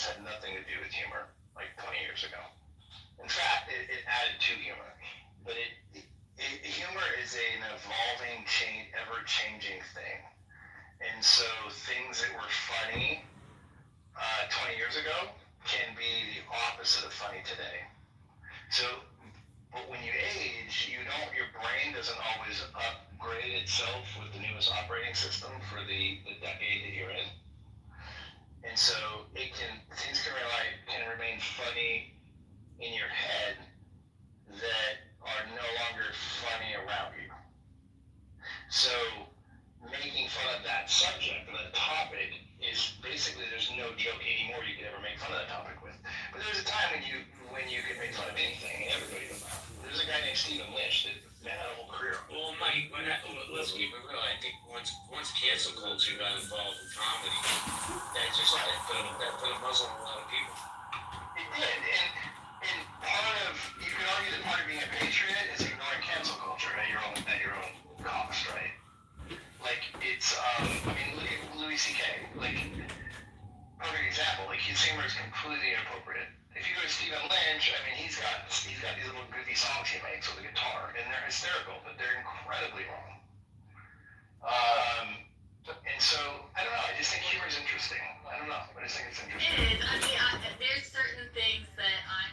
had nothing to do with humor like 20 years ago. In fact, it added to humor. But humor is an evolving, ever-changing thing. And so things that were funny 20 years ago can be the opposite of funny today. So, but when you age, your brain doesn't always upgrade itself with the newest operating system for the decade that you're in. And so things can remain funny in your head that are no longer funny around you. So making fun of that subject, that topic, is basically there's no joke anymore you could ever make fun of that topic with. But there's a time when you could make fun of anything and everybody would laugh. There's a guy named Stephen Lynch that had a whole career. Well, Mike, let's keep it real. I think once cancel culture got involved in comedy, that put a muzzle on a lot of people. It did, and you could argue that part of being a patriot is ignoring cancel culture at your own cost, right? Like it's, look at Louis C.K. Like, perfect example. Like his humor is completely inappropriate. If you go to Stephen Lynch, he's got these little goofy songs he makes with a guitar, and they're hysterical, but they're incredibly wrong. And so I don't know. I just think humor is interesting. I don't know. I just think it's interesting. It is. There's certain things that I'm.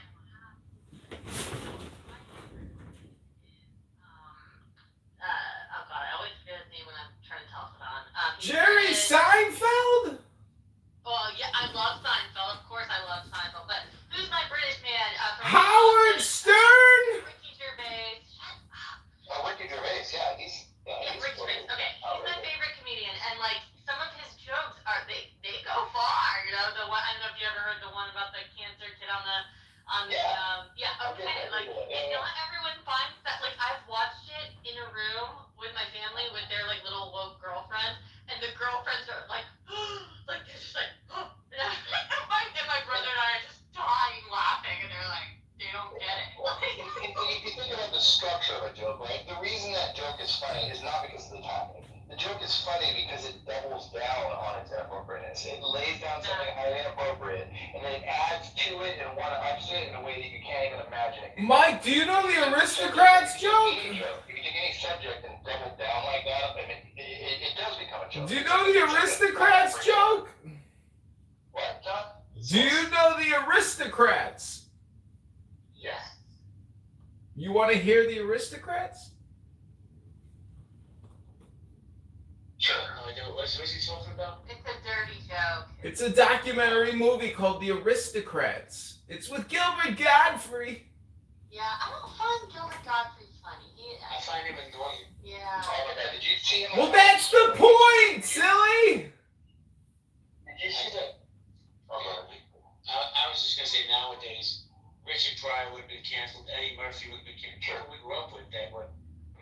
Oh God, I always forget his name when I'm trying to tell it on. Jerry Seinfeld? Well, yeah, I love Seinfeld. Of course, I love Seinfeld. But who's my British man? Howard Stern? Ricky Gervais. Ricky Gervais, yeah, he's Ricky Gervais. Okay, he's my favorite comedian, and like some of his jokes they go far. You know, the one, I don't know if you ever heard the one about the cancer kid on the okay, like not everyone finds that. Like I've watched it in a room with my family with their like little woke girlfriends, and the girlfriends are like like they're just like and my brother and I are just dying laughing, and they're like they don't get it. If you think about the structure of a joke, right? The reason that joke is funny is not because of the topic. The joke is funny because it doubles down on its inappropriateness. It lays down something highly inappropriate, and then it adds to it and one-ups it in a way that you can't even imagine it. Mike, do you know the Aristocrats joke? If you take any subject and double down like that, it does become a joke. Do you know the Aristocrats joke? What, John? Do you know the Aristocrats? Yes. You want to hear the Aristocrats? Sure. What's he talking about? It's a dirty joke. It's a documentary movie called The Aristocrats. It's with Gilbert Godfrey. Yeah, I don't find Gilbert Godfrey funny. I find him annoying. Yeah. Oh my God, did you see him? Well, that's the point, silly! Did you see that? I was just going to say, nowadays, Richard Pryor would have been canceled, Eddie Murphy would have been canceled. We grew up with that one.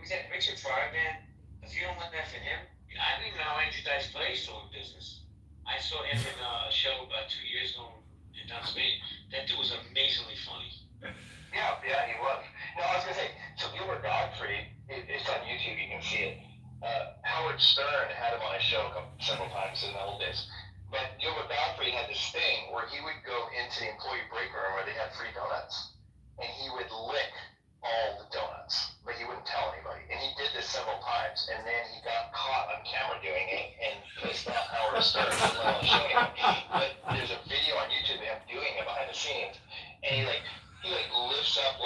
That Richard Pryor, man, if you don't want that for him, I don't even know how Andrew Dice Clay sold business. I saw him in a show about 2 years ago in Pennsylvania. That dude was amazingly funny. Yeah, he was. No, I was going to say, so Gilbert Godfrey, it's on YouTube, you can see it. Howard Stern had him on his show several times in the old days. But Gilbert Godfrey had this thing where he would go into the employee break room where they had free donuts, and he would lick all the donuts, but he wouldn't tell anybody. And he did this several times, and then he got caught on camera doing it and pissed off Howard Stern and let him show him. But there's a video on YouTube of him doing it behind the scenes, and he lifts up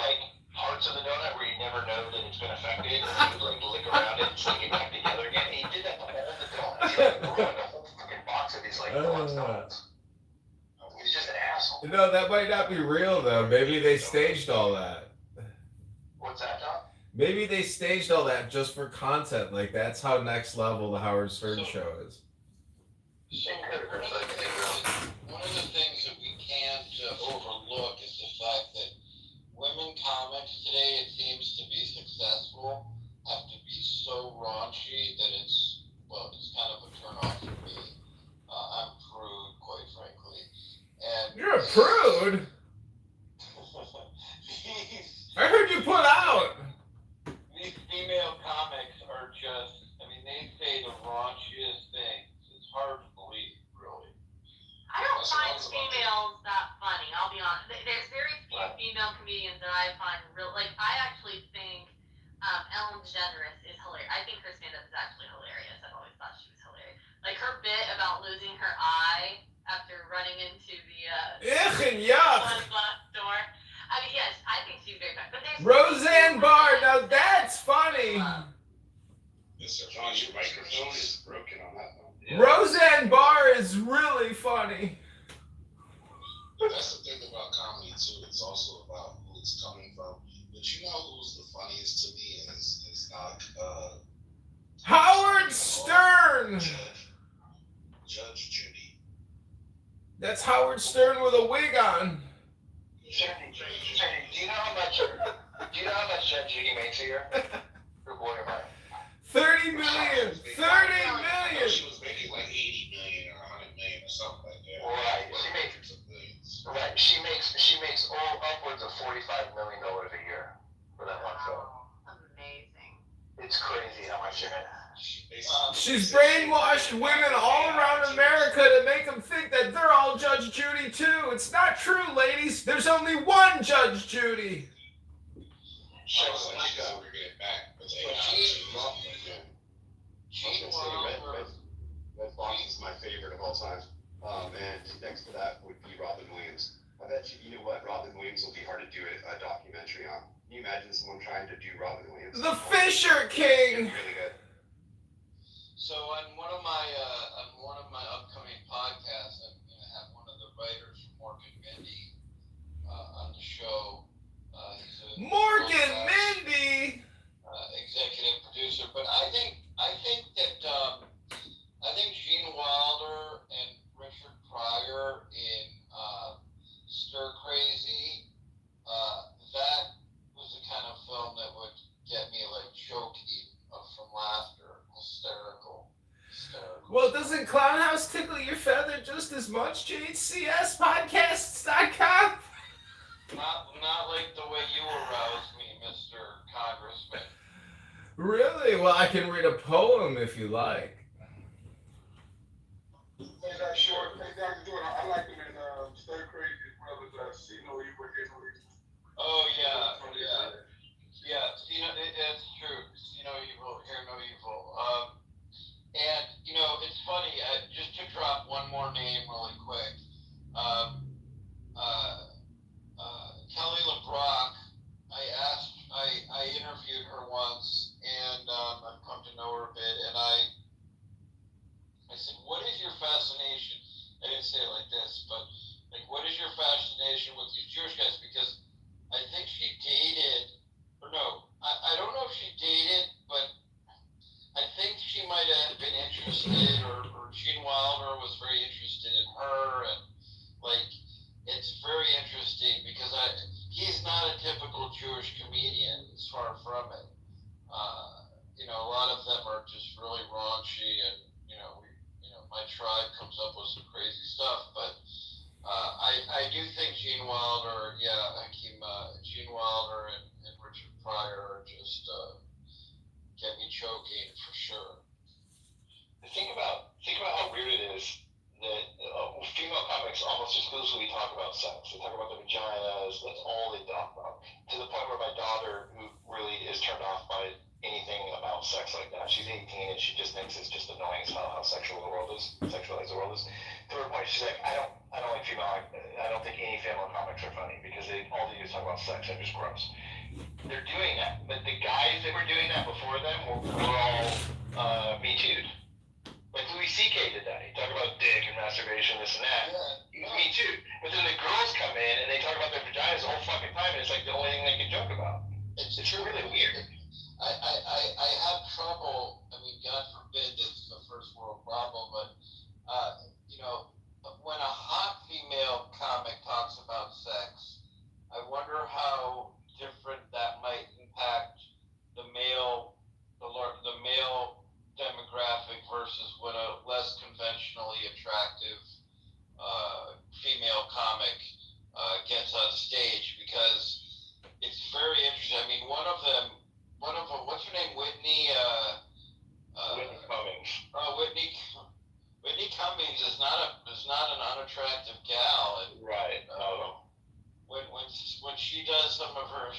parts of the donut where you never know that it's been affected, and he would lick around it and stick it back together again. And he did that to all the donuts. He ruined a whole fucking box of these donuts. He's just an asshole. No, that might not be real though. Maybe they staged all that. What's that, John? Maybe they staged all that just for content. Like that's how next level the Howard Stern show is. So one of the things that we can't overlook is the fact that women comics today, it seems to be successful, have to be so raunchy that it's kind of a turn-off for me. I'm prude, quite frankly. And You're a prude? I heard you put out. These female comics are just, they say the raunchiest things. It's hard to believe, really. I don't find females funny. I'll be honest. There's very few female comedians that I find real. Like, I actually think Ellen DeGeneres is hilarious. I think her stand-up is actually hilarious. I've always thought she was hilarious. Like, her bit about losing her eye after running into the Ugh, yuck. glass door. I mean, yes, I think she's very funny. But there's Roseanne Barr, now that's funny. Mr. John, your microphone is broken on that one. Yeah. Roseanne Barr is really funny. That's the thing about comedy too. It's also about who it's coming from. But you know who's the funniest to me is not Howard Stern. Judge Judy. That's Howard Stern with a wig on. Do you know how much Judge Judy makes a year? Her boyfriend. 30 million. 30 I know million. she was making like 80 million or 100 million or something like that. Right. She makes billions. right. She makes all upwards of $45 million a year for that one film. Wow, amazing. It's crazy how much she makes. She's brainwashed women all around America to make them think that they're all Judge Judy too. It's not true, ladies. There's only one Judge Judy. We're gonna get back. But Red Fox is my favorite of all time. And next to that would be Robin Williams. I bet you know what? Robin Williams will be hard to do a documentary on. Can you imagine someone trying to do Robin Williams? The Fisher King. Really good. So on one of my upcoming podcasts, I'm going to have one of the writers from Morgan Mindy on the show. He's a Morgan Mindy. executive producer, but I think Gene Wilder and Richard Pryor in Stir Crazy, that was the kind of film that would get me like choking from laughter, hysterical. Well, doesn't Clownhouse tickle your feather just as much? JHCSpodcasts.com. Not like the way you aroused me, Mr. Congressman. Really? Well, I can read a poem if you like. Hey, Dr. Jordan, I like him in Stir Crazy as well as See No Evil, Hear No Evil. Oh yeah. See, it's true. See no evil, hear no evil. And it's funny. Just to drop one more name really quick. Kelly LeBrock. I interviewed her once, and I've come to know her a bit. And I said, "What is your fascination?" I didn't say it like this, but like, what is your fascination with these Jewish guys? Because I think she dated, or no, I don't know if she dated, but I think she might have been interested, or Gene Wilder was very interested in her, and like, it's very interesting because he's not a typical Jewish comedian. He's far from it. A lot of them are just really raunchy, and my tribe comes up with some crazy stuff, but I do think Gene Wilder, Gene Wilder and Richard Pryor just get me choking for sure. Think about how weird it is that female comics almost exclusively talk about sex. They talk about their vaginas. That's all they talk about. To the point where my daughter, who really is turned off by anything about sex like that, she's 18 and she just thinks it's just annoying as hell how sexualized the world is. To her point, she's like, I don't like female. I don't think any female comics are funny because all they do is talk about sex. They're just gross. They're doing that, but the guys that were doing that before them were all Me Too'd. Like Louis C.K. did that. He talked about dick and masturbation, this and that. He was Me Too. But then the girls come in and they talk about their vaginas the whole fucking time, and it's like the only thing they can joke about. It's really weird. I have trouble. I mean, God forbid this is a first world problem, but when a hot female comic talks about sex, I wonder how different that might impact the male demographic versus when a less conventionally attractive female comic gets on stage, because it's very interesting. I mean, one of them, what's her name, Whitney Cummings. Whitney Cummings is not an unattractive gal. Right. No. when she does some of her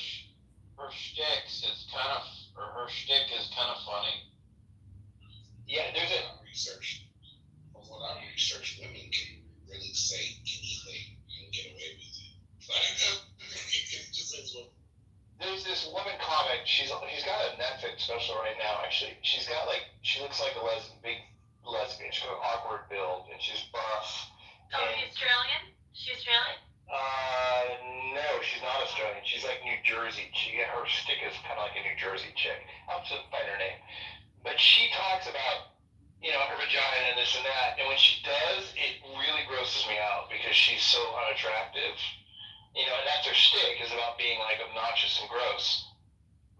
shticks, her shtick is kind of funny. Yeah, there's a From what I researched, women can really say anything and get away with it. It just is what. There's this woman comic. She's got a Netflix special right now. Actually, she looks like a big lesbian. She's got an awkward build, and she's buff. Oh, she's Australian? She's Australian? No, she's not Australian. She's like New Jersey. Her stick is kind of like a New Jersey chick. I'll just find her name. But she talks about, her vagina and this and that. And when she does, it really grosses me out because she's so unattractive. And that's her shtick, is about being like obnoxious and gross.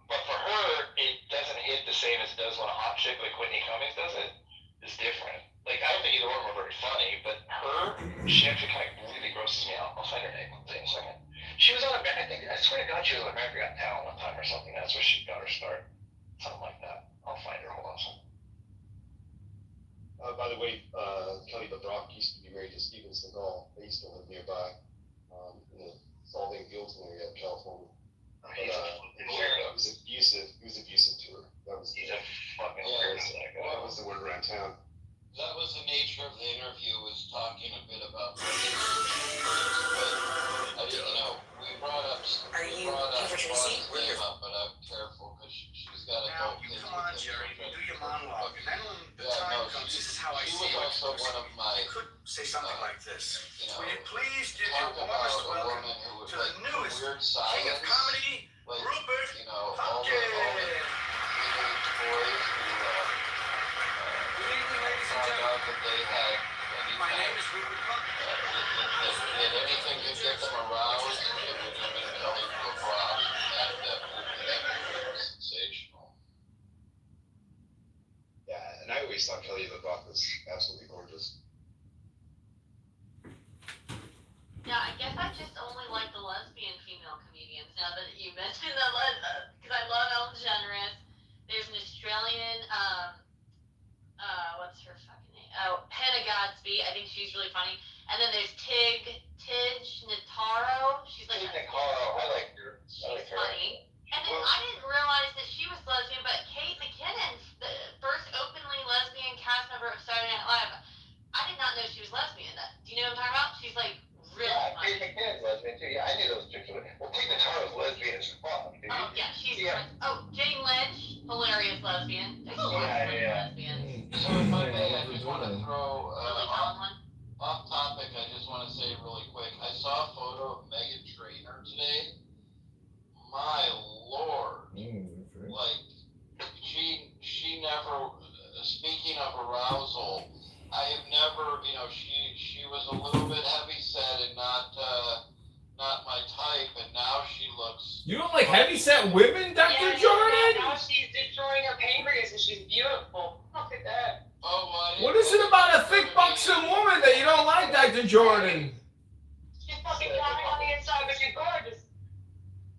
But for her, it doesn't hit the same as it does when a hot chick like Whitney Cummings does it. It's different. Like, I don't think either one of them are very funny, but she actually kind of really grosses me out. I'll find her name in a second. She was on I swear to God, she was on America Got Talent one time or something. That's where she got her start. Something like that. I'll find her. Hold on a second. By the way, Kelly LeBrock used to be married to Steven Seagal. They used to live nearby in the Solving Gilton area of California. He's a It was abusive. He was abusive to her. He's a fucking weirdo, that guy. That was the word around town. That was the nature of the interview, was talking a bit about but we brought up Ron's name up, but I'm careful because she's got to Now, go. you come on, Jerry, you do your monologue, and then when the time comes, this is how I she see was it. also one of my, I could say something like this. Will you please give talk your about warmest a welcome woman who was to the like newest weird king of silence, comedy, like, Rupert all the Pumpkin. teenage boys who Good evening, ladies and found gentlemen. out that they had My name is Rupert Pumpkin. did anything to get them aroused, it would have been Kelly LeBrock, and that would be sensational. Yeah, and I always thought Kelly LeBrock was absolutely gorgeous. Yeah, I guess I just only like the lesbian female comedians now that you mentioned the because I love Ellen DeGeneres. There's an Australian, what's her fucking name? Oh, Hannah Gadsby. I think she's really funny. And then there's Tige Notaro. She's like I like her. she's funny. And then I didn't realize that she was lesbian, but Kate McKinnon, the first openly lesbian cast member of Saturday Night Live, I did not know she was lesbian. Do you know what I'm talking about? She's like really funny. Kate McKinnon's lesbian too. Yeah, I knew those chicks were. Well, Tig Notaro's lesbian as fuck, dude. Oh yeah, she's oh, Jane Lynch, hilarious lesbian. There's a lot of lesbians. So if I may, I just want to throw Lily Tomlin. off topic. I just want to say really quick. I saw a photo of Meghan Trainor today. My lord, like she never. Speaking of arousal, I have never. She was a little bit heavy set and not my type, and now she looks. You don't like heavyset women, Dr. Jordan? Now she's destroying her pancreas and she's beautiful. Look at that. Oh, What is it about a thick, buxom woman that you don't like, Dr. Jordan? She's fucking counting on the inside, but she's gorgeous.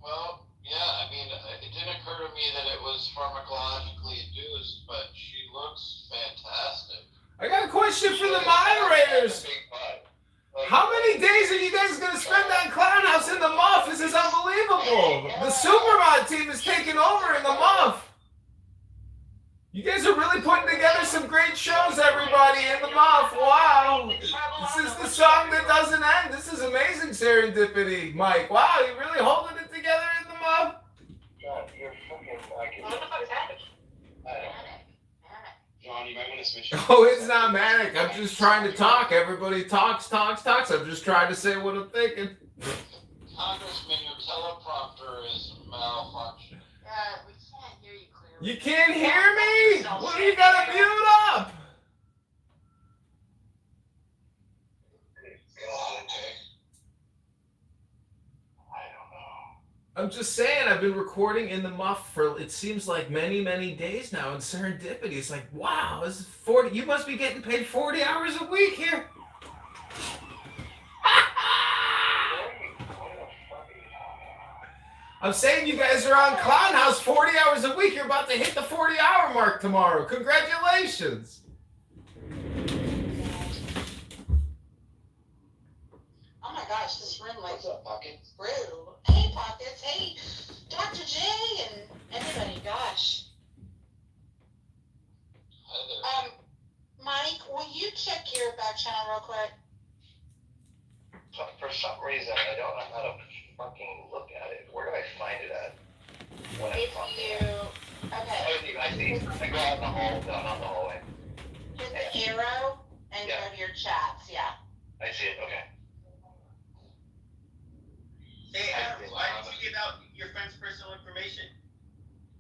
Well, yeah, I mean, it didn't occur to me that it was pharmacologically induced, but she looks fantastic. I got a question for the moderators. How many days are you guys going to spend on Clown House in the Muff? This is unbelievable. The Supermod team is taking over in the Muff. You guys are really putting together some great shows, everybody, in the Muff. Wow. This is the song that doesn't end. This is amazing serendipity, Mike. Wow, you're really holding it together in the Muff? God, you're fucking. What the fuck is happening? John, you might want to switch. Oh, it's not manic. I'm just trying to talk. Everybody talks. I'm just trying to say what I'm thinking. Congressman, your teleprompter is malfunctioning. We can't hear you clearly. You can't hear me? Well, you gotta mute up. I'm just saying, I've been recording in the Muff for, it seems like many, many days now, and serendipity. It's like, wow, this is 40, you must be getting paid 40 hours a week here. I'm saying you guys are on Clown House 40 hours a week. You're about to hit the 40-hour mark tomorrow. Congratulations. Oh my god, gosh, this room like What's up, Pocket? grew. Hey, Pockets. Hey, Dr. J and everybody. Gosh. Hi there. Mike, will you check your back channel real quick? For some reason, I don't know how to fucking look at it. Where do I find it at? When I If find you, it. okay, I see. I go out in the hall, down on the hallway. hit the arrow and Yeah. go to your chats. Yeah. I see it. Okay. Hey, Adam, why did you give out your friend's personal information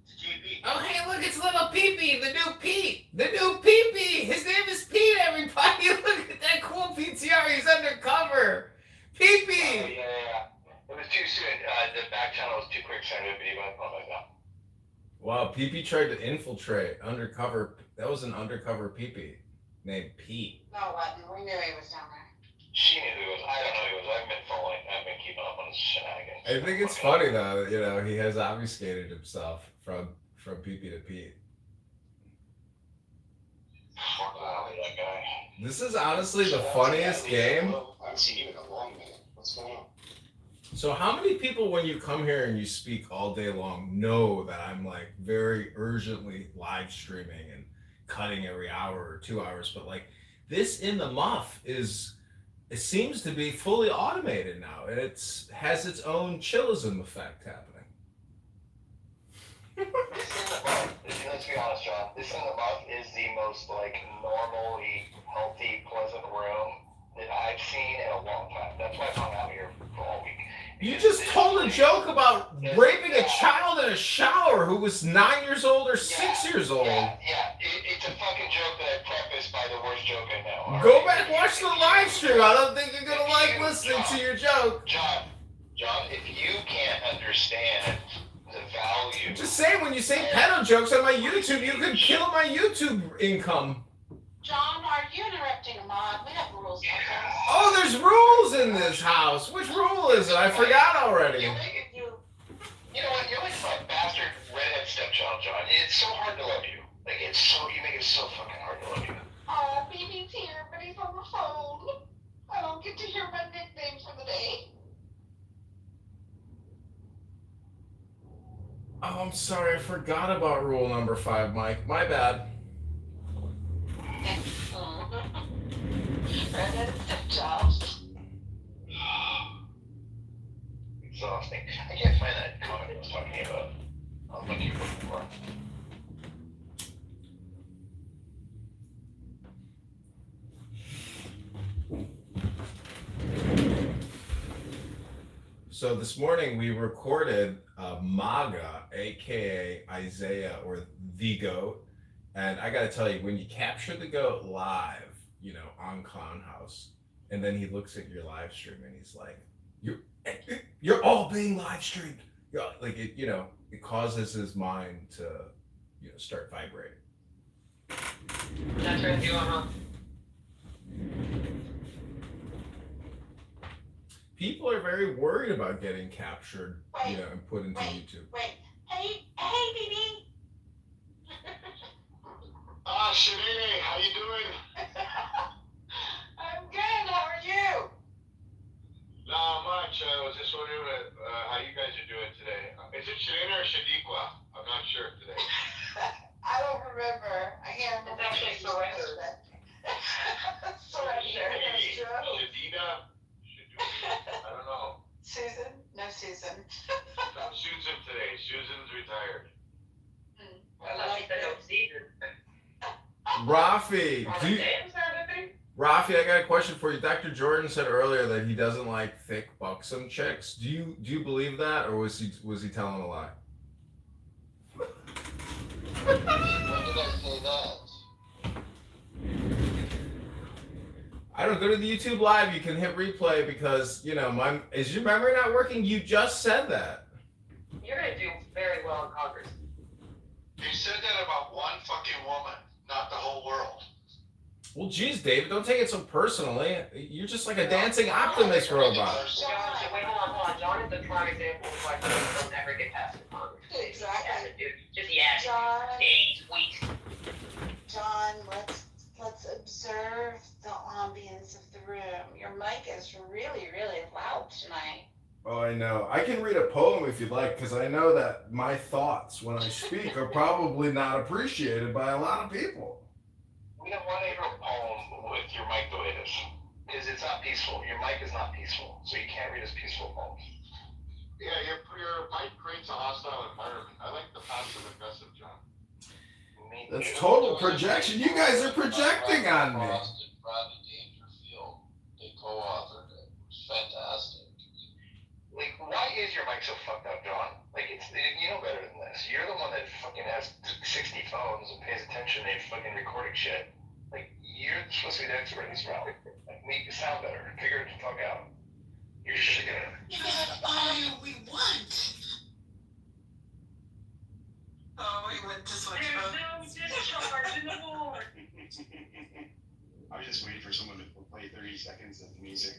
to JP? Oh, hey, look, it's little Pee-Pee, the new Pete. The new Pee-Pee. His name is Pete, everybody. Look at that cool PTR. He's undercover. Pee-Pee. Oh, yeah. It was too soon. The back channel was too quick. Send a video. Oh my god. Wow, Pee-Pee tried to infiltrate undercover. That was an undercover Pee-Pee named Pete. No, wasn't. We knew he was down there. She knew who it was. I don't know who it was. I've been following. I've been keeping up on his shenanigans. I think it's funny though that he has obfuscated himself from Pee-Pee to Pete. Fuck that guy. This is honestly the funniest game. I haven't seen you in a long minute. What's going on? So how many people when you come here and you speak all day long know that I'm like very urgently live streaming and cutting every hour or 2 hours, but like this in the muff it seems to be fully automated now, and has its own chillism effect happening. Let's be honest, John. This in the month is the most like normally healthy, pleasant room that I've seen in a long time. That's why I'm out here for all week. You just told a joke about raping a child in a shower who was 9 years old or 6 years old. Yeah. It's a fucking joke that I prefaced by the worst joke I know. Go back, watch the live stream. I don't think you're gonna like listening to your joke. John, if you can't understand the value. Just say when you say pedo jokes on my YouTube, you could kill my YouTube income. John, are you interrupting a mod? We have rules sometimes. Oh, there's rules in this house. Which rule is it? I forgot already. You know what? You're like a bastard redhead stepchild, John. It's so hard to love you. Like you make it so fucking hard to love you. Oh, BB's here, but he's on the phone. I don't get to hear my nickname for the day. Oh, I'm sorry. I forgot about rule number 5, Mike. My bad. Redhead stepchild. Exhausting. I can't find that comment I was talking about. I'm looking for more. So this morning we recorded MAGA, aka Isaiah or the GOAT, and I gotta tell you, when you capture the GOAT live, on Clown House, and then he looks at your live stream and he's like, "You're all being live streamed." Like it causes his mind to start vibrating. That's what you want. People are very worried about getting captured, and put into YouTube. Wait. Hey, BB. Shanae, how you doing? I'm good. How are you? Not much. I was just wondering how you guys are doing today. Is it Shanae or Shadiqua? I'm not sure today. I don't remember. I can't remember. It's actually Surrender. Surrender. That's true. Shadida? I don't know. Susan? No, Susan. No, Susan today. Susan's retired. I like that old season. Rafi, Rafi, I got a question for you. Dr. Jordan said earlier that he doesn't like thick, buxom chicks. Do you believe that, or was he telling a lie? When did I say that? I don't go to the YouTube live. You can hit replay because is your memory not working? You just said that. You're gonna do very well in Congress. You said that about one fucking woman, not the whole world. Well, geez, David, don't take it so personally. You're just like a dancing optimist robot. Wait, hold on. John is the prime example of why people don't ever get past in Congress. Exactly. Just the attitude. John. Stay sweet. John, let's let's observe the ambience of the room. Your mic is really, really loud tonight. Oh, I know. I can read a poem if you'd like, because I know that my thoughts when I speak are probably not appreciated by a lot of people. We don't want to hear a poem with your mic the way it is. Because it's not peaceful. Your mic is not peaceful. So you can't read as peaceful poems. Yeah, your mic creates a hostile environment. I like the passive aggressive, John. That's total projection. You guys are projecting on me. Rodney Dangerfield, they co-authored it. It was fantastic. Like, why is your mic so fucked up, John? Like, you know better than this. You're the one that fucking has 60 phones and pays attention to fucking recording shit. Like, you're supposed to be the expert in this realm. Like, make it sound better. Figure it the fuck out. You're shit at it. Give us all we want. Oh, we went to switch up. I was just waiting for someone to play 30 seconds of music.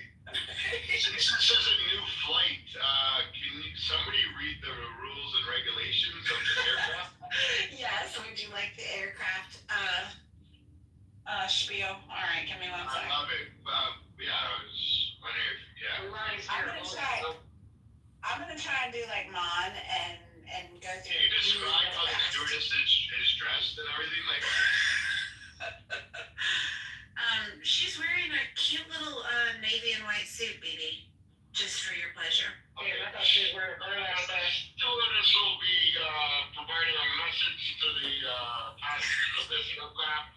This is a new flight. Can somebody read the rules and regulations of the aircraft? Yes, we do like the aircraft spiel. All right, give me one I second. love it. Yeah, I was wondering if, yeah. I'm gonna try and do like Mon and go through. Can you describe how the stewardess is dressed and everything? Like, She's wearing a cute little navy and white suit, baby. Just for your pleasure. okay. I thought she was wearing a stewardess will be providing a message to the passengers of this aircraft.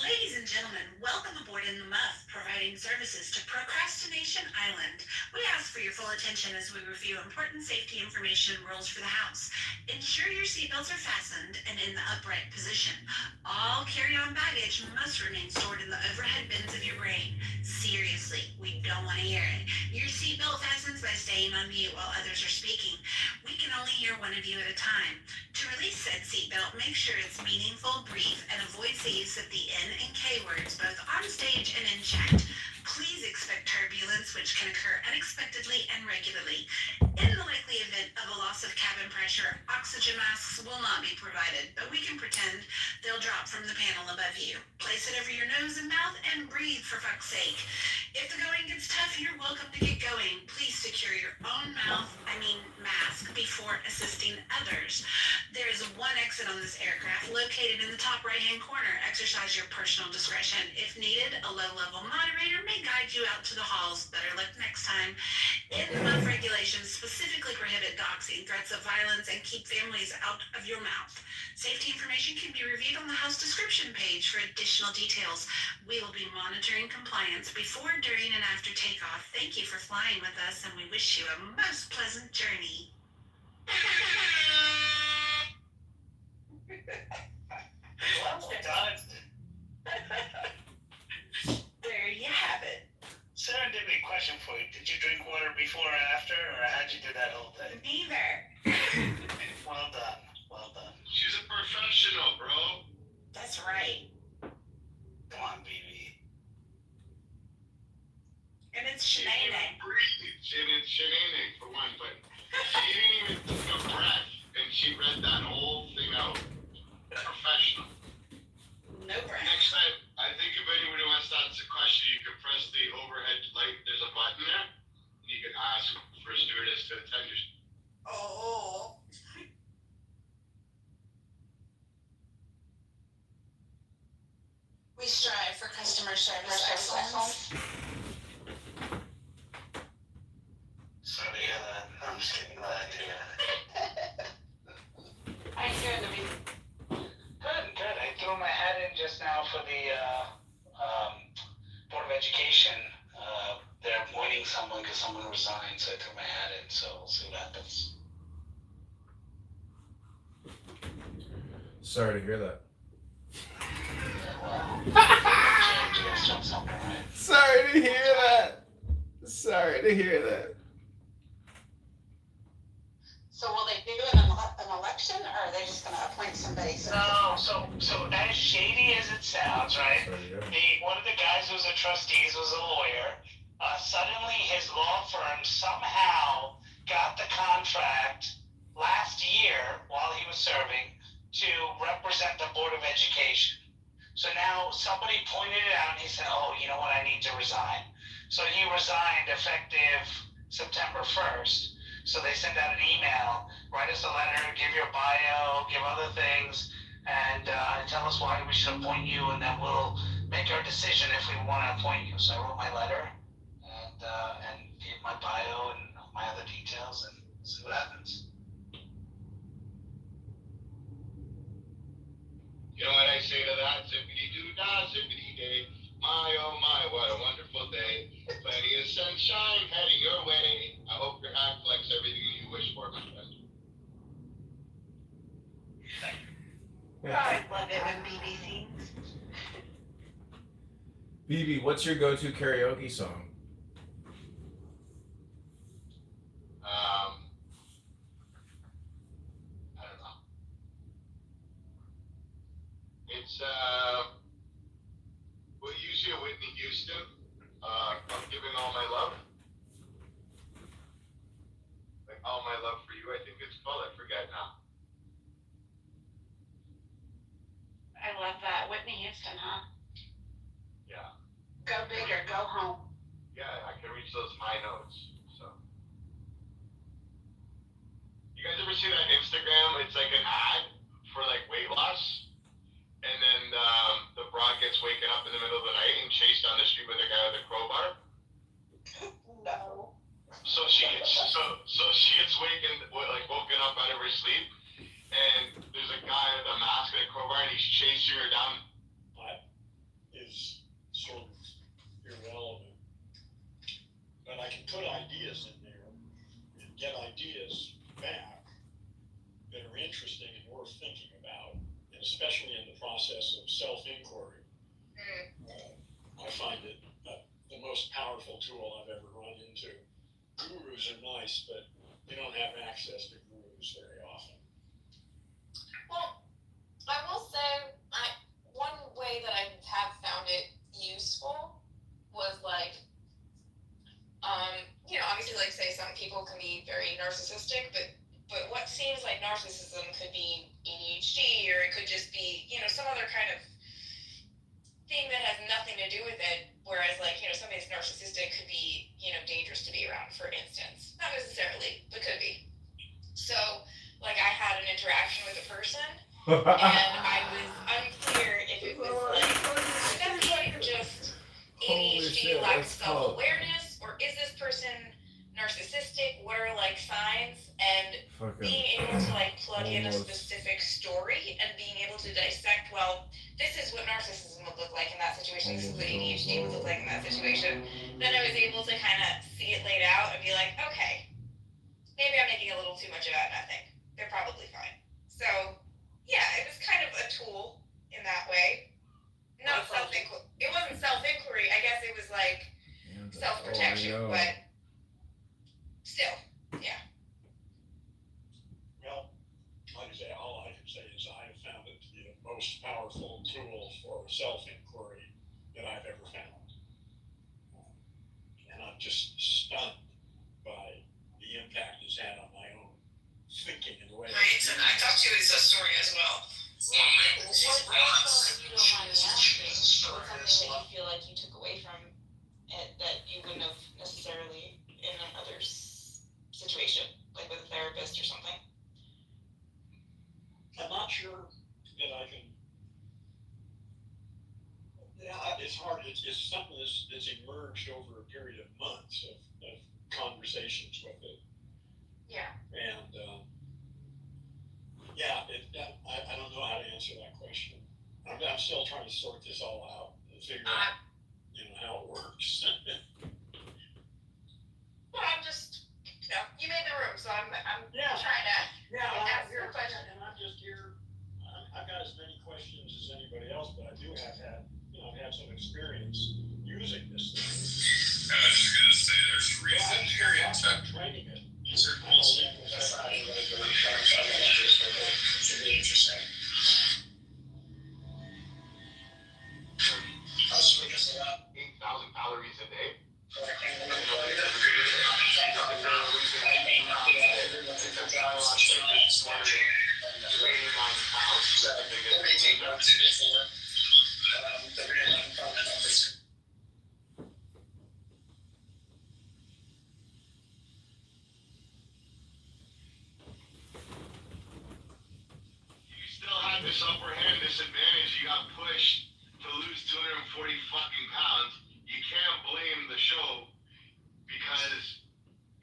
Ladies and gentlemen, welcome aboard in the Muff, providing services to Procrastination Island. We ask for your full attention as we review important safety information and rules for the house. Ensure your seatbelts are fastened and in the upright position. All carry-on baggage must remain stored in the overhead bins of your brain. Seriously, we don't want to hear it. Your seatbelt fastens by staying on mute while others are speaking. We can only hear one of you at a time. To release said seatbelt, make sure it's meaningful, brief, and avoid the use of the N and K words both on stage and in chat. Please expect turbulence, which can occur unexpectedly and regularly. In the likely event of a loss of cabin pressure, oxygen masks will not be provided, but we can pretend they'll drop from the panel above you. Place it over your nose and mouth and breathe, for fuck's sake. If the going gets tough, you're welcome to get going. Please secure your own mask before assisting others. There is one exit on this aircraft located in the top right-hand corner. Exercise your personal discretion. If needed, a low-level moderator may guide you out to the halls. Better luck next time. In-month regulations specifically prohibit doxing, threats of violence, and keep families out of your mouth. Safety information can be reviewed on the house description page for additional details. We will be monitoring compliance before, during, and after takeoff. Thank you for flying with us, and we wish you a most pleasant journey. Well done. There you have it. Serendipity question for you. Did you drink water before or after, or how'd you do that whole thing? Neither. Well done. Well done. She's a professional, bro. That's right. Come on, baby. And it's She didn't Shanae. even breathe. It's Shanae for one, but she didn't even take a breath, and she read that whole thing out. Professional. No breath. Next time, I think if anybody wants to ask a question, you can press the overhead light. There's a button there, and you can ask for a stewardess to attend you. Oh. We strive for customer service excellence. Sorry to hear that. I'm just kidding. Glad to hear that. How you doing, David? Good. I threw my hat in just now for the Board of Education. They're appointing someone because someone resigned, so I threw my hat in. So we'll see what happens. Sorry to hear that. Something, right? Sorry to hear that. Sorry to hear that. So will they do an election, or are they just going to appoint somebody? No, so as shady as it sounds, right? One of the guys who's a trustee was a lawyer. Suddenly his law firm somehow got the contract last year while he was serving to represent the Board of Education. So now somebody pointed it out and he said, oh, you know what, I need to resign. So he resigned effective September 1st. So they sent out an email, write us a letter, give your bio, give other things, and tell us why we should appoint you, and then we'll make our decision if we want to appoint you. So I wrote my letter and gave my bio and my other details, and see what happens. You know what I say to that? Zippity-doo-dah, zippity-day. My, oh my, what a wonderful day. Plenty of sunshine heading your way. I hope your hat collects everything you wish for, my friend. I love it when BB sings. BB, what's your go-to karaoke song? I don't know. It's, well, usually a Whitney Houston. I'm giving all my love. Like, all my love for you, I think it's called. I forget now. I love that. Whitney Houston, huh? Yeah. Go big or go home. Yeah, I can reach those high notes, so. You guys ever see that Instagram? It's like an ad for like weight loss. And then the broad gets waken up in the middle of the night and chased down the street with a guy with a crowbar. No. So she gets woken up out of her sleep, and there's a guy with a mask and a crowbar, and he's chasing her down. That is sort of irrelevant, but I can put ideas in there and get ideas back that are interesting and worth thinking about, and especially in the process of self-inquiry. I find it the most powerful tool I've ever run into. Gurus are nice, but you don't have access to gurus very often. Well, I will say, one way that I have found it useful was like, obviously, like say some people can be very narcissistic, but what seems like narcissism could be ADHD, or it could just be, some other kind of thing that has nothing to do with it. Whereas somebody that's narcissistic could be, dangerous to be around, for instance. Not necessarily, but could be. So, like, I had an interaction with a person, and I was unclear if it was like just ADHD, lack of self-awareness, or is this person narcissistic? What are like signs? And being able to like plug in a specific story and being able to dissect, well, this is what narcissism would look like in that situation, this is what ADHD would look like in that situation. Then I was able to kind of see it laid out and be like, okay, maybe I'm making a little too much about nothing. They're probably fine. So, yeah, it was kind of a tool in that way. Not self-inquiry. It wasn't self-inquiry. I guess it was like self-protection, but still, yeah. Well, like I say, all I can say is I have found it to be the most powerful tool for self-inquiry that I've ever found. And I'm just stunned by the impact it's had on my own thinking and the way I talked to his story as well. What's something you don't mind me asking? What's something that you feel like you took away from it that you wouldn't have necessarily in another situation, like with a therapist or something? I'm not sure that I can. Yeah, it's hard. It's something that's emerged over a period of months of conversations with it. Yeah. And I don't know how to answer that question. I'm still trying to sort this all out and figure out, how it works. Well, I'm just, you made the room, so I'm trying to ask your question. And I'm just here. I've got as many questions as anybody else, but I do have had, I've had some experience using this thing. I was just gonna say, there's a reason here in tech. Training it. Should be interesting. How sweet is it up? 8,000 calories a day. this upper hand disadvantage, you got pushed to lose 240 fucking pounds. You can't blame the show because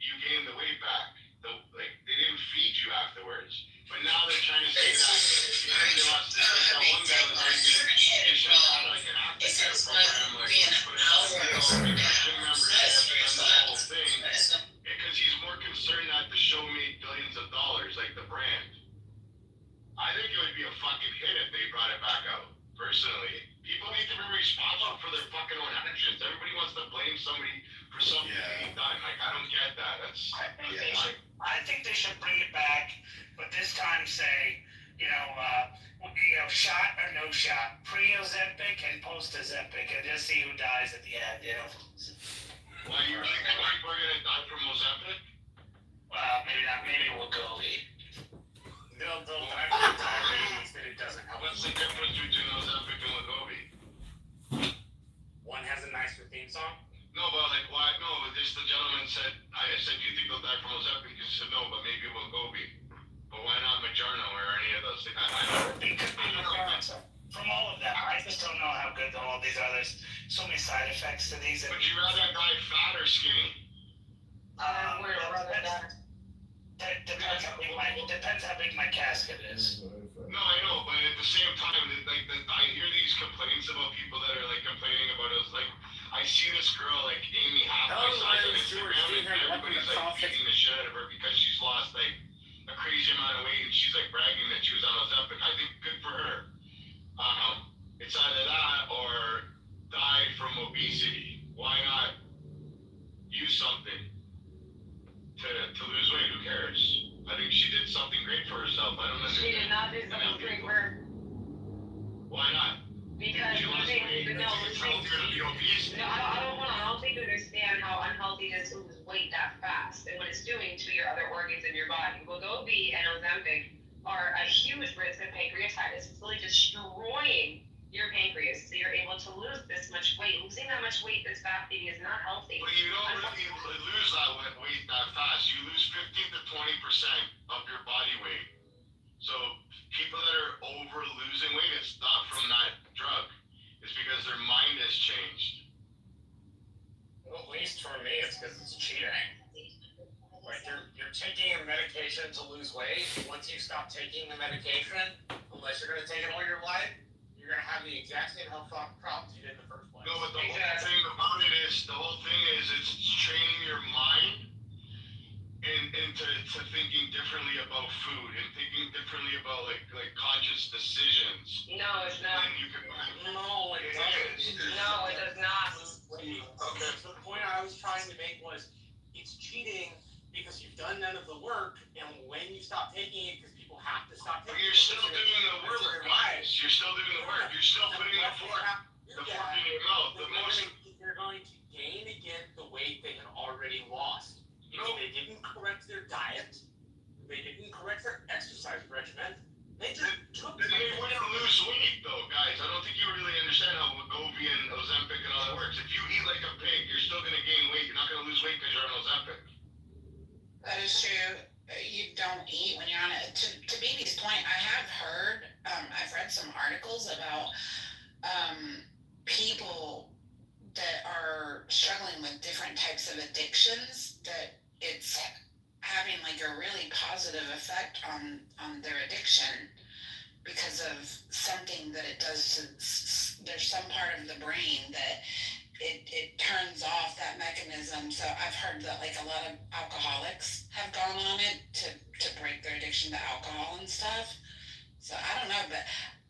you gained the weight back. They didn't feed you afterwards. But now they're trying to say that because they lost that one guy was arguing they should have had like an aftercare program, like put a gym membership and the whole thing. Because he's more concerned that the show made billions of dollars, like the brand. I think it would be a fucking hit if they brought it back out, personally. People need to be responsible for their fucking own actions. Everybody wants to blame somebody for something being done. Like, I don't get that. I think they should bring it back, but this time say, shot or no shot, pre-Ozempic and post-Ozempic, and just see who dies at the end, Why, you really think people are gonna die from Ozempic? Well, maybe not, maybe Wegovy. They'll die from diabetes, but it doesn't help. What's the difference between Ozempic and Wegovy? One has a nicer theme song? No, but like, why? No, but this, the gentleman said, I said, do you think they'll die from Ozempic? He said, no, but maybe Wegovy. But why not Majerno or any of those things? It could be from all of them. I just don't know how good all these are. There's so many side effects to these. Would you rather die fat or skinny? Depends how big my casket is. No, I know, but at the same time, I hear these complaints about people that are like complaining about us. Like, I see this girl, like Amy Hathaway, on Instagram, and everybody's like beating the shit out of her because she's lost like a crazy amount of weight, and she's like bragging that she was on Ozempic. I think good for her. It's either that or die from obesity. Why not use something to lose weight? Who cares? I think she did something great for herself. I don't know. She did not do something great for her. Why not? Because losing, no, I don't think you understand how unhealthy it is to lose weight that fast and what it's doing to your other organs in your body. Wegovy and Ozempic are a huge risk of pancreatitis. It's really destroying your pancreas, so you're able to lose this much weight. Losing that much weight this fast is not healthy. But you don't really lose that weight that fast. You lose 15 to 20% of your body weight. So people that are over losing weight, it's not from that drug. It's because their mind has changed. Well, at least for me, it's because it's cheating. Like, you're taking a medication to lose weight. Once you stop taking the medication, unless you're going to take it all your life, you're going to have the exact same health problems you did in the first place. No, but the whole thing about it is, it's training your mind into thinking differently about food and thinking differently about like conscious decisions. No, it's not. And you can, No, it doesn't. No, it does not. Okay, so the point I was trying to make was, it's cheating because you've done none of the work, and when you stop taking it, because people have to stop taking it. But you're still doing the work, guys. You're still doing the work. You're still putting the fork in your mouth. They're going to gain again the weight they had already lost. They didn't correct their diet. They didn't correct their exercise regimen. They just took it. They wouldn't lose weight, though, guys. I don't think you really understand how Wegovy and Ozempic and all that works. If you eat like a pig, you're still going to gain weight. You're not going to lose weight because you're on Ozempic. That is true. You don't eat when you're on it. To BB's point, I have heard, I've read some articles about people that are struggling with different types of addictions, that it's having like a really positive effect on their addiction because of something that it does to, there's some part of the brain that it turns off that mechanism. So I've heard that like a lot of alcoholics have gone on it to break their addiction to alcohol and stuff. So I don't know, but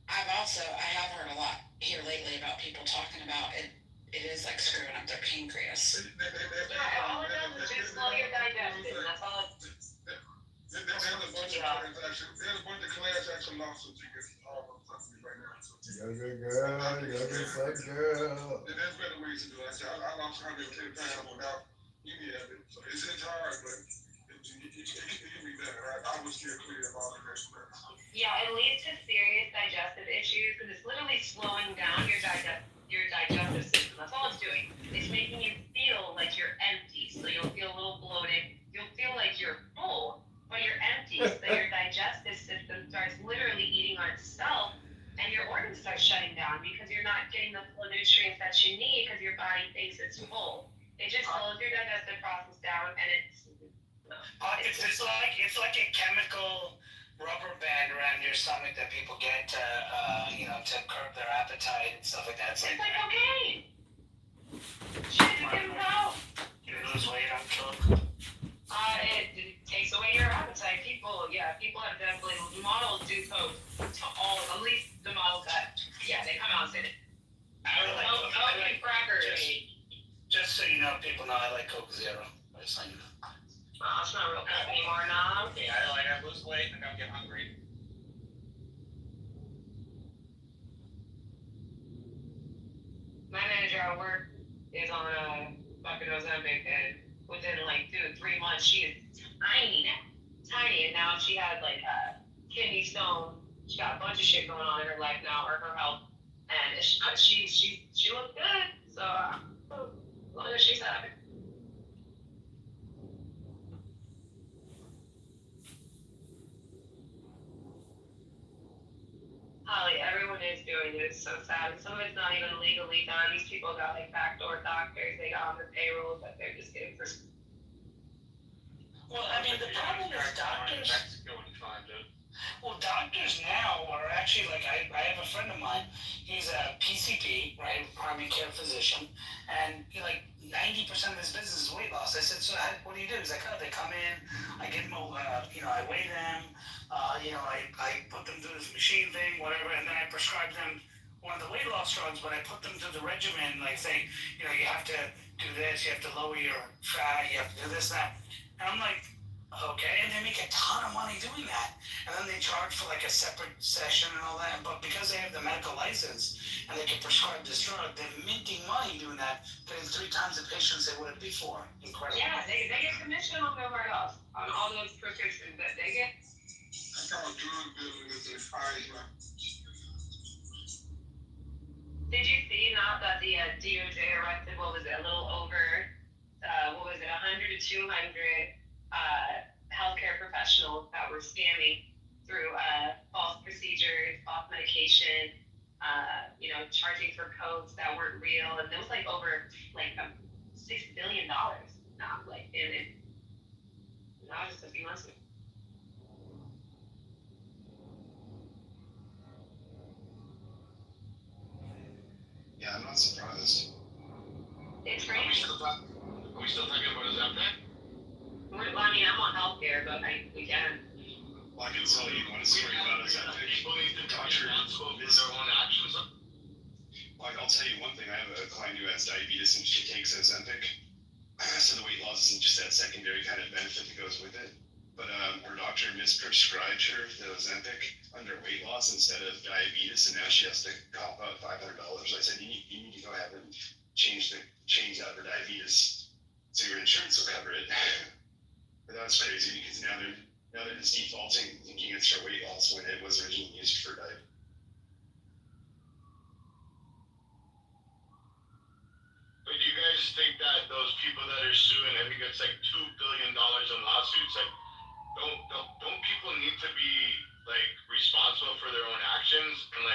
I have heard a lot here lately about people talking about it. It is like screwing up their pancreas. All it does is just slow your digestion. That's all it There's a bunch of class action lawsuits you get all over companies right now. You got a good girl, you got a good sex girl. There's better ways to do it. I lost 110 pounds without any of it. So it's hard, but it can be better. I was still clear of all the rest of it. Yeah, it leads to serious digestive issues because it's literally slowing down your digestive system. That's all it's doing. It's making you feel like you're empty, so you'll feel a little bloated. You'll feel like you're full, but you're empty. So your digestive system starts literally eating on itself, full. It just slows your digestive process down, and It's like a chemical rubber band around your stomach that people get to to curb their appetite and stuff like that. It's like cocaine. Shit, you can go. You lose weight on coke. It takes away your appetite. People have definitely, models do coke to all, at least the models that, they come out and say that. I like Coke. Coke and crackers. Just so you know, people know I like Coke Zero. I just like It's not real Coke anymore now. Okay, I lose weight and I don't get hungry. My manager at work is on fucking Ozempic, and within 3 months she is tiny now. Tiny, and now she has a kidney stone. She got a bunch of shit going on in her life now, or her health, and she looks good. So as long as she's happy. Holly, everyone is doing it. It's so sad. And some of it's not even legally done. These people got backdoor doctors. They got on the payrolls that they're just getting for. Well, I mean, the problem is doctors. Well, doctors now are actually I have a friend of mine. He's a PCP, right, primary care physician, and 90% of his business is weight loss. I said, so what do you do? He's like, oh, they come in, I give them, I weigh them, I put them through this machine thing, whatever, and then I prescribe them one of the weight loss drugs, but I put them through the regimen, say, you have to do this, you have to lower your fat, you have to do this, that. And I'm like, okay, and they make a ton of money doing that. And then they charge for a separate session and all that. But because they have the medical license and they can prescribe this drug, they're minting money doing that, getting 3 times the patients they would have before. Incredible. Yeah, they get commission on their write-offs, on all those prescriptions that they get. I thought drug business is high. Did you see now that the DOJ arrested, a little over, 100 to 200 healthcare professionals that were scamming through false procedures, false medication, charging for codes that weren't real, and it was over $6 billion now, just a few months ago. Yeah, I'm not surprised. It's Are we crazy. still talking about Ozempic? I'm on healthcare, but we can. Well, I can tell you one story about Ozempic. People need to be responsible for their own actions. Well, I'll tell you one thing. I have a client who has diabetes and she takes Ozempic. So the weight loss isn't just that secondary kind of benefit that goes with it. But her doctor misprescribed her the Ozempic under weight loss instead of diabetes, and now she has to cop out $500. I said, you need to go ahead and change out her diabetes so your insurance will cover it. But that's crazy because now they're just defaulting, thinking it's for weight loss when it was originally used for diabetes. But do you guys think that those people that are suing, I think it's $2 billion in lawsuits, don't people need to be responsible for their own actions? And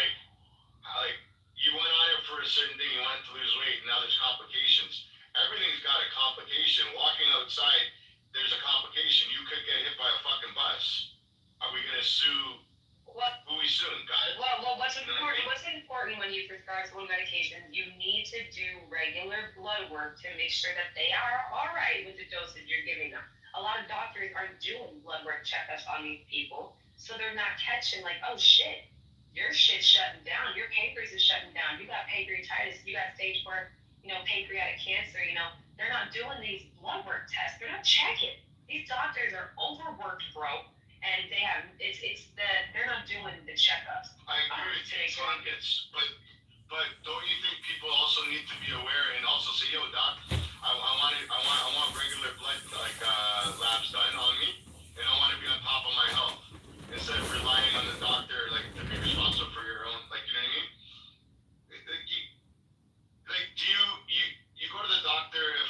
you went on it for a certain thing, you wanted to lose weight, and now there's complications. Everything's got a complication. Walking outside, there's a complication. You could get hit by a fucking bus. Are we gonna sue? What? Who we suing, guys? Well, what's important when you prescribe someone medication, you need to do regular blood work to make sure that they are all right with the dosage you're giving them. A lot of doctors aren't doing blood work checkups on these people, so they're not catching oh shit, your shit's shutting down, your pancreas is shutting down, you got pancreatitis, you got stage 4, pancreatic cancer, they're not doing these blood work tests, they're not checking. These doctors are overworked, bro. And they're not doing the checkups. I agree with you, but don't you think people also need to be aware and also say, yo, doc, I want regular blood labs done on me, and I want to be on top of my health instead of relying on the doctor to be responsible for your own, you know what I mean? Do you go to the doctor if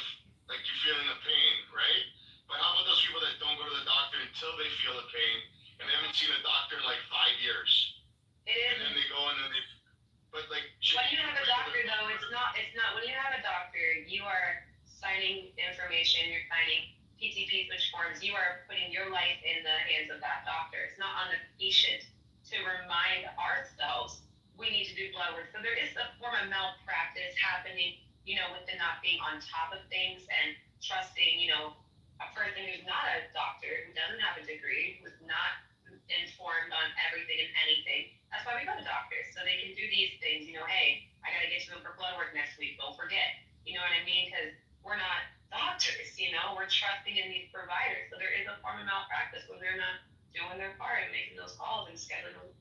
signing information, you're signing PCPs, which forms, you are putting your life in the hands of that doctor. It's not on the patient to remind ourselves we need to do blood work. So there is a form of malpractice happening, with the not being on top of things and trusting, a person who's not a doctor, who doesn't have a degree, who's not informed on everything and anything. That's why we go to doctors, so they can do these things, hey, I gotta get you in for blood work next week, don't forget. You know what I mean? Because we're not doctors, we're trusting in these providers. So there is a form of malpractice when they're not doing their part and making those calls and scheduling them.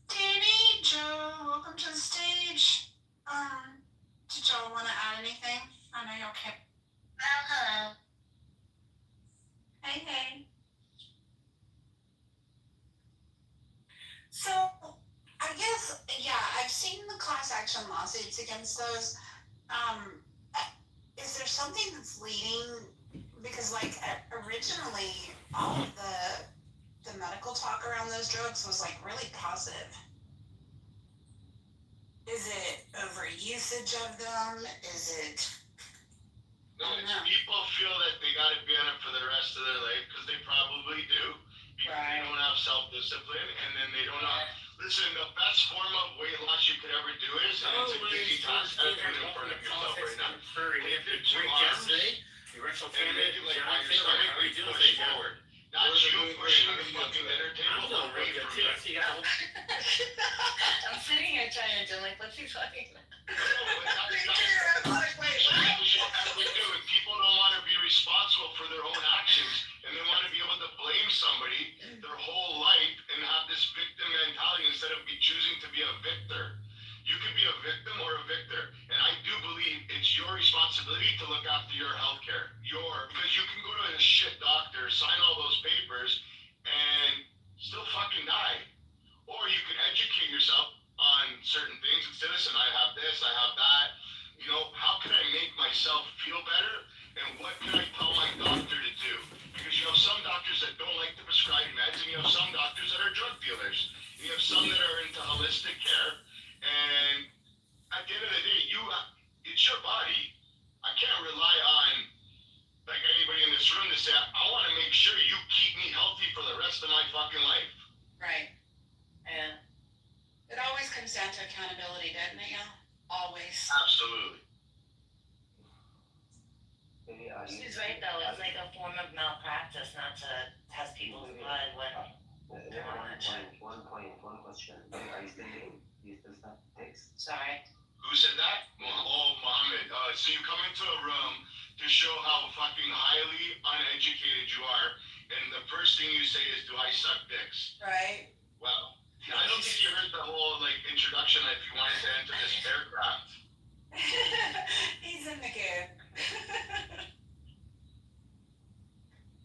Danny, Joe, welcome to the stage. Did y'all want to add anything? I know y'all can't. Hello. Hey. So, I guess, I've seen the class action lawsuits against those. Is there something that's leading? Because, originally, all of the medical talk around those drugs was, really positive. Is it over usage of them? Is it? No, it's people feel that they got to be on it for the rest of their life because they probably do. Because they don't have self-discipline and then they don't know. Listen, the best form of weight loss you could ever do is, and it's an easy task, have it in front of yourself right now. Take your two arms and make it like on your stomach, we push forward. Not you pushing the fucking dinner table away from you. I'm sitting here trying to do what's he talking about? People don't want to be responsible for their own actions, and they want to be able to blame somebody their whole life and have this victim mentality instead of choosing to be a victor. You can be a victim or a victor, and I do believe it's your responsibility to look after your health care. Because you can go to a shit doctor, sign all those papers, and still fucking die. Or you can educate yourself on certain things and say, listen, I have this, I have that. How can I make myself feel better? And what can I tell my doctor to do? Because you have some doctors that don't like to prescribe meds, and you have some doctors that are drug dealers. And you have some that are into holistic care. And at the end of the day, it's your body. I can't rely on anybody in this room to say, I want to make sure you keep me healthy for the rest of my fucking life. Right. Yeah. It always comes down to accountability, doesn't it, y'all? Always. Absolutely. She's right though, it's like a form of malpractice not to test people's blood when they're on it. One question. Are you still stuff takes? Sorry. Who said that? Oh, Mohammed. So you come into a room to show how fucking highly uneducated you are, and the first thing you say is, do I suck dicks? Right. Well, I don't think you heard the whole introduction if you wanted to enter this aircraft. He's in the game.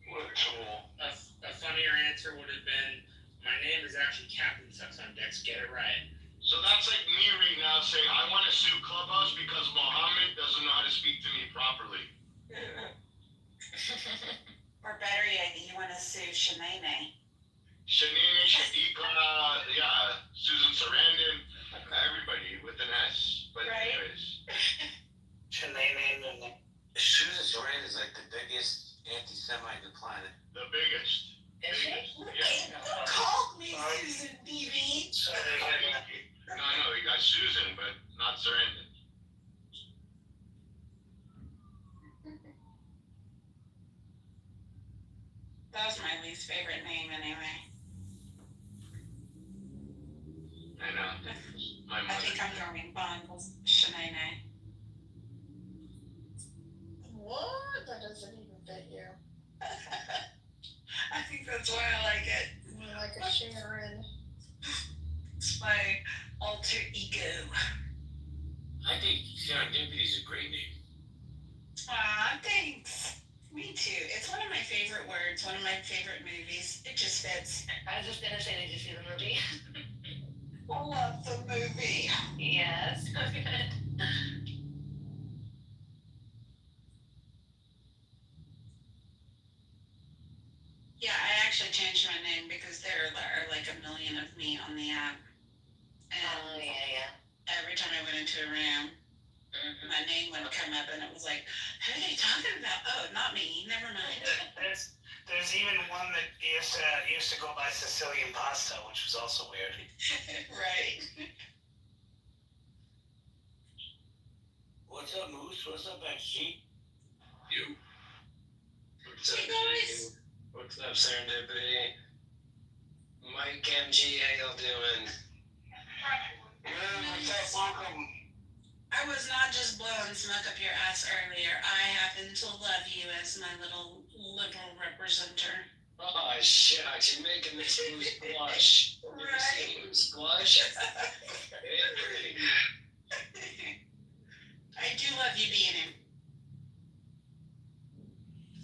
What a tool. A funnier answer would have been, my name is actually Captain Sucks on Decks, get it right. So that's like me right now saying, I want to sue Clubhouse because Mohammed doesn't know how to speak to me properly. Or better yet, you want to sue Shanae. Shanae, Shadika, Susan Sarandon, everybody with an S. But right. Anyways. Shanae, Susan Sarandon is the biggest anti-Semite on the planet. The biggest. Is she? Yeah. Call me Susan, BB. No, you got Susan, but not Sarandon. That was my least favorite name anyway. I know. My mother. I think I'm going bundles, Shanae. What? That doesn't even fit you. I think that's why I like it. More like a Sharon. It's my alter ego. I think serendipity is a great name. Aw, thanks. Me too. It's one of my favorite words, one of my favorite movies. It just into a room, my name would come up and it was like, who are they talking about? Oh, not me. Never mind. There's even one that used to go by Sicilian pasta, which was also weird. Right. What's up, Moose? What's up, XG? You. What's up, Hey, guys. What's up, Serendipity? Mike MG, how y'all doing? What's up, welcome? I was not just blowing smoke up your ass earlier. I happen to love you as my little liberal representative. Oh, shucks, you're making this Moose blush. Right. Moose blush? I do love you being him.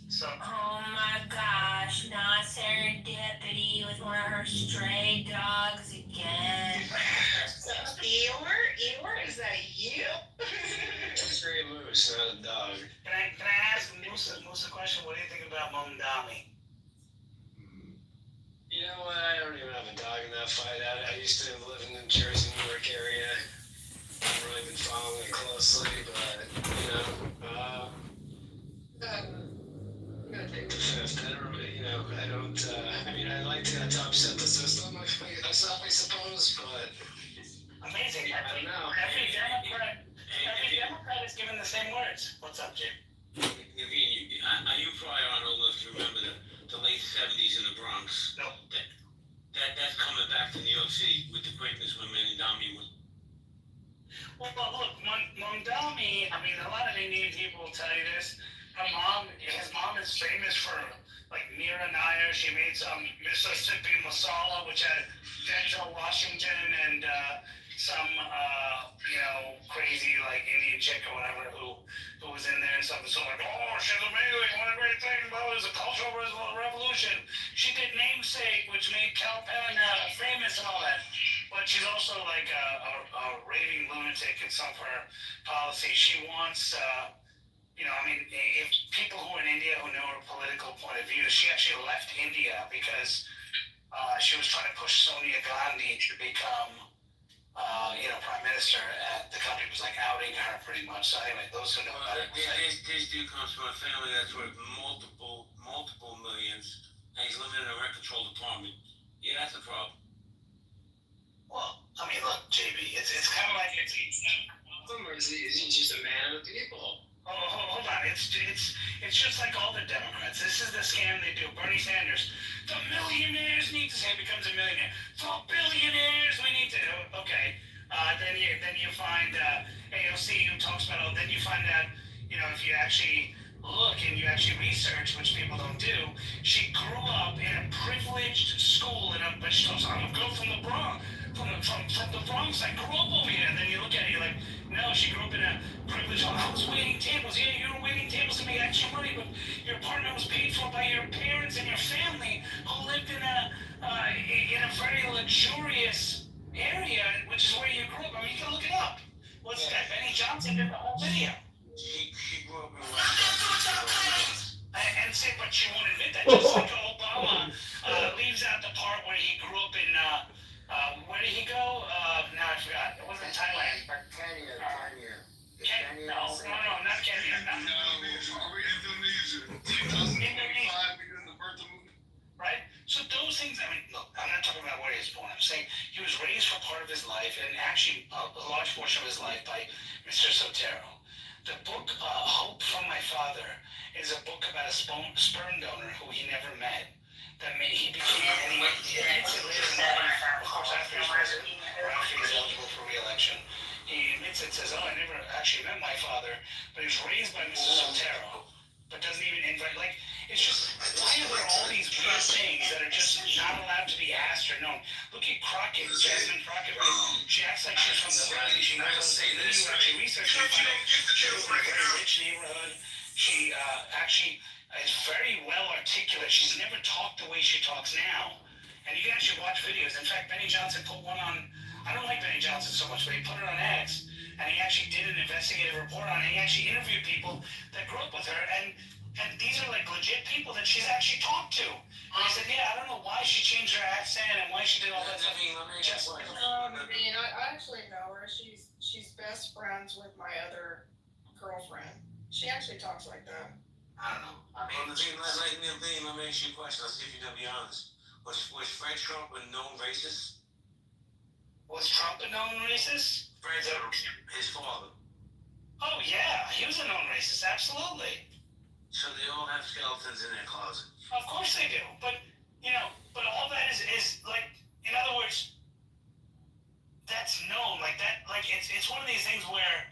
So, Oh my gosh, not Serendipity with one of her stray dogs again. Eeyore, is that you? Stray Moose, not a dog. can I ask Moose a question? What do you think about Mondami? You know what? I don't even have a dog in that fight. I used to live in the New Jersey, New York area. I've really been following it closely, but, you know, I'm gonna take the fifth. I don't really, I mean, I like to upset the system, I suppose, but Amazing. I don't know. Every Democrat is given the same words. What's up, Jim? Naveen, you probably aren't old enough to remember the late 70s in the Bronx. No. That's coming back to New York City with the greatness when Mondami was. Well, look, Mondami, I mean, a lot of Indian people will tell you this. His mom is famous for, like, Mira Nair. She made some Mississippi masala, which had Denzel Washington and some, crazy, like, Indian chick or whatever who was in there and stuff. So, like, oh, she's amazing. What a great thing about it is a cultural revolution. She did Namesake, which made Cal Penn famous and all that. But she's also, like, a raving lunatic in some of her policies. She wants... if people who are in India who know her political point of view, she actually left India because she was trying to push Sonia Gandhi to become, prime minister, and the country was like outing her pretty much. So anyway, those who know about it. This dude comes from a family that's worth multiple millions, and he's living in a rent-controlled apartment. Yeah, that's a problem. Well, I mean, look, JB, it's kind of like it's He's just a man of the people. Oh, hold on. It's just like all the Democrats. This is the scam they do. Bernie Sanders, the millionaires need to say becomes a millionaire. The billionaires we need to. Okay. Then you find AOC who talks about. Then you find out. If you actually look and you actually research, which people don't do, she grew up in a privileged school but she talks. I'm a girl from the Bronx. From the Bronx. I grew up over here. And then you look at it, you're like, no, she grew up in a privileged home. I was waiting tables. Yeah, you were waiting tables to make extra money, but your apartment was paid for by your parents and your family who lived in a very luxurious area, which is where you grew up. I mean, you can look it up. What's that? Benny Johnson did the whole video. She grew up in And say, but she won't admit that. Just like Obama leaves out the part where he grew up in, where did he go? No, I forgot. It wasn't Thailand. Kenya. No, not Kenya. Right? So those things, I mean, look, I'm not talking about where he was born. I'm saying he was raised for part of his life, and actually a large portion of his life, by Mr. Sotero. The book, Hope from My Father, is a book about a sperm donor who he never met. He became, and he admits it later in life, of course, after he's president, or after he's eligible for re-election. He admits it, says, I never actually met my father, but he was raised by Mr. Sotero, but doesn't even invite, like, it's just, why are there all these weird things that are just not allowed to be asked or known? Look at Crockett, Jasmine Crockett, right? She acts like she's from the valley, she knows, and then you actually research her, she lives in a very rich neighborhood. She actually is very well articulate. She's never talked the way she talks now. And you can actually watch videos. In fact, Benny Johnson put one on, I don't like Benny Johnson so much, but he put it on X, and he actually did an investigative report on it. He actually interviewed people that grew up with her, and these are like legit people that she's actually talked to. And I said, yeah, I don't know why she changed her accent and why she did all that stuff. I actually know her. She's she's best friends with my other girlfriend. She actually talks like that. I don't know. I mean, let me ask you a question. Let's see if you're gonna be honest. Was Fred Trump a known racist? Was Trump a known racist? Fred, his father. Oh yeah, he was a known racist, absolutely. So they all have skeletons in their closet. Of course they do, but all that is like, in other words, that's known, like that, like it's one of these things where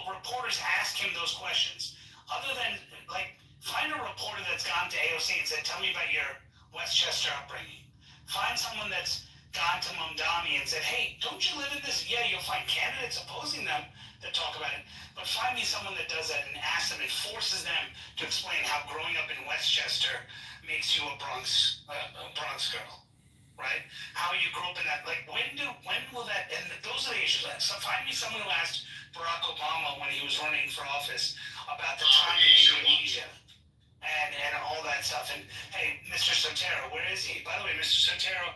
reporters ask him those questions. Other than, like, find a reporter that's gone to AOC and said, tell me about your Westchester upbringing. Find someone that's gone to Mamdani and said, hey, don't you live in this? Yeah, you'll find candidates opposing them that talk about it, but find me someone that does that and asks them and forces them to explain how growing up in Westchester makes you a Bronx girl, right? How you grew up in that, like, when will that, and those are the issues. So find me someone who asked Barack Obama when he was running for office about the time in Indonesia and all that stuff. And hey, Mr. Sotero, where is he? By the way, Mr. Sotero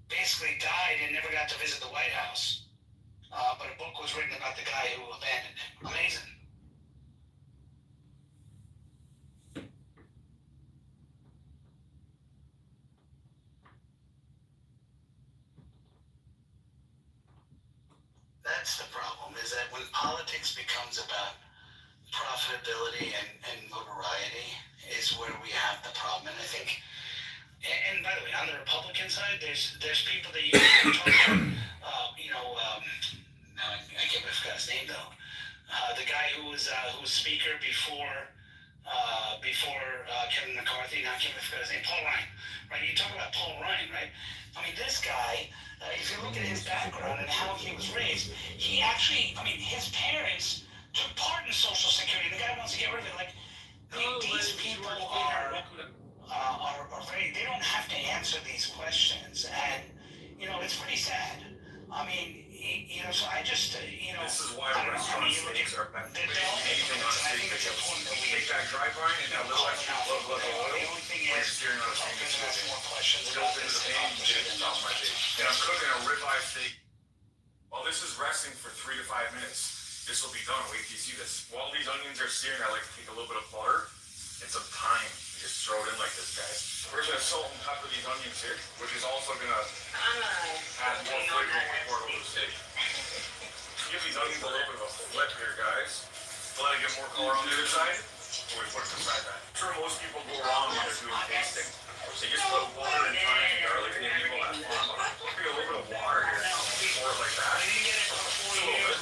basically died and never got to visit the White House. But a book was written about the guy who abandoned him. Amazing. That's the problem, is that when politics becomes about profitability and notoriety is where we have the problem. And I think, and by the way, on the Republican side, there's people that you can talk about, now I can't forget his name though. The guy who was speaker before Kevin McCarthy, now I can't forget his name, Paul Ryan, right? You talk about Paul Ryan, right? I mean, this guy, if you look at his background and how he was raised, he actually, I mean, his parents took part in Social Security. The guy wants to get rid of it. Like, these people are very, they don't have to answer these questions. And, it's pretty sad. I mean, so I just, This is why restaurant steaks are better than anything on a steak video. Take that dry brine and that little extra blood oil. When you're searing on a steak, it's built into the pan, you get it off my bake. And I'm cooking a ribeye steak. While this is resting for 3 to 5 minutes, this will be done. Wait till you see this. While these onions are searing, I like to take a little bit of butter and some thyme. You just throw it in like this, guys. We're just gonna salt and pepper these onions here, which is also gonna add more flavor when we pour it over the steak. Give these onions a little bit of a flip here, guys. To let it get more color on the other side, before we put it beside that. I'm sure most people go wrong when they're doing basting. They just put water and thyme and garlic and people have fun. Maybe a little bit of water here now. Pour it like that. Just a little bit.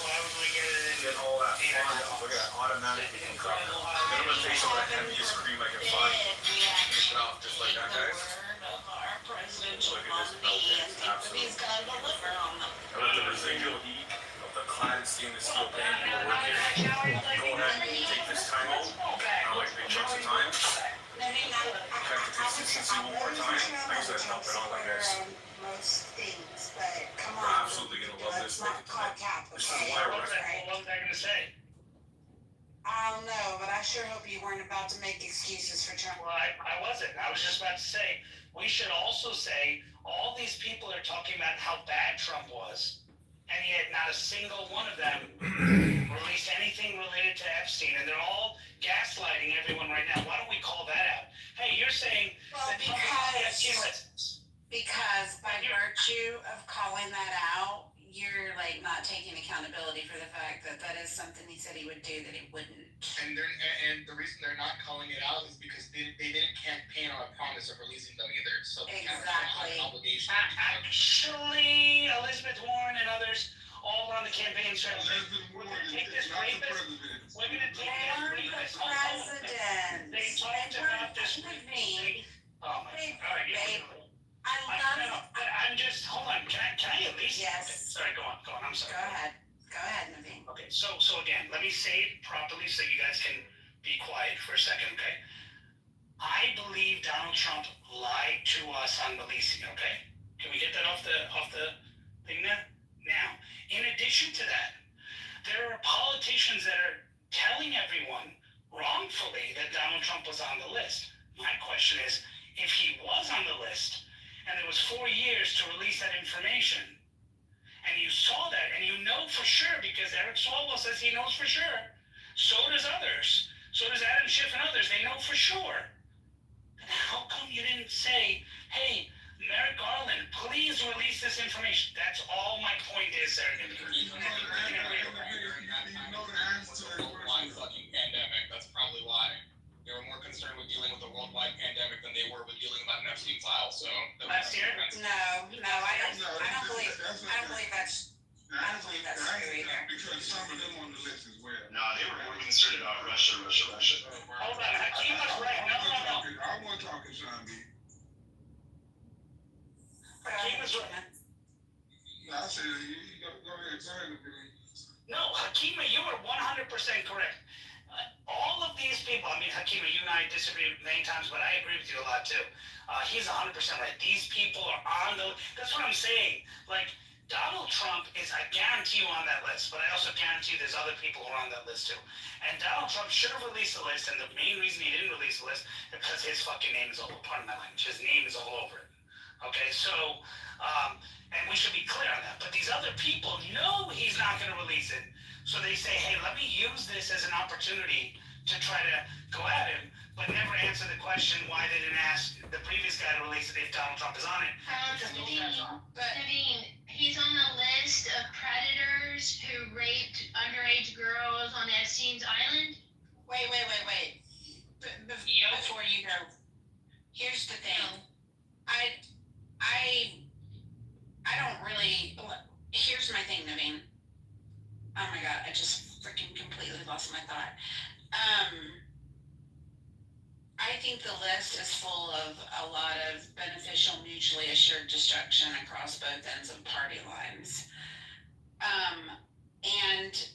Get all that fun out. Look at that, automatically can cook. Then I'm gonna take some of the heaviest cream I can find. Mix it off just like that, guys. Look at this melting. Absolutely. And with the residual heat of the clad stainless steel pan you were working in, go ahead and take this time out. I like big chunks of time. Check the consistency one more time. Like I said, dump it on like this. Most things, but come We're on. absolutely gonna love this steak tonight. This is why What we're was I going to say? I don't know, but I sure hope you weren't about to make excuses for Trump. Well, I wasn't. I was just about to say, we should also say, all these people are talking about how bad Trump was, and yet not a single one of them released anything related to Epstein, and they're all gaslighting everyone right now. Why don't we call that out? Hey, you're saying that Trump is Epstein residents. Because by virtue of calling that out, you're like not taking accountability for the fact that that is something he said he would do that he wouldn't. And the reason they're not calling it out is because they didn't campaign on a promise of releasing them either. So they kind of have an obligation. Actually, Elizabeth Warren and others all were on the campaign trail. We're going to take this rapist. We're going to take this rapist. President. They talked about this. Oh my God! All right, I love it. But I'm just, hold on, can I at least? Yes. Okay, sorry, go on, I'm sorry. Go ahead, Naveen. Okay, so again, let me say it properly so you guys can be quiet for a second, okay? I believe Donald Trump lied to us on releasing, okay? Can we get that off the thing now? Now, in addition to that, there are politicians that are telling everyone wrongfully that Donald Trump was on the list. My question is, if he was on the list, and it was 4 years to release that information, and you saw that, and you know for sure, because Eric Swalwell says he knows for sure. So does others. So does Adam Schiff and others. They know for sure. And how come you didn't say, hey, Merrick Garland, please release this information? That's all my point is, sir. Worldwide fucking pandemic. That's probably why. They were more concerned with dealing with a worldwide pandemic than they were with dealing about an Epstein file. So last year? No, I don't believe that's true either. Because some of them on the list as well. No, they were more concerned about Russia. Hold on, Hakeem was right. No. I want talking Sean B. Hakeem was right. I said, go ahead, turn it to me. No, Hakima, you are 100% correct. All of these people, I mean, Hakima, you and I disagree many times, but I agree with you a lot too. He's 100% right. These people are on the, that's what I'm saying. Like, Donald Trump is, I guarantee you, on that list, but I also guarantee there's other people who are on that list too. And Donald Trump should have released the list, and the main reason he didn't release the list is because his fucking name is all, pardon my language, his name is all over it. Okay, so, and we should be clear on that. But these other people know he's not going to release it. So they say, hey, let me use this as an opportunity to try to go at him, but never answer the question why they didn't ask the previous guy to release it if Donald Trump is on it. Naveen, he's on the list of predators who raped underage girls on Epstein's Island. Wait. Before you go, here's the thing. I don't really. Here's my thing, Naveen. Oh my God, I just freaking completely lost my thought. I think the list is full of a lot of beneficial, mutually assured destruction across both ends of party lines. And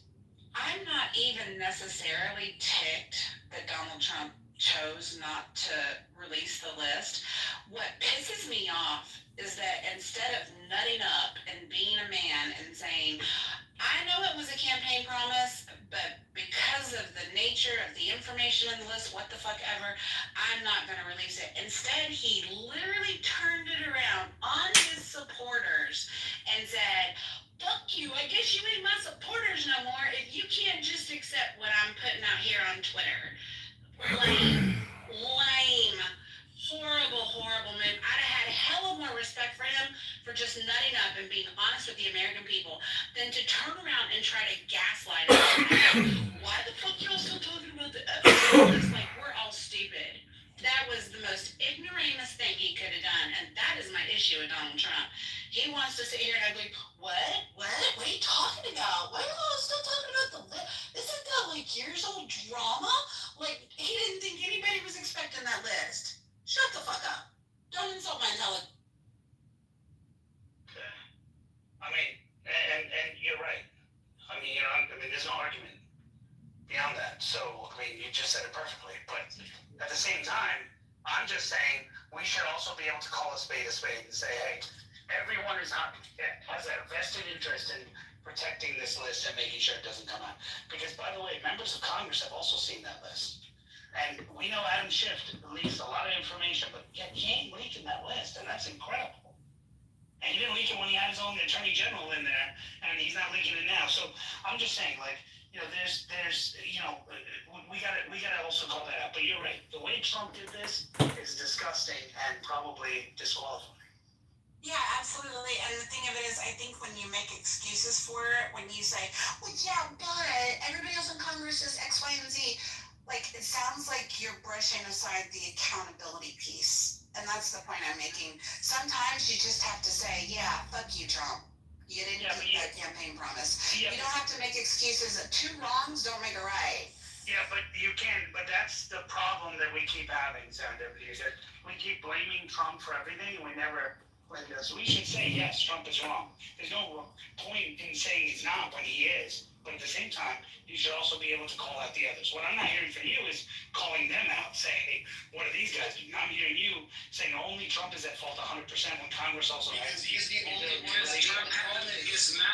I'm not even necessarily ticked that Donald Trump chose not to release the list. What pisses me off is that instead of nutting up and being a man and saying, I know it was a campaign promise, but because of the nature of the information in the list, what the fuck ever, I'm not going to release it. Instead, he literally turned it around on his supporters and said, fuck you, I guess you ain't my supporters no more if you can't just accept what I'm putting out here on Twitter. Lame. Horrible move. I'd have had a hell of more respect for him for just nutting up and being honest with the American people than to turn around and try to gaslight us. Why the fuck y'all still talking about the episode? It's like we're all stupid. That was the most ignoramus thing he could have done, and that is my issue with Donald Trump. He wants to sit here and be like, what? What are you talking about? Why are you still talking about the list? Isn't that like years old drama? Like, he didn't think anybody was expecting that list. Shut the fuck up. Don't insult my intelligence. I mean, and you're right. I mean, there's no argument beyond that. So, I mean, you just said it perfectly. But at the same time, I'm just saying we should also be able to call a spade and say, hey, everyone has a vested interest in protecting this list and making sure it doesn't come out. Because, by the way, members of Congress have also seen that list. And we know Adam Schiff leaks a lot of information, but yet he ain't leaking that list, and that's incredible. And he didn't leak it when he had his own attorney general in there, and he's not leaking it now. So I'm just saying, like, there's we gotta also call that out. But you're right. The way Trump did this is disgusting and probably disqualifying. Yeah, absolutely. And the thing of it is, I think when you make excuses for it, when you say, well, yeah, but everybody else in Congress is X, Y, and Z, like, it sounds like you're brushing aside the accountability piece. And that's the point I'm making. Sometimes you just have to say, yeah, fuck you, Trump. You didn't keep that campaign promise. Yeah, you don't have to make excuses. Two wrongs don't make a right. Yeah, but you can. But that's the problem that we keep having, Serendipity, is that we keep blaming Trump for everything, and we never blame this. We should say, yes, Trump is wrong. There's no point in saying he's not when he is. But at the same time, you should also be able to call out the others. What I'm not hearing from you is calling them out, saying, hey, what are these guys doing? I'm hearing you saying only Trump is at fault 100% when Congress also has. He's the only one that He's the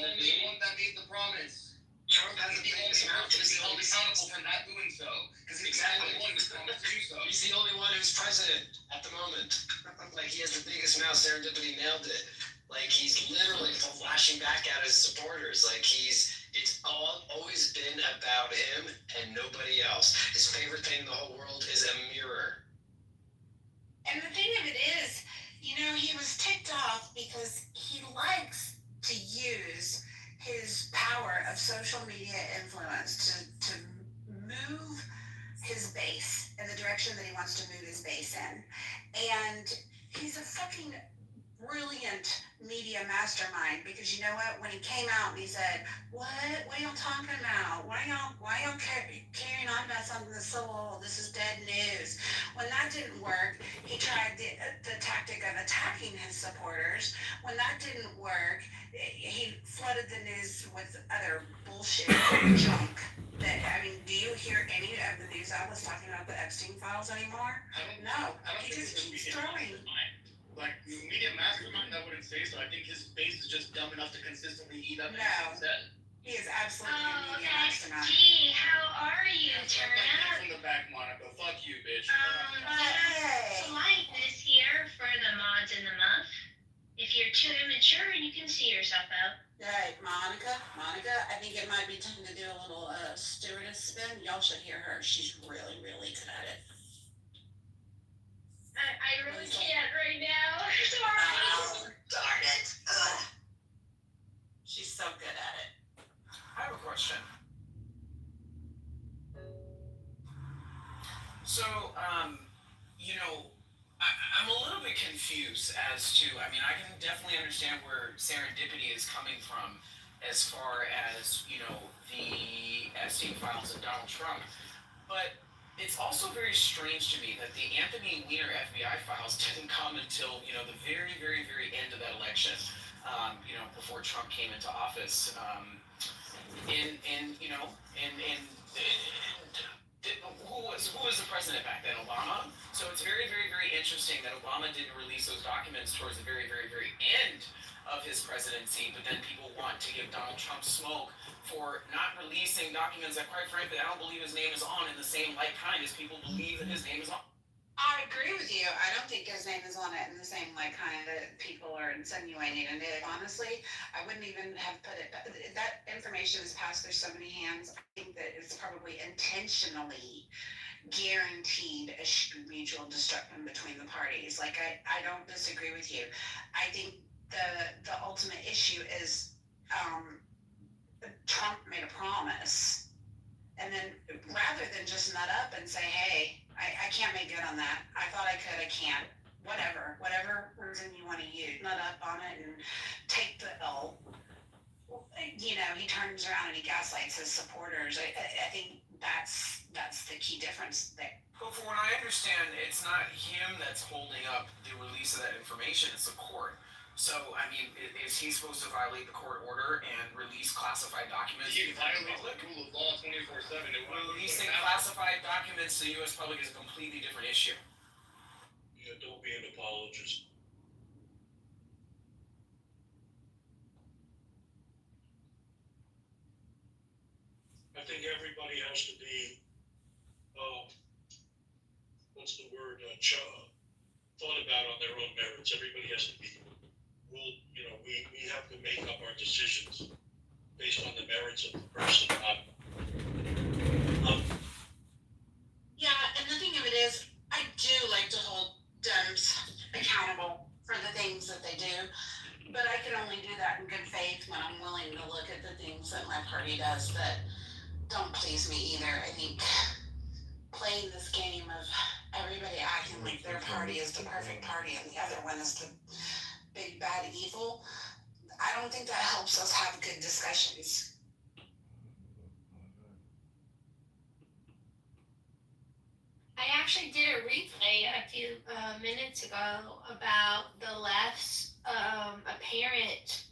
only one that made the promise. Trump has the only one who's accountable for not doing so. Because he's exactly the one who's promised to do so. He's the only one who's president at the moment. Like, he has the biggest mouth. Serendipity nailed it. Like he's literally flashing back at his supporters. Like it's always been about him and nobody else. His favorite thing in the whole world is a mirror. And the thing of it is, he was ticked off because he likes to use his power of social media influence to move his base in the direction that he wants to move his base in. And he's a fucking brilliant media mastermind, because you know what? When he came out and he said, what are y'all talking about? Why y'all carrying on about something that's so old? This is dead news. When that didn't work, he tried the tactic of attacking his supporters. When that didn't work, he flooded the news with other bullshit junk. Do you hear any of the news outlets talking about the Epstein files anymore? No. He just keeps throwing. Like, media mastermind, I wouldn't say so. I think his base is just dumb enough to consistently eat up No. He is absolutely a media mastermind. XG, how are you, Turner? From the back, Monica. Fuck you, bitch. Politeness here for the mods in the muff. If you're too immature, you can see yourself out. Right, Monica, I think it might be time to do a little stewardess spin. Y'all should hear her. She's really, really good at it. I really can't right now. Sorry. Oh, darn it. Ugh. She's so good at it. I have a question. So, I'm a little bit confused as to, I can definitely understand where serendipity is coming from as far as, the Epstein files of Donald Trump. But it's also very strange to me that the Anthony Weiner FBI files didn't come until, the very, very, very end of that election, before Trump came into office. Who was the president back then? Obama? So it's very, very, very interesting that Obama didn't release those documents towards the very, very, very end of his presidency, but then people want to give Donald Trump smoke for not releasing documents that, quite frankly, I don't believe his name is on in the same like kind as people believe that his name is on. I agree with you. I don't think his name is on it in the same kind that people are insinuating. And honestly, I wouldn't even have put it. That information has passed through so many hands. I think that it's probably intentionally guaranteed a mutual destruction between the parties. Like I don't disagree with you. I think the ultimate issue is Trump made a promise, and then rather than just nut up and say, hey, I can't make good on that. I thought I could, I can't. Whatever reason you want to use, nut up on it and take the L. He turns around and he gaslights his supporters. I think that's the key difference there. But from what I understand, it's not him that's holding up the release of that information, it's the court. So, is he supposed to violate the court order and release classified documents? He violates the rule of law 24/7. Releasing classified documents to the U.S. public is a completely different issue. Yeah, don't be an apologist. I think everybody has to be, what's the word, thought about on their own merits. Everybody has to be ruled, we have to make up our decisions based on the merits of the person. Yeah, and the thing of it is, I do like to hold Dems accountable for the things that they do, but I can only do that in good faith when I'm willing to look at the things that my party does that don't please me either. I think playing this game of everybody acting like their party is the perfect party and the other one is the big bad evil, I don't think that helps us have good discussions. I actually did a replay a few minutes ago about the left's apparent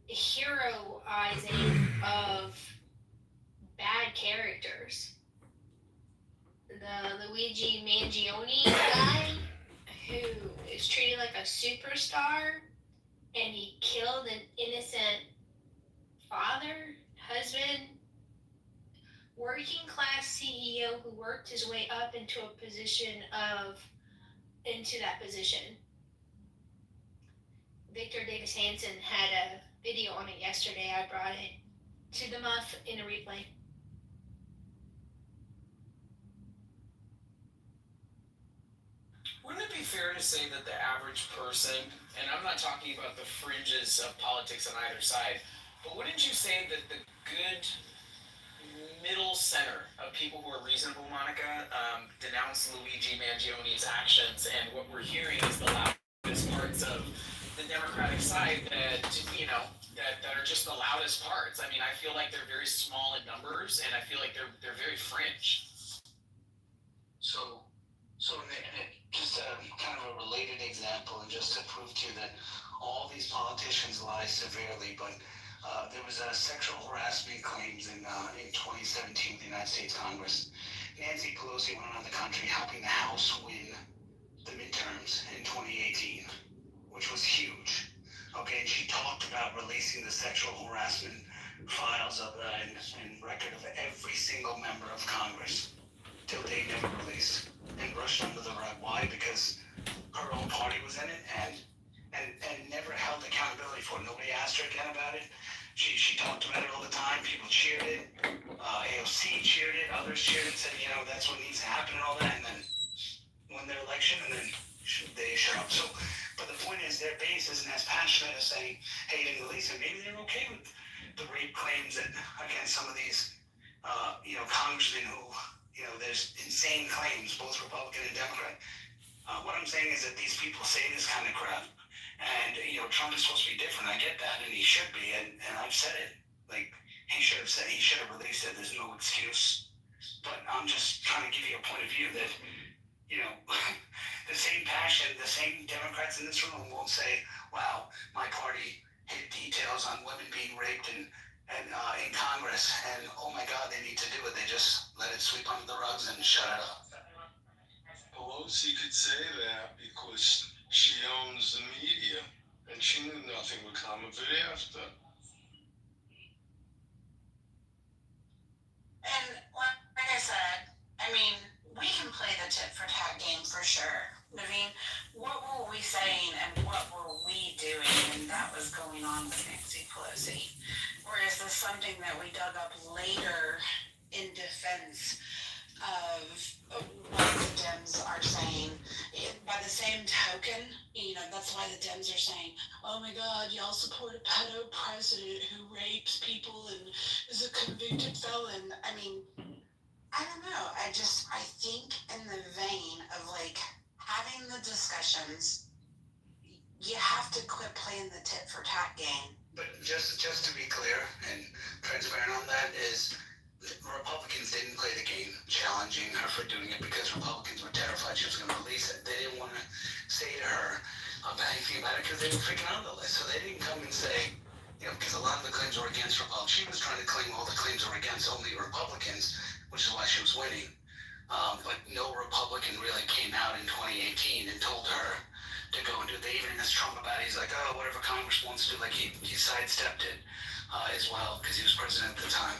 heroizing of bad characters. The Luigi Mangione guy, who is treated like a superstar, and he killed an innocent father, husband, working class CEO who worked his way up into that position. Victor Davis Hanson had a video on it yesterday. I brought it to the muff in a replay. Wouldn't it be fair to say that the average person, and I'm not talking about the fringes of politics on either side, but wouldn't you say that the good middle center of people who are reasonable, Monica, denounce Luigi Mangioni's actions, and what we're hearing is the loudest parts of the Democratic side that, that are just the loudest parts. I mean, I feel like they're very small in numbers, and I feel like they're very fringe. So Nick, just kind of a related example, and just to prove to you that all these politicians lie severely, but there was sexual harassment claims in 2017 with the United States Congress. Nancy Pelosi went around the country helping the House win the midterms in 2018, which was huge. Okay, and she talked about releasing the sexual harassment files of and record of every single member of Congress. Till they never released and brushed under the rug. Why? Because her own party was in it and never held accountability for it. Nobody asked her again about it. She talked about it all the time. People cheered it. AOC cheered it. Others cheered it. Said, that's what needs to happen and all that. And then won their election, and then they shut up. So, but the point is, their base isn't as passionate as saying, "Hey, you didn't release it." Maybe they're okay with the rape claims that against some of these, congressmen who. There's insane claims, both Republican and Democrat. What I'm saying is that these people say this kind of crap, and Trump is supposed to be different. I get that, and he should be, and I've said it. Like he should have released it. There's no excuse. But I'm just trying to give you a point of view that the same passion, the same Democrats in this room won't say, "Wow, my party hid details on women being raped and in Congress, and oh my God, they need to do it." They just let it sweep under the rugs and shut it up. Pelosi could say that because she owns the media, and she knew nothing would come of it after. And like I said, I mean, we can play the tit for tat game for sure. Naveen, what were we saying and what were we doing when that was going on with Nancy Pelosi? Or is this something that we dug up later in defense of what the Dems are saying? By the same token, that's why the Dems are saying, "Oh my God, y'all support a pedo president who rapes people and is a convicted felon." I mean, I don't know. I think in the vein of having the discussions, you have to quit playing the tit for tat game. But just to be clear and transparent on that is, Republicans didn't play the game challenging her for doing it because Republicans were terrified she was going to release it. They didn't want to say to her anything about it because they were freaking out on the list. So they didn't come and say, because a lot of the claims were against Republicans. She was trying to claim all the claims were against only Republicans, which is why she was winning. But no Republican really came out in 2018 and told her to go and do it. They even asked Trump about it. He's like, "Oh, whatever Congress wants to do." Like he sidestepped it as well because he was president at the time.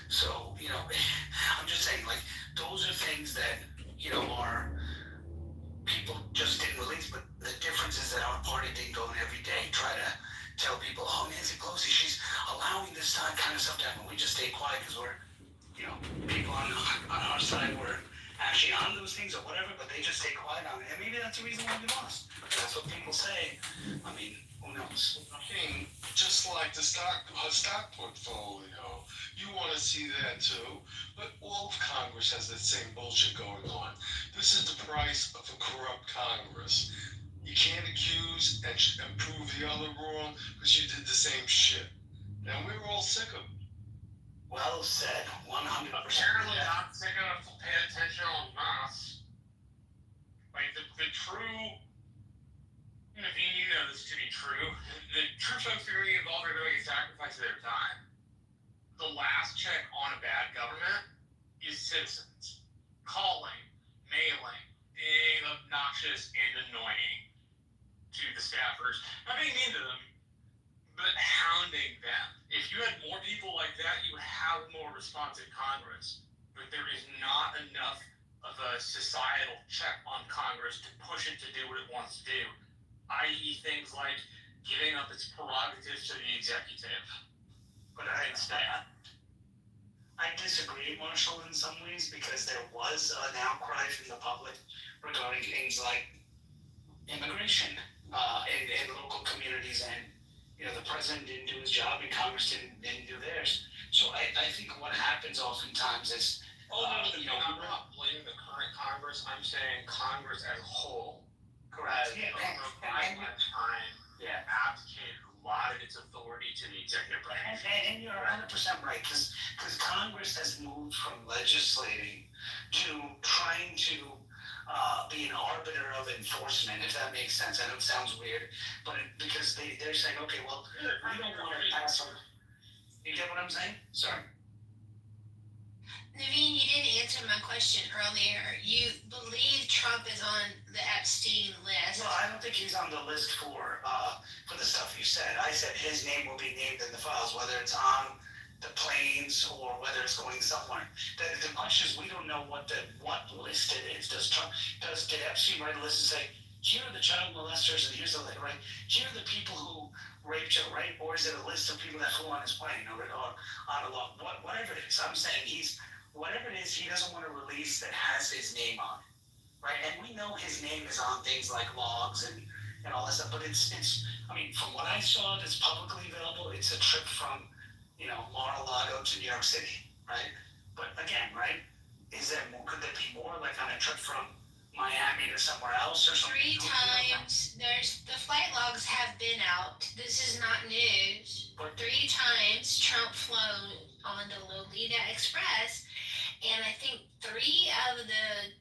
So, I'm just saying, those are things that, are people just didn't release. But the difference is that our party didn't go in every day try to tell people, "Oh, Nancy Pelosi, she's allowing this kind of stuff to happen." We just stayed quiet because we're, people on our side were actually on those things or whatever, but they just stayed quiet on it. And maybe that's the reason why we lost. That's what people say. I mean, who knows? Just like her stock portfolio. You want to see that too. But all of Congress has that same bullshit going on. This is the price of a corrupt Congress. You can't accuse and prove the other wrong because you did the same shit. And we were all sick of it. Well said, 100%. Apparently not sick enough to pay attention en masse. The true, Naveen, you know this to be true. The true folks who are getting involved are doing a sacrifice of their time. The last check on a bad government is citizens calling, mailing, being obnoxious and annoying to the staffers. Not being mean to them, but hounding them. If you had more people like that, you would have more response in Congress. But there is not enough of a societal check on Congress to push it to do what it wants to do, i.e. things like giving up its prerogatives to the executive. But I disagree, Marshall, in some ways, because there was an outcry from the public regarding things like immigration in local communities, and the president didn't do his job and Congress didn't do theirs. So I think what happens oftentimes is I'm not blaming the current Congress. I'm saying Congress as a whole. Correct. Has over my lifetime abdicated a lot of its authority to the executive branch. And you're 100% right, because Congress has moved from legislating to trying to be an arbiter of enforcement, if that makes sense. I know it sounds weird, but because they're saying, okay, well, we don't want to pass on. You get what I'm saying? Sorry. Naveen, you didn't answer my question earlier. You believe Trump is on the Epstein list. Well, I don't think he's on the list for the stuff you said. I said his name will be named in the files, whether it's on the planes or whether it's going somewhere. The question is, we don't know what list it is. Does Epstein write a list and say, here are the child molesters and here's the right? Here are the people who raped you, right? Or is it a list of people that flew on his plane or on a log? Whatever it is, I'm saying whatever it is, he doesn't want to release that has his name on it, right? And we know his name is on things like logs and all that stuff, but it's I mean, from what I saw that's publicly available, it's a trip from, Mar-a-Lago to New York City, right? But again, right, could there be more, like on a trip from Miami to somewhere else or something? 3 times, the flight logs have been out. This is not news. 3 times Trump flown on the Lolita Express, and I think 2 of the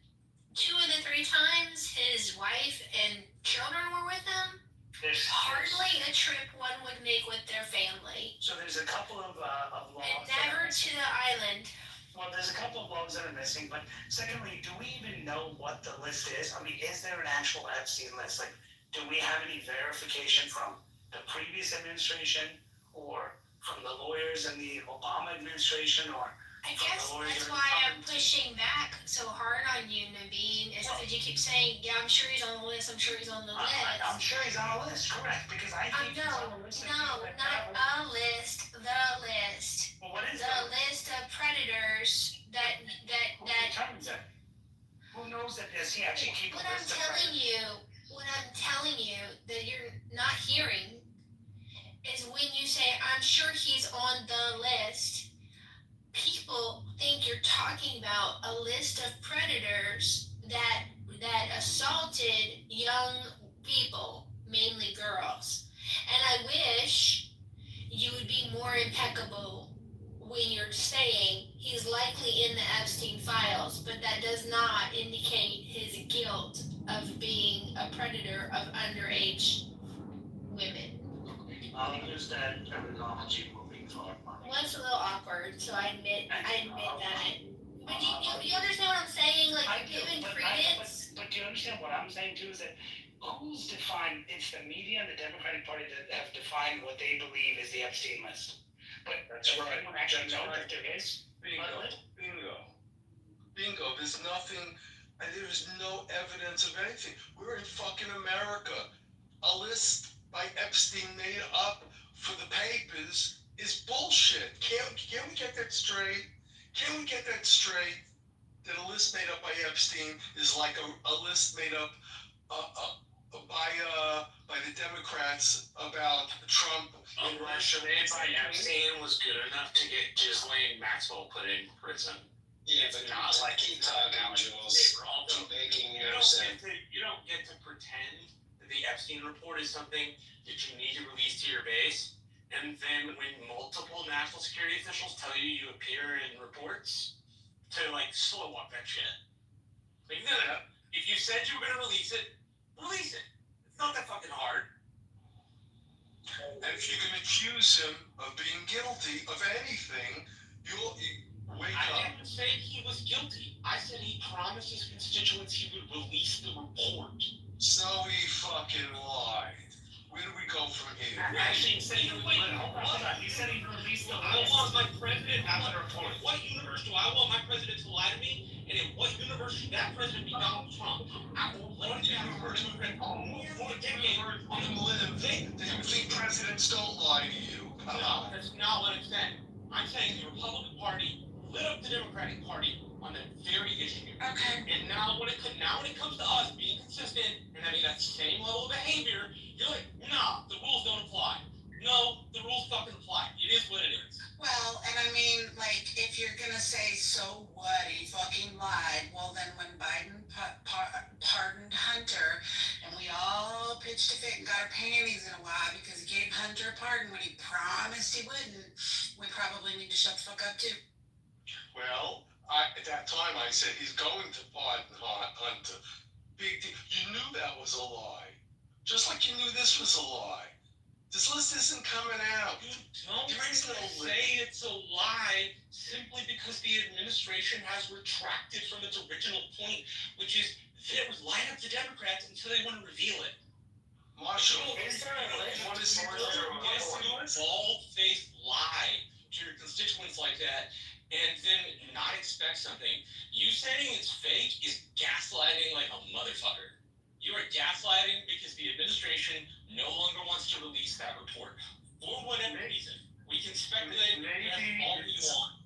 3 times his wife and children were with him. There's hardly a trip one would make with their family. So there's a couple of laws. And never to the island. Well, there's a couple of laws that are missing, but secondly, do we even know what the list is? I mean, is there an actual Epstein list? Like, do we have any verification from the previous administration or from the lawyers in the Obama administration or I guess that's why I'm pushing back so hard on you, Naveen, is because you keep saying, yeah, I'm sure he's on the list, I'm sure he's on the list. I'm sure he's on a list, correct, because I think he's on a list. No, not a list, the list. Well, what is the list of predators that Who determines that? Who knows that? Does he actually keep a list of predators? What I'm telling you that you're not hearing is when you say, I'm sure he's on the list, people think you're talking about a list of predators that assaulted young people, mainly girls. And I wish you would be more impeccable when you're saying he's likely in the Epstein files, but that does not indicate his guilt of being a predator of underage women. I'll use that terminology moving forward. Well, it's a little awkward, so I admit that. But you understand what I'm saying? Like, you're giving credence. But do you understand what I'm saying too? Is that who's defined? It's the media and the Democratic Party that have defined what they believe is the Epstein list. But That's right. anyone actually That's know right. that there is? Bingo. There's nothing, and there's no evidence of anything. We're in fucking America. A list by Epstein made up for the papers is bullshit. Can't we get that straight? Can we get that straight? That a list made up by Epstein is like a list made up by the Democrats about Trump and Russia. Made by Epstein was good enough to get Ghislaine Maxwell put in prison. Yeah, but not like Kitover, Jules. Making You don't get to pretend that the Epstein report is something that you need to release to your base, and then when multiple national security officials tell you appear in reports, to slow up that shit. No. If you said you were gonna release it, release it. It's not that fucking hard. And if you can accuse him of being guilty of anything, you'll wake up. I didn't say he was guilty. I said he promised his constituents he would release the report. So he fucking lied. Where do we go from here? Actually, he said he released the I want my president to report. What universe do I want my president to lie to me? And in what universe should that president be Donald Trump? I will let that universe for a decade. You live would think presidents don't lie to you. Come on. That's not what I'm saying. I'm saying the Republican Party lit up the Democratic Party on that very issue. Okay. And now when it comes to us being consistent and having that same level of behavior, you're like, nah, the rules don't apply. No, the rules fucking apply. It is what it is. Well, and I mean, like, if you're gonna say, so what, he fucking lied, well then when Biden pardoned Hunter, and we all pitched a fit and got our panties in a wad because he gave Hunter a pardon when he promised he wouldn't, we probably need to shut the fuck up too. Well, at that time I said he's going to pardon Hunter. Big deal. You knew that was a lie. Just like you knew this was a lie. This list isn't coming out. You don't There is no say it's a lie simply because the administration has retracted from its original point, which is that it was lying up to Democrats until they want to reveal it. Marshall, Is there a list? what is You bald-faced lie to your constituents like that and then not expect something. You saying it's fake is gaslighting like a motherfucker. You are gaslighting because the administration no longer wants to release that report. For whatever reason. We can speculate all we want.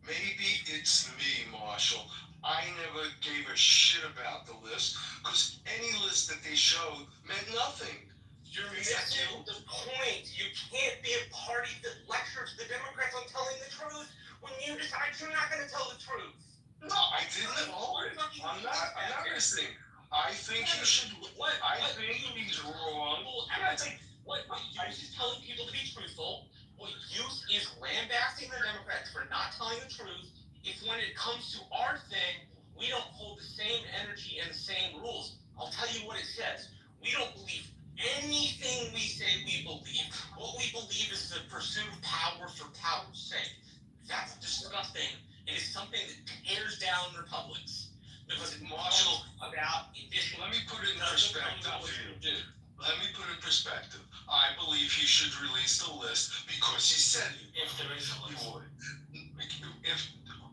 Maybe it's me, Marshall. I never gave a shit about the list because any list that they showed meant nothing. You're missing the point. You can't be a party that lectures the Democrats on telling the truth when you decide you're not going to tell the truth. No, I didn't. I'm not listening. I think you should. I think he's wrong. And I think what Youth is telling people to be truthful. What Youth is lambasting the Democrats for not telling the truth. If when it comes to our thing, we don't hold the same energy and the same rules. I'll tell you what it says. We don't believe anything we say we believe. What we believe is the pursuit of power for power's sake. That's disgusting. It is something that tears down republics. Because it's Marshall about addition. Let me put it in perspective for you. Let me put it in perspective. I believe he should release the list because he said he would. If there is a list. He would.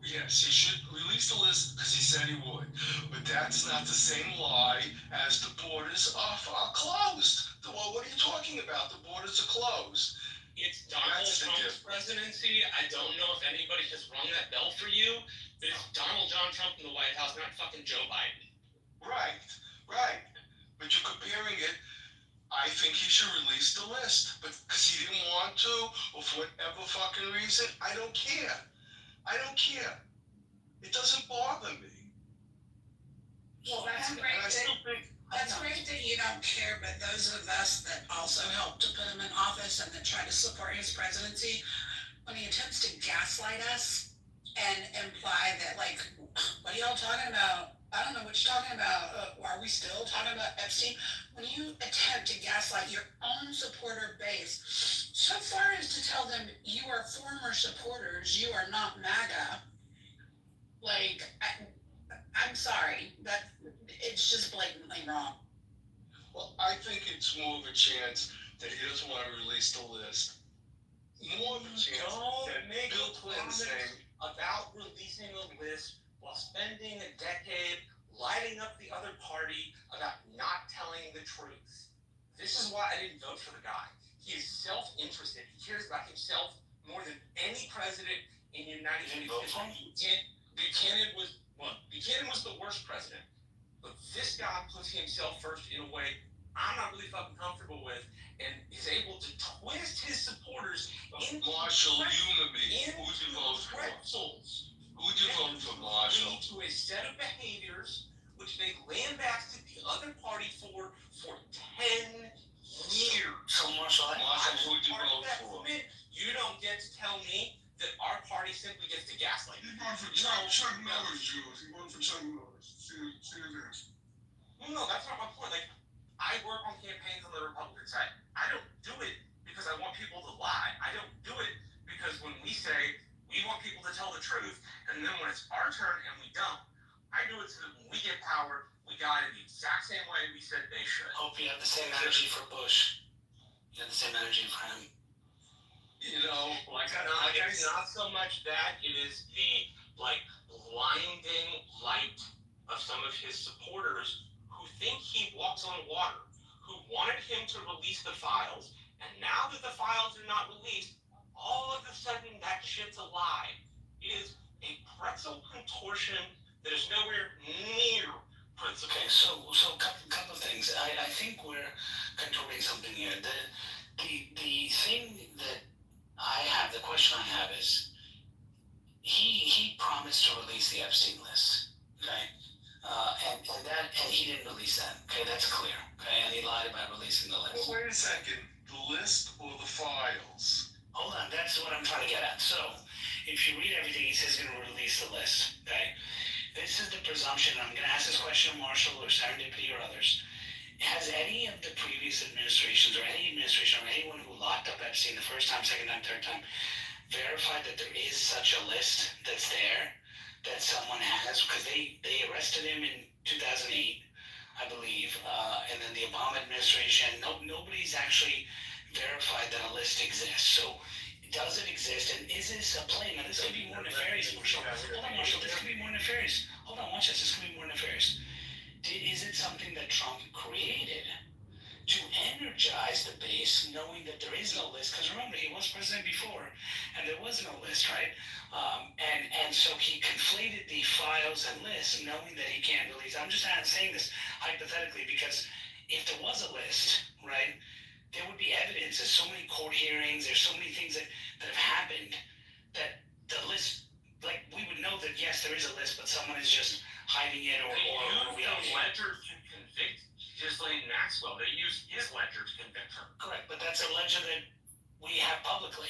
Yes, he should release the list because he said he would. But that's not the same lie as the borders are closed. Well, what are you talking about? The borders are closed. It's Donald Trump's presidency. I don't know if anybody has rung that bell for you, but it's Donald John Trump in the White House, not fucking Joe Biden. Right. But you're comparing it. I think he should release the list, but because he didn't want to, or for whatever fucking reason, I don't care. It doesn't bother me. Well, that's great that you don't care, but those of us that also helped to put him in office and that try to support his presidency, when he attempts to gaslight us and imply that, like, what are y'all talking about? I don't know what you're talking about. Are we still talking about Epstein? When you attempt to gaslight your own supporter base, so far as to tell them you are former supporters, you are not MAGA, like, I'm sorry, that it's just blatantly wrong. Well, I think it's more of a chance that he doesn't want to release the list. More of a chance that Make Bill a Clinton's promise name. about releasing a list while spending a decade lighting up the other party about not telling the truth. This is why I didn't vote for the guy. He is self-interested. He cares about himself more than any president in the United States history. Buchanan was the worst president, but this guy puts himself first in a way I'm not really fucking comfortable with, and is able to twist his supporters into Marshall, humor me. Who'd you vote for? pretzels. Who'd you vote for, Marshall? Lead to a set of behaviors which they lambasted the other party for 10 years. So Marshall, Who'd you vote for? You don't get to tell me that our party simply gets to gaslight. He voted for Chuck Norris, Jules. He voted for Chuck Norris. See this. No, that's not my point. Like, I work on campaigns on the Republican side. I don't do it because I want people to lie. I don't do it because when we say we want people to tell the truth, and then when it's our turn and we don't, I do it so that when we get power, we got it the exact same way we said they should. Hope you have the same energy for Bush. You have the same energy for him. You know, it's not so much that, it is the, like, blinding light of some of his supporters who think he walks on water, who wanted him to release the files, and now that the files are not released, all of a sudden that shit's a lie. It is a pretzel contortion that is nowhere near principle. Okay, so couple of things. I think we're contorting something here. The thing that the question I have is, he promised to release the Epstein list, okay? And he didn't release that. Okay, that's clear. Okay, and he lied about releasing the list. Well, wait a second. The list or the files? Hold on, that's what I'm trying to get at. So, if you read everything, he says he's going to release the list. Okay, this is the presumption. I'm going to ask this question to Marshall or Serendipity or others. Has any of the previous administrations or any administration or anyone who locked up Epstein the first time, second time, third time, verified that there is such a list that's there, that someone has? Because they arrested him in 2008, I believe, and then the Obama administration, nobody's actually verified that a list exists. So does it exist, and is this a play? Now this could be more nefarious, Marshall. Hold on, Marshall, this could be more nefarious. Hold on, watch this could be more nefarious. Is it something that Trump created to energize the base, knowing that there is no list? Because remember, he was president before, and there was no list, right? And so he conflated the files and lists, knowing that he can't release. I'm just saying this hypothetically, because if there was a list, right, there would be evidence. There's so many court hearings. There's so many things that have happened that the list, like, we would know that yes, there is a list, but someone is just hiding it or we don't. Ledger to convict Ghislaine Maxwell. They used his ledger to convict her. Correct, but that's a ledger that we have publicly.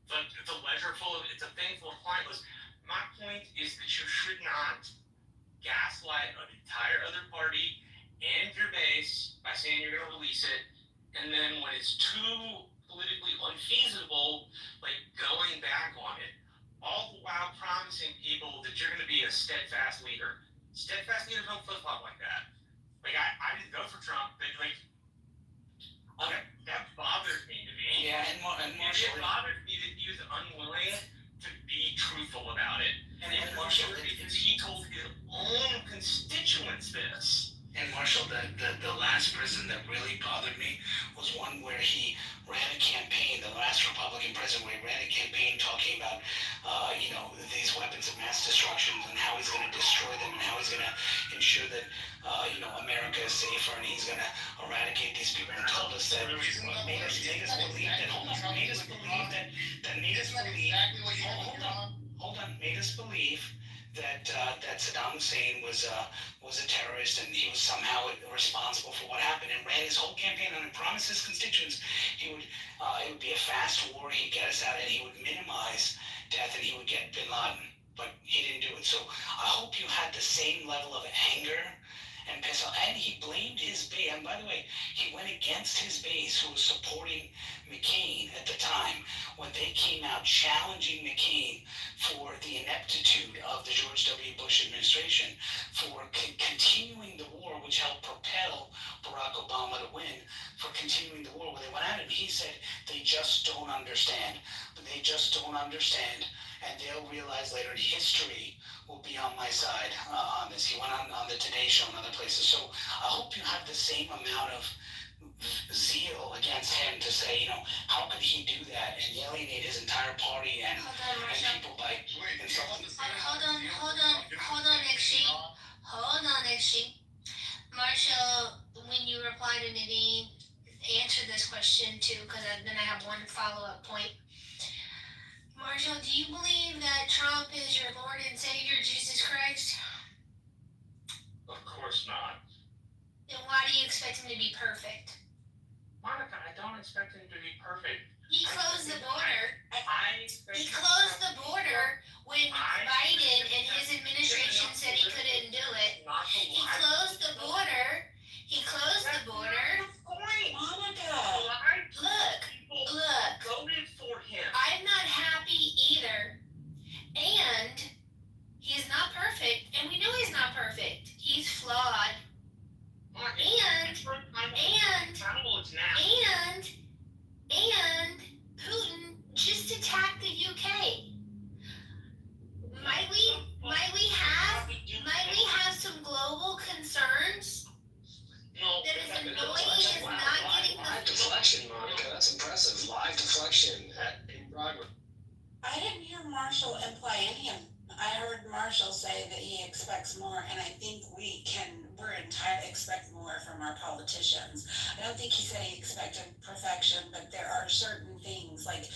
But it's a ledger it's a thing full of client lists. My point is that you should not gaslight an entire other party and your base by saying you're going to release it, and then when it's too politically unfeasible, like going back on it, all the while promising people that you're going to be a steadfast leader. Steadfast leaders don't flip-flop like that. Like, I didn't go for Trump, but, like, that bothers me to be. Yeah, and Marshall. It bothers me that he was unwilling to be truthful about it. And Marshall, because he told his own constituents this. And Marshall, the last president that really bothered me was one where he ran a campaign, the last Republican president, where he ran a campaign talking about, these weapons of mass destruction and how he's going to destroy them and how he's going to ensure that, America is safer, and he's going to eradicate these people, and told us that, made us believe that Saddam Hussein was a terrorist, and he was somehow responsible for what happened, and ran his whole campaign on and promised his constituents it would be a fast war, he'd get us out, and he would minimize death, and he would get bin Laden, but he didn't do it. So I hope you had the same level of anger and piss off, and he blamed his base, and by the way, he went against his base who was supporting McCain at the time when they came out challenging McCain for the ineptitude of the George W. Bush administration, for continuing the war, which helped propel Barack Obama to win, for continuing the war where they went at him. He said, they just don't understand. But they just don't understand, and they'll realize later, history will be on my side on this. He went on the Today Show and other places. So I hope you have the same amount of zeal against him to say, how could he do that and alienate his entire party and people by insulting. Hold on, Exy. Marshall, when you reply to Nadine, answer this question too, because then I have one follow-up point. Marshall, do you believe that Trump is your Lord and Savior, Jesus Christ? Of course not. Then why do you expect him to be perfect? Monica, I don't expect him to be perfect. He closed the border. He closed the border when Biden and his administration said he couldn't do it. He closed the border. Look. Voted for him. I'm not happy either. And he's not perfect. And we know he's not perfect. He's flawed. And Putin just attacked the UK. Might we have some global concerns that is annoying deflection, Monica. That's impressive. Live deflection in progress. I didn't hear Marshall imply any of. I heard Marshall say that he expects more, and I think we're entitled to expect more from our politicians. I don't think he said he expected perfection, but there are certain things, like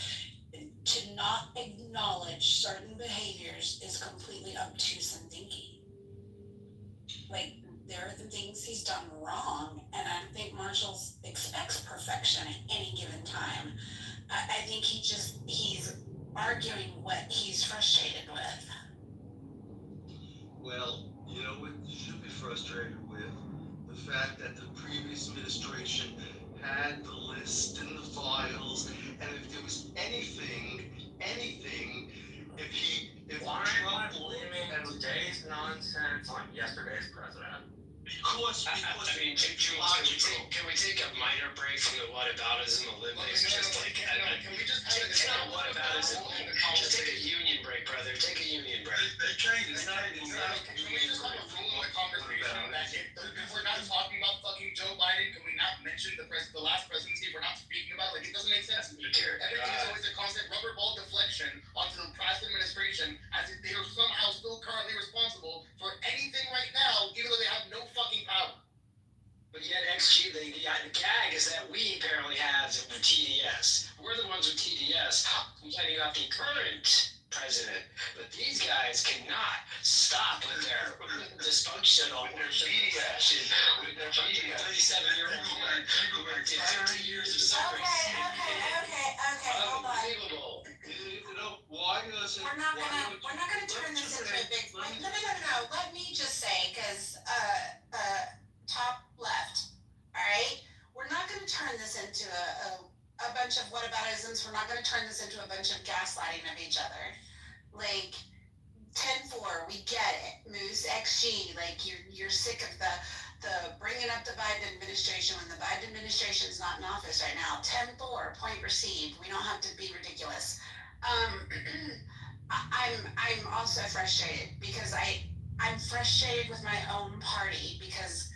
to not acknowledge certain behaviors is completely obtuse and thinking. Like, there are the things he's done wrong, and I don't think Marshall expects perfection at any given time. I think he's arguing what he's frustrated with. Well, you know what you should be frustrated with? The fact that the previous administration had the list and the files, and if there was anything, Why am I blaming today's nonsense on yesterday's president? Because I mean, can we take a minor break from the whataboutism Olympics? Can we just have It's not whataboutism. Just take a union break, brother. Take a union break. Can we just have a formal conversation that if we're not talking about fucking Joe Biden, can we not mention the last presidency if we're not speaking about? Like, it doesn't make sense to me. Everything is always a constant rubber ball deflection onto the past administration as if they are somehow still currently responsible for anything right now, even though they have no fucking power. But yet, XG, the gag is that we apparently have the TDS. We're the ones with TDS complaining about the current president. But these guys cannot stop with their dysfunctional deflection with their 37-year-old woman who did 50 years of service. Okay, hold on. Unbelievable. Why doesn't... We're not gonna turn this into a big... No. Let me just say, because, top left, all right? We're not gonna turn this into a bunch of whataboutisms. We're not gonna turn this into a bunch of gaslighting of each other. Like, 10-4, we get it. Moose XG, like, you're sick of the bringing up the Biden administration when the Biden administration is not in office right now. 10-4, point received. We don't have to be ridiculous. I'm also frustrated because I'm frustrated with my own party because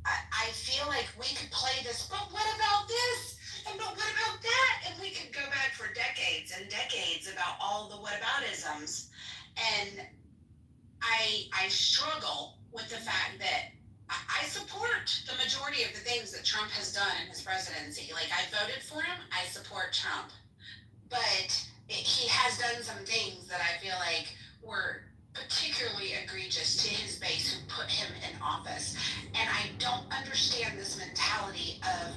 I feel like we could play this, but what about this? And but what about that? And we could go back for decades and decades about all the whataboutisms. And I struggle with the fact that I support the majority of the things that Trump has done in his presidency. Like, I voted for him, I support Trump. But he has done some things that I feel like were particularly egregious to his base who put him in office. And I don't understand this mentality of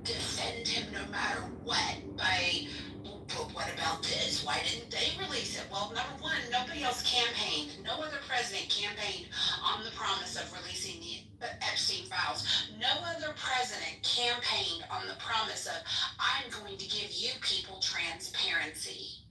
defend him no matter what by, but what about this? Why didn't they release it? Well, number one, nobody else campaigned. No other president campaigned on the promise of releasing the Epstein files. No other president campaigned on the promise of, I'm going to give you people transparency.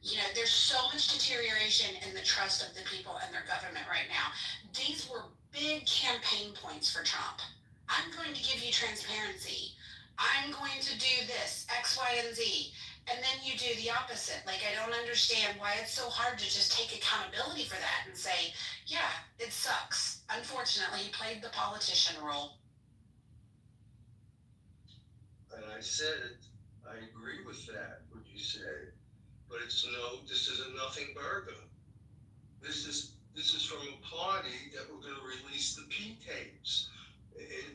You know, there's so much deterioration in the trust of the people and their government right now. These were big campaign points for Trump. I'm going to give you transparency. I'm going to do this, X, Y, and Z. And then you do the opposite. Like, I don't understand why it's so hard to just take accountability for that and say, yeah, it sucks. Unfortunately, he played the politician role. And I said, I agree with that, what you said. But this is a nothing burger. This is from a party that we're going to release the P tapes.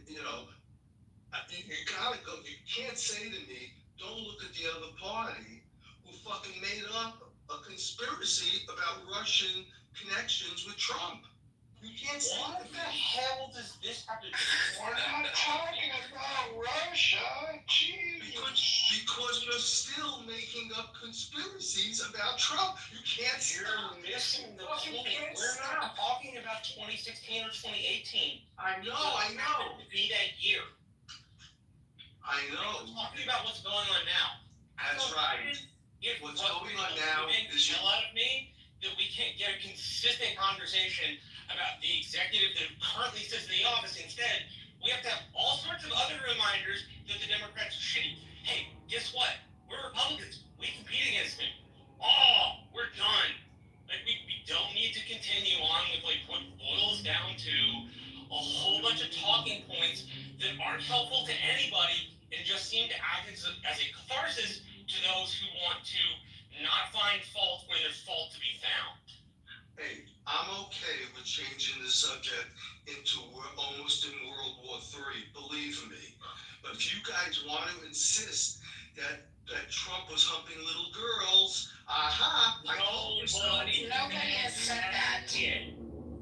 You gotta go. You can't say to me, don't look at the other party who fucking made up a conspiracy about Russian connections with Trump. You can't say What that. the hell does this have to do with We're not talking about Russia, jeez. Because you're still making up conspiracies about Trump. You can't You're stop. missing the You point. can't We're stop. not talking about 2016 or 2018. I know. To be that year. I know. We're talking about what's going on now. That's right. What's going on now is hell out of me that we can't get a consistent conversation about the executive that currently sits in the office. Instead, we have to have all sorts of other reminders that the Democrats are shitty. Hey, guess what? We're Republicans. We compete against them. Oh, we're done. Like, we don't need to continue on with, like, what boils down to a whole bunch of talking points that aren't helpful to anybody and just act as a catharsis to those who want to not find fault where there's fault to be found. Hey, I'm okay with changing the subject into we're almost in World War III, believe me. But if you guys want to insist that Trump was humping little girls, I told you so. Nobody has said that.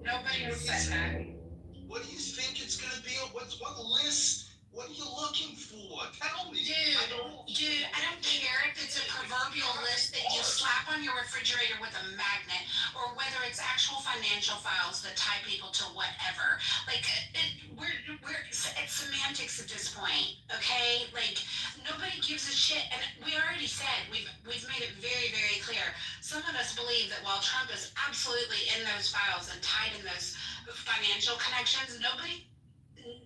Nobody has said that. What do you think it's gonna be? What list? What are you looking for? Tell me. Dude, I don't care if it's a proverbial list that you slap on your refrigerator with a magnet, or whether it's actual financial files that tie people to whatever. Like, it's semantics at this point, okay? Like, nobody gives a shit, and we already said, we've made it very, very clear. Some of us believe that while Trump is absolutely in those files and tied in those financial connections,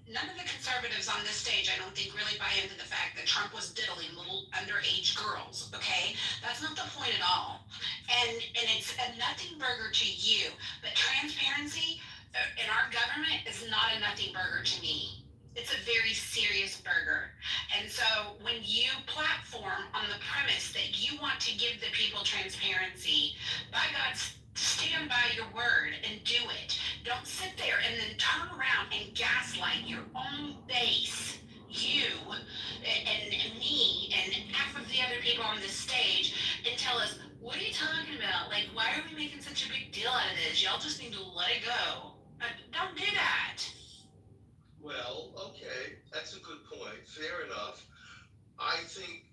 none of the conservatives on this stage, I don't think, really buy into the fact that Trump was diddling little underage girls, okay? That's not the point at all. And it's a nothing burger to you, but transparency in our government is not a nothing burger to me. It's a very serious burger. And so when you platform on the premise that you want to give the people transparency, by God, stand by your word and do it. Don't sit there and then turn around and gaslight your own base, you and me and half of the other people on this stage, and tell us, what are you talking about? Like, why are we making such a big deal out of this? Y'all just need to let it go. Don't do that. Well, okay, that's a good point. Fair enough. I think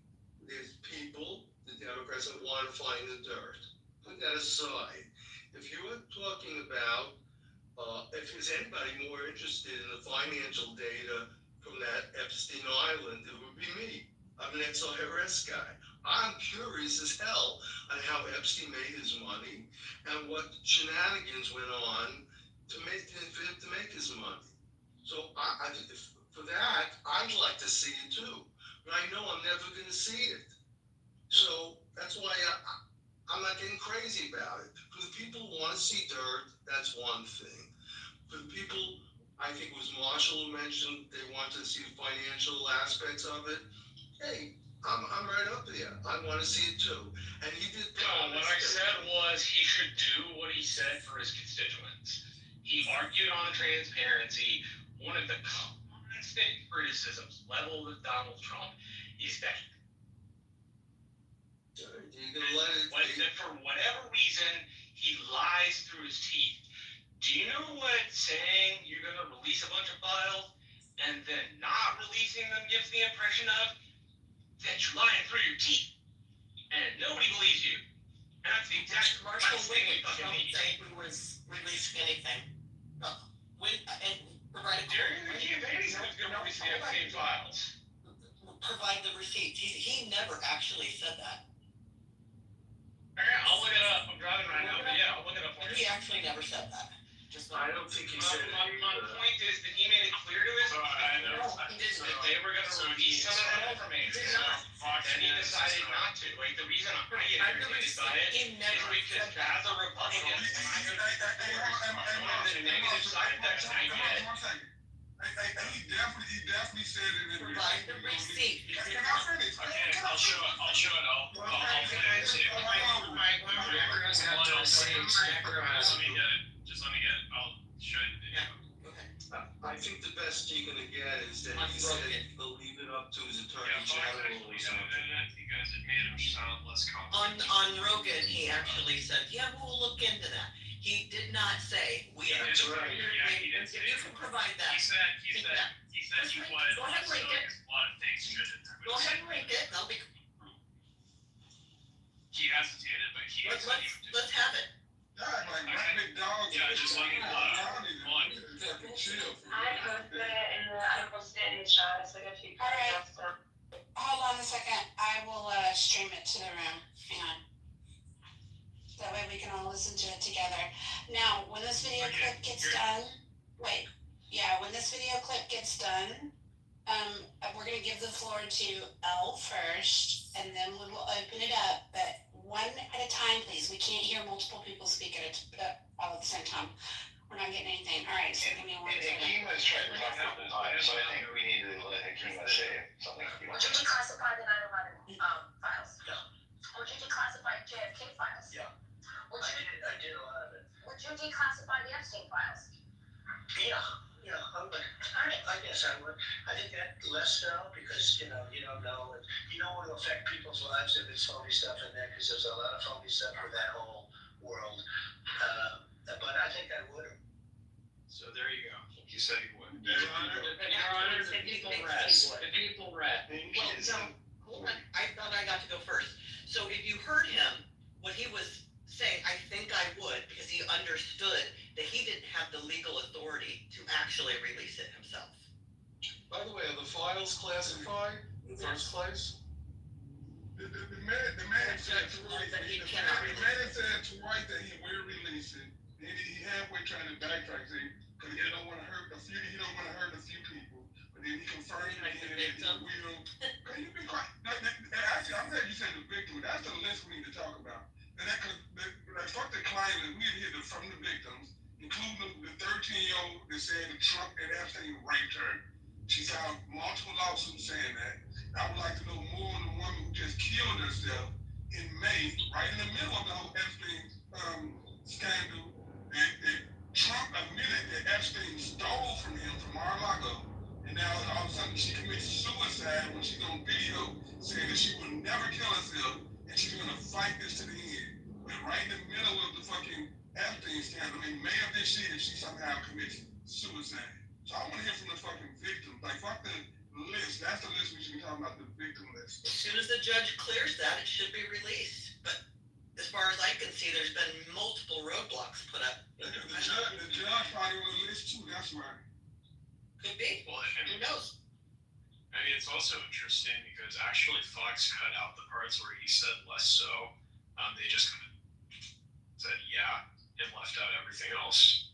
there's people, the Democrats, that want to find the dirt. Put that aside. If you were talking about, if there's anybody more interested in the financial data from that Epstein Island, it would be me. I'm an ex-IRS guy. I'm curious as hell on how Epstein made his money and what shenanigans went on to make his money. So I for that, I'd like to see it too. But I know I'm never going to see it. So that's why I'm not getting crazy about it. For the people who want to see dirt, that's one thing. For the people, I think it was Marshall who mentioned they want to see the financial aspects of it. Hey, I'm right up there. I want to see it too. And he did. What I said was he should do what he said for his constituents. He argued on transparency. One of the constant criticisms leveled at Donald Trump is that for whatever reason, he lies through his teeth. Do you know what saying you're going to release a bunch of files and then not releasing them gives the impression of? That you're lying through your teeth. And nobody believes you. And that's the exact Marshall thing we Wiggins fucking don't need. say we was releasing anything. During the campaign, he said he was going to release the Epstein files. Provide the receipts. He never actually said that. Alright, I'll look it up. I'm driving right now, but yeah, I'll look it up for you. He actually never said that. I don't think he said it. My point is that he made it clear to his constituents that they were going to release some of that information. Then he decided not to. Like, the reason I'm pretty irritated by it is because as a Republican, when I go to one of the negative side effects I get. He definitely said it in the Provide the receipt. Can I finish? Okay, I'll show it. I'll finish it. Let me get it. Just let me get it. I'll show you the video. I think the best you're going to get is that he said he'll leave it up to his attorney general or something. You guys have made him sound less confident. On Rogan, he actually said, "Yeah, we'll look into that." He did not say we are. That's right. Yeah, he didn't say You can provide that. He said he was. Go ahead and link it. A lot of things should. Go ahead and link it. They'll be. He hesitated, but he. Let's have it. Yeah, just let me pull it up. One. I posted it in the article standing shot, so I got a few paragraphs down. Hold on a second. I will stream it to the room. Hang on. That way we can all listen to it together. Now, when this video clip gets done, when this video clip gets done, we're going to give the floor to Elle first, and then we will open it up. But one at a time, please. We can't hear multiple people speak all at the same time. We're not getting anything. All right, so give me one second. Hakeem has tried to talk the whole time, so I think we need to let Hakeem say something. Would you declassify I guess I would. I think that less so because you don't know, and you don't want to affect people's lives if it's phony stuff in there because there's a lot of phony stuff with that whole world. But I think I would. So there you go. You said you would. Your Honor, the people rest. The people rest. Well, no, hold on. I thought I got to go first. So if you heard him, what he was saying, I think I would, because he understood that he didn't have the legal authority to actually release it himself. By the way, are the files classified in the first place? The man said twice that he will release it. And he halfway trying to backtrack, saying, because he don't want to hurt a few people. But then he confirmed again that he will. Can you be quiet? Actually, I'm glad you said the victim. That's the list we need to talk about. And that, cause fuck the claimant, we hear from the victims, including the 13-year-old that said that Trump and Epstein raped her. She filed multiple lawsuits saying that. I would like to know more on the woman who just killed herself in May, right in the middle of the whole Epstein scandal. And Trump admitted that Epstein stole from him from Mar-a-Lago. And now all of a sudden she commits suicide when she's on video saying that she will never kill herself and she's going to fight this to the end. But right in the middle of the fucking Epstein scandal, in May of this year, she somehow commits suicide. So I want to hear from the fucking victim. Like, fuck the list. That's the list we should be talking about, the victim list. As soon as the judge clears that, it should be released. But as far as I can see, there's been multiple roadblocks put up. The judge probably on the list too, that's right. Could be. Well, who knows? I mean, it's also interesting because actually Fox cut out the parts where he said less so. They just kind of said yeah and left out everything else.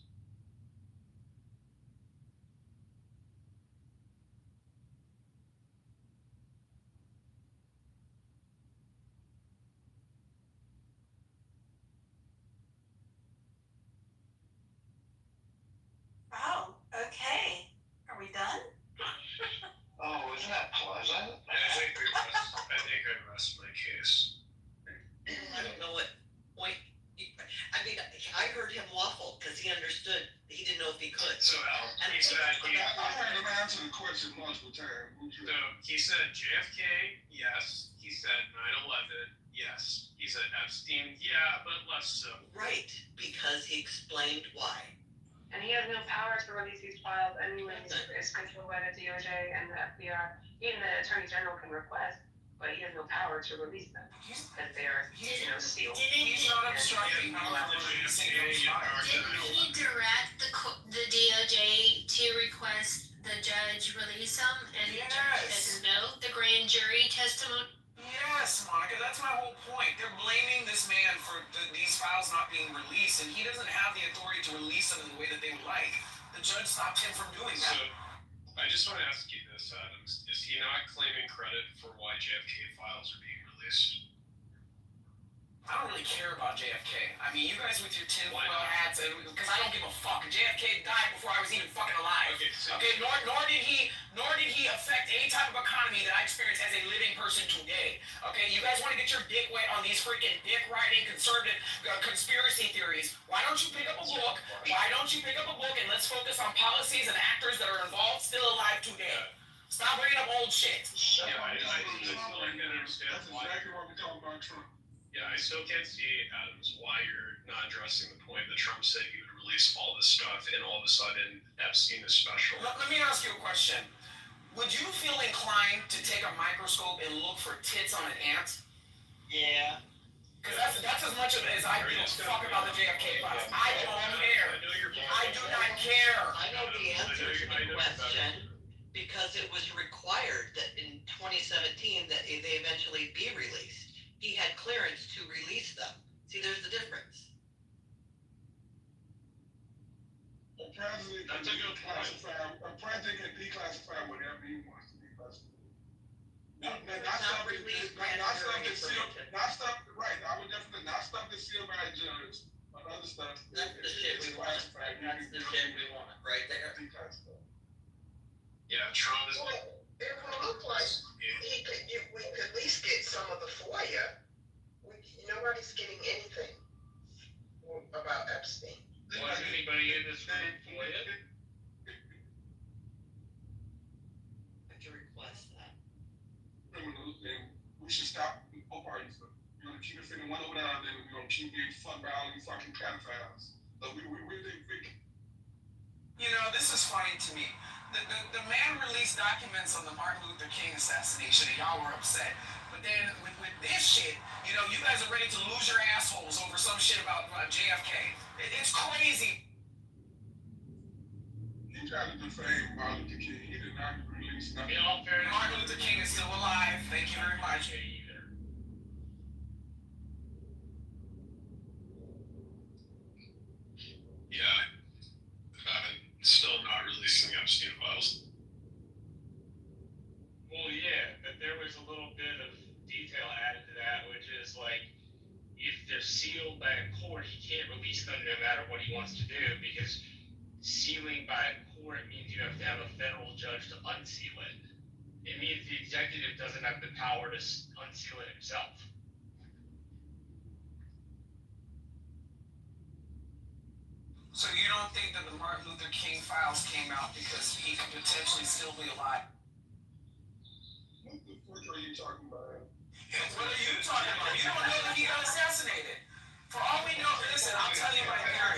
Oh, okay. Are we done? Oh, isn't that pleasant? I think I rest my case. I don't know what point. I mean, I heard him waffle because he understood that he didn't know if he could. So he said I heard him answer the question multiple times. So he said JFK, yes. He said 9/11, yes. He said Epstein, yeah, but less so. Right, because he explained why. And he has no power to release these files anyways. It's controlled by the DOJ and the FBI. Even the Attorney General can request, but he has no power to release them because they're, sealed. He's not obstructing power from releasing those files. Didn't he direct the DOJ to request the judge release them? And the judge said no, the grand jury testimony? Yes, Monica, that's my whole point. They're blaming this man for these files not being released, and he doesn't have the authority to release them in the way that they would like. The judge stopped him from doing that. So I just want to ask you this, Adams. Is he not claiming credit for why JFK files are being released? I don't really care about JFK. I mean, you guys with your tinfoil hats, because I don't give a fuck. JFK died before I was even fucking alive. Okay, nor did he affect any type of economy that I experience as a living person today. Okay, you guys want to get your dick wet on these freaking dick-riding conservative conspiracy theories? Why don't you pick up a book? And let's focus on policies and actors that are involved, still alive today. Stop bringing up old shit. Yeah, I still can't understand That's why. exactly what we're talking about Trump. Yeah, I still can't see, Adams, why you're not addressing the point that Trump said he would release all this stuff, and all of a sudden Epstein is special. Let me ask you a question. Would you feel inclined to take a microscope and look for tits on an ant? Yeah. Because that's as much of it as I give a fuck about the JFK files. I don't care. I do not care. I know the answer to the question because it was required that in 2017 that they eventually be released. He had clearance to release them. See, there's the difference. A president can declassify whatever he wants to declassify. Not stuff right. I would definitely not stuff that's sealed by a judge, but other stuff. That's the shit we want. That's the shit we want, right there. Yeah, Trump is. It would look like we could at least get some of the FOIA. Nobody's getting anything about Epstein. Was anybody in this room FOIA? then we should stop both parties. We're gonna keep defending one over there, and then we're gonna keep getting fucked by all these fucking pedophiles. But we You know, this is funny to me. The man released documents on the Martin Luther King assassination, and y'all were upset. But then with this shit, you know, you guys are ready to lose your assholes over some shit about JFK. It's crazy. He tried to defame Martin Luther King. He did not release nothing. In all fairness, Martin Luther King is still alive. Thank you very much. Yeah, still not releasing the Epstein files. Well, yeah, but there was a little bit of detail added to that, which is like, if they're sealed by a court, he can't release them no matter what he wants to do, because sealing by a court means you have to have a federal judge to unseal it. It means the executive doesn't have the power to unseal it himself. So you don't think that the Martin Luther King files came out because he could potentially still be alive? What the fuck are you talking about? What are you talking about? You don't know that he got assassinated. For all we know, listen, I'll tell you right now.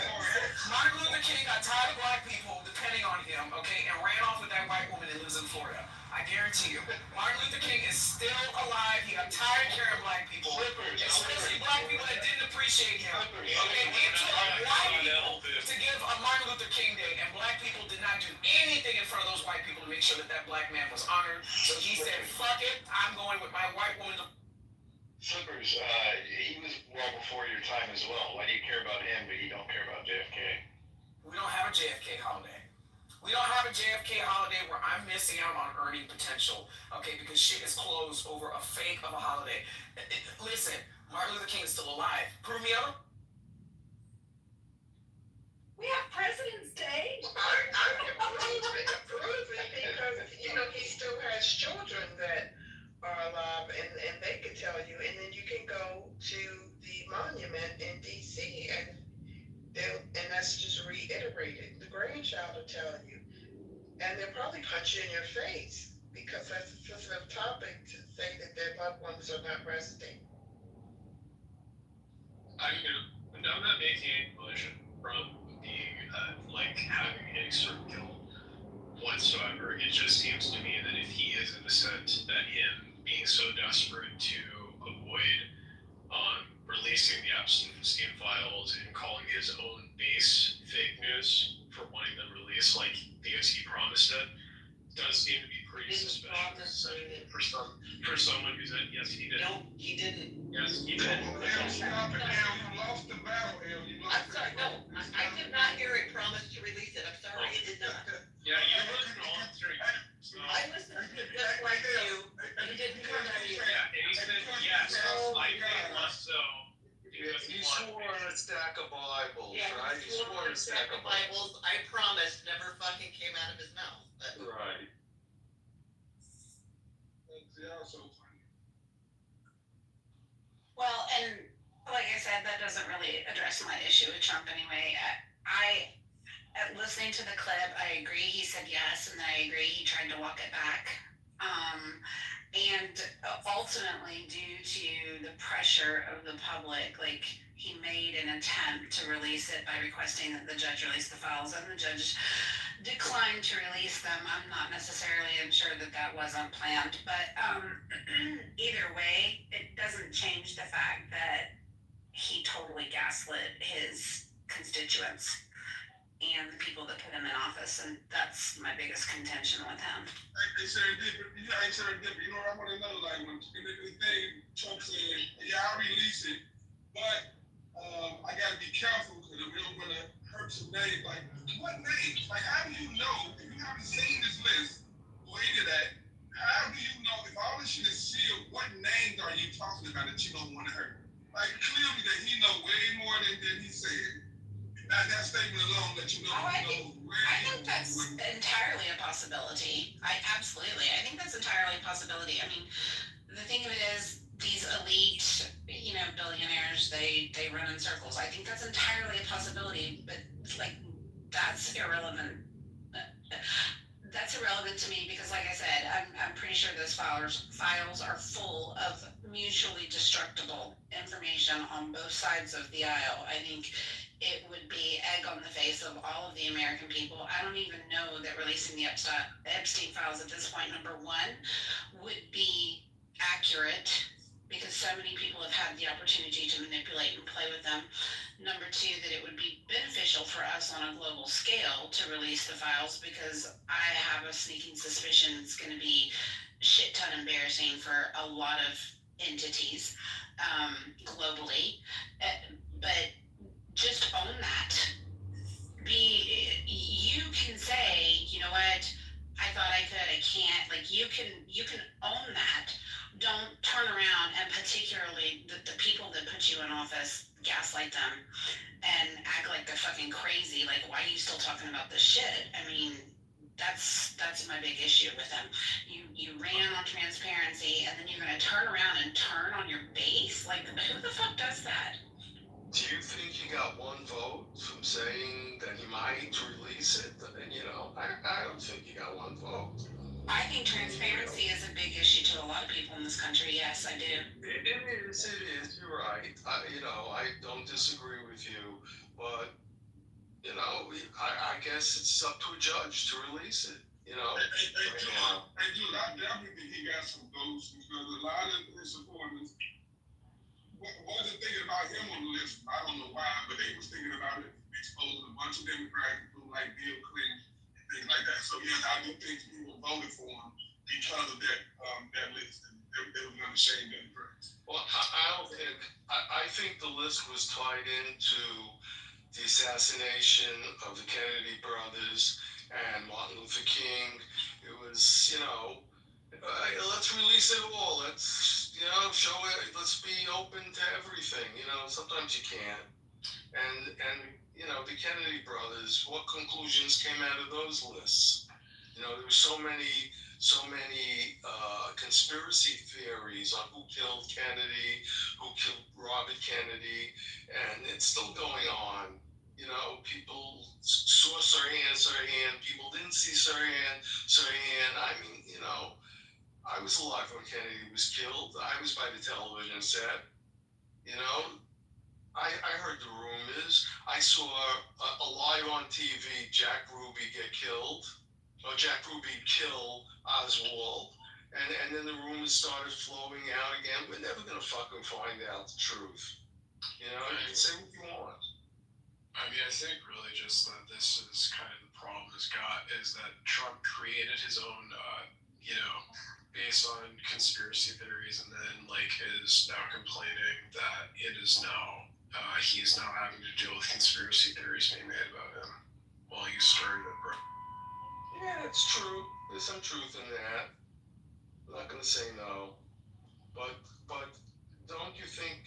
Martin Luther King got tired of black people depending on him, okay, and ran off with that white woman that lives in Florida. I guarantee you. Martin Luther King is still alive. He got tired of caring black people, especially black people that didn't appreciate him. Okay, it took white people to give a Martin Luther King Day, and black people did not do anything in front of those white people to make sure that that black man was honored. So he said, fuck it, I'm going with my white woman. Flippers, he was well before your time as well. Why do you care about him, but you don't care about JFK? We don't have a JFK holiday. We don't have a JFK holiday where I'm missing out on earning potential, okay, because shit is closed over a fake of a holiday. Listen, Martin Luther King is still alive. Prove me other. We have President's Day. I approve it because, you know, he still has children that are alive and they can tell you, and then you can go to the monument in DC and that's just reiterated. The grandchild will tell you, and they'll probably punch you in your face because that's a sensitive topic to say that their loved ones are not resting. I'm not making any collision from being like having any sort of guilt whatsoever. It just seems to me that if he is innocent, that him being so desperate to avoid releasing the Epstein files and calling his own base fake news for wanting them released, like because he promised it, does seem to be pretty suspicious for someone who said yes he did. No, he didn't. Yes, he did. Stop it now. You lost the battle, El. I'm sorry, no, I did not hear a promise to release it. I'm sorry, it did not. Yeah, you listened all through. I listened to just like you. You didn't come at me. Yeah, and he said yes, I think less so. He swore on a stack of Bibles, Yeah, right? he swore on a stack of Bibles. I promised never fucking came out of his mouth. But Right. They're so funny. Well, and like I said, that doesn't really address my issue with Trump anyway. Listening to the clip, I agree he said yes, and I agree he tried to walk it back. And ultimately, due to the pressure of the public, like he made an attempt to release it by requesting that the judge release the files, and the judge declined to release them. I'm not necessarily sure that that wasn't planned, but either way, it doesn't change the fact that he totally gaslit his constituents and the people that put him in office, and that's my biggest contention with him. Hey, serendipity. You know what I want to know? Like when the thing Trump said, yeah, I'll release it, but I gotta be careful because we don't want to hurt some names. Like what names? Like how do you know if you haven't seen this list or any of that? How do you know if all this shit is sealed? What names are you talking about that you don't want to hurt? Like clearly that he know way more than he said. That statement alone let you know. I think that's entirely a possibility. I think that's entirely a possibility. I mean, the thing of it is, these elite, billionaires, they run in circles. I think that's entirely a possibility, but like, that's irrelevant. That's that's irrelevant to me because, like I said, I'm pretty sure those files are full of mutually destructible information on both sides of the aisle. I think it would be egg on the face of all of the American people. I don't even know that releasing the Epstein files at this point, number one, would be accurate because so many people have had the opportunity to manipulate and play with them. Number two, that it would be beneficial for us on a global scale to release the files because I have a sneaking suspicion it's going to be shit ton embarrassing for a lot of entities globally. But just own that. You can say, you know what, I thought I could, I can't. Like you can own that. Don't turn around and particularly the people that put you in office gaslight them and act like they're fucking crazy. Like, why are you still talking about this shit? I mean, that's my big issue with them. You ran on transparency and then you're gonna turn around and turn on your base? Like, who the fuck does that? Do you think he got one vote from saying that he might release it? You know, I don't think he got one vote. I think transparency is a big issue to a lot of people in this country. Yes, I do. It is. You're right. I don't disagree with you, but I guess it's up to a judge to release it. Hey, Jude, I definitely think he got some votes because a lot of his supporters wasn't thinking about him on the list. I don't know why, but they was thinking about it, exposing a bunch of Democrats who like Bill Clinton and things like that. So yes, I do think people voted for him because of that list. And they were going to shame Democrats. Well, I think the list was tied into the assassination of the Kennedy brothers and Martin Luther King. It was, let's release it all. Let's, show it. Let's be open to everything. Sometimes you can't. And the Kennedy brothers, what conclusions came out of those lists? There were so many conspiracy theories on who killed Kennedy, who killed Robert Kennedy, and it's still going on. People saw Sirhan, people didn't see Sirhan. I mean, I was alive when Kennedy was killed. I was by the television set. I heard the rumors. I saw a live on TV Jack Ruby get killed. Or Jack Ruby kill Oswald. And then the rumors started flowing out again. We're never going to fucking find out the truth. You can say what you want. I mean, I think really just that this is kind of the problem he's got is that Trump created his own, based on conspiracy theories, and then is now complaining that it is now, he's now having to deal with conspiracy theories being made about him while you started it, bro. Yeah, it's true. There's some truth in that. I'm not gonna say no, but don't you think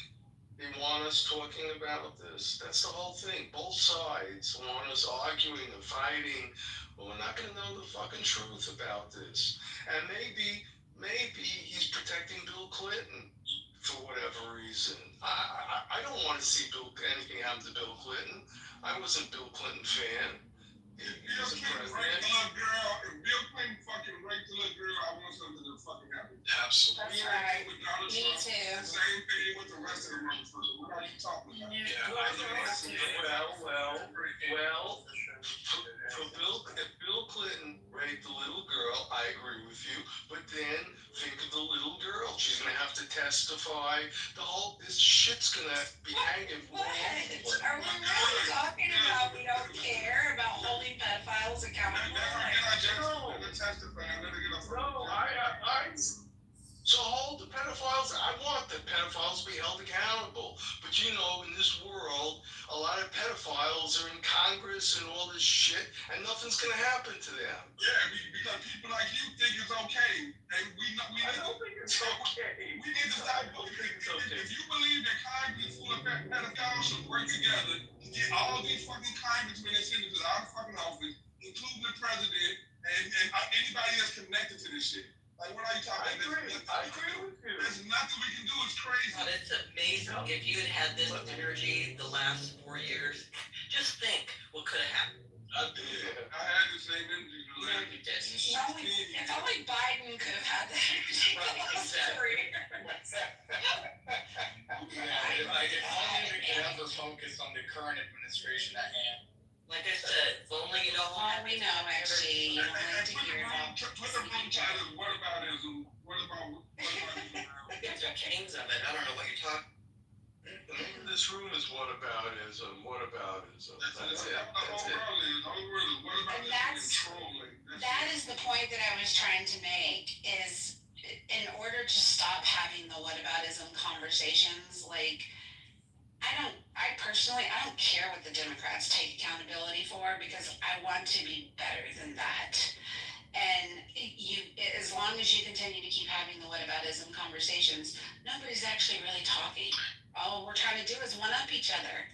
they want us talking about this? That's the whole thing. Both sides want us arguing and fighting, but we're not gonna know the fucking truth about this. And maybe he's protecting Bill Clinton for whatever reason. I don't want to see anything happen to Bill Clinton. I wasn't a Bill Clinton fan. If Bill Clinton raped the little girl, I want something to fucking happen. Absolutely. That's right. With Donald Me Trump, too. the same thing with the rest of the motherfuckers. What are you talking about? If Bill Clinton raped the little girl, I agree with you. But then think of the little girl. She's gonna have to testify. This shit's gonna be hanging. What? Are we really talking about we don't care about holding pedophiles accountable? So hold the pedophiles. I want the pedophiles to be held accountable. But in this world, a lot of pedophiles are in Congress and all this shit, and nothing's gonna happen to them. Yeah, because people like you think it's okay, and I don't think it's okay. We need to stop. If you believe that Congress full of pedophiles should work together to get all these fucking congressmen and senators out of fucking office, including the president and anybody that's connected to this shit. Like, what are you talking about? I agree with you. There's nothing we can do. It's crazy. God, it's amazing. If you had this energy the last 4 years, just think what could have happened. I did. I had the same energy the last If only Biden could have had that energy the last career. If only we could ever focus on the current administration at hand. Like I said, if only you don't All we know, actually, you don't like to hear about. Put the wrong title. Whataboutism. What about There's a chains of it. I don't know what you're talking. The name of this room is whataboutism. Whataboutism. That's it. That's it. And that is the point that I was trying to make, is in order to stop having the whataboutism conversations, like, I personally don't care what the Democrats take accountability for, because I want to be better than that. And as long as you continue to keep having the whataboutism conversations, nobody's actually really talking. All we're trying to do is one-up each other.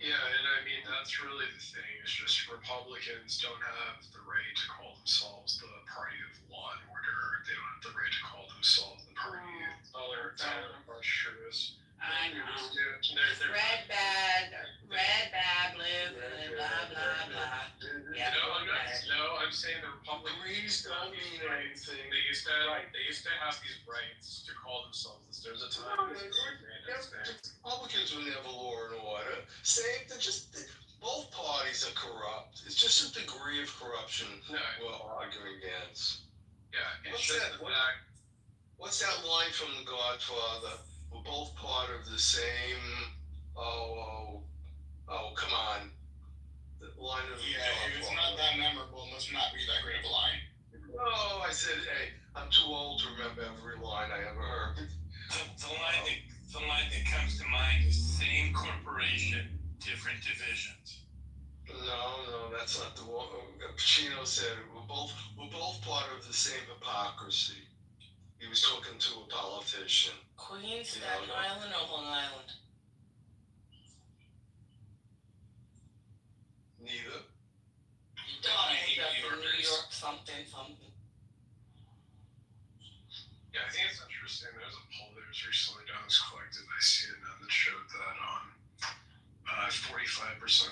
Yeah, and I mean, that's really the thing. It's just Republicans don't have the right to call themselves the party of law and order. They don't have the right to call themselves the party of color. Truest. I know. Red bad, blue good, blah, blah, blah. Yeah. I'm saying the Republicans don't mean anything. They used to have these rights to call themselves this. There's a time. Republicans were never law and order. Both parties are corrupt. It's just a degree of corruption we're arguing against. Yeah, What's that line from The Godfather? We're both part of the same. Come on. The line of It's not that memorable. Must not be that great of a line. No, I said, hey, I'm too old to remember every line I ever heard. The line that comes to mind is same corporation, different divisions. No, that's not the one. Pacino said it. We're both part of the same hypocrisy. He was talking to a politician. Queens, Staten Island, or Long Island? Neither. You don't think that's New York something. Yeah, I think it's interesting. There's a poll that was recently done as collected by CNN that showed that 45%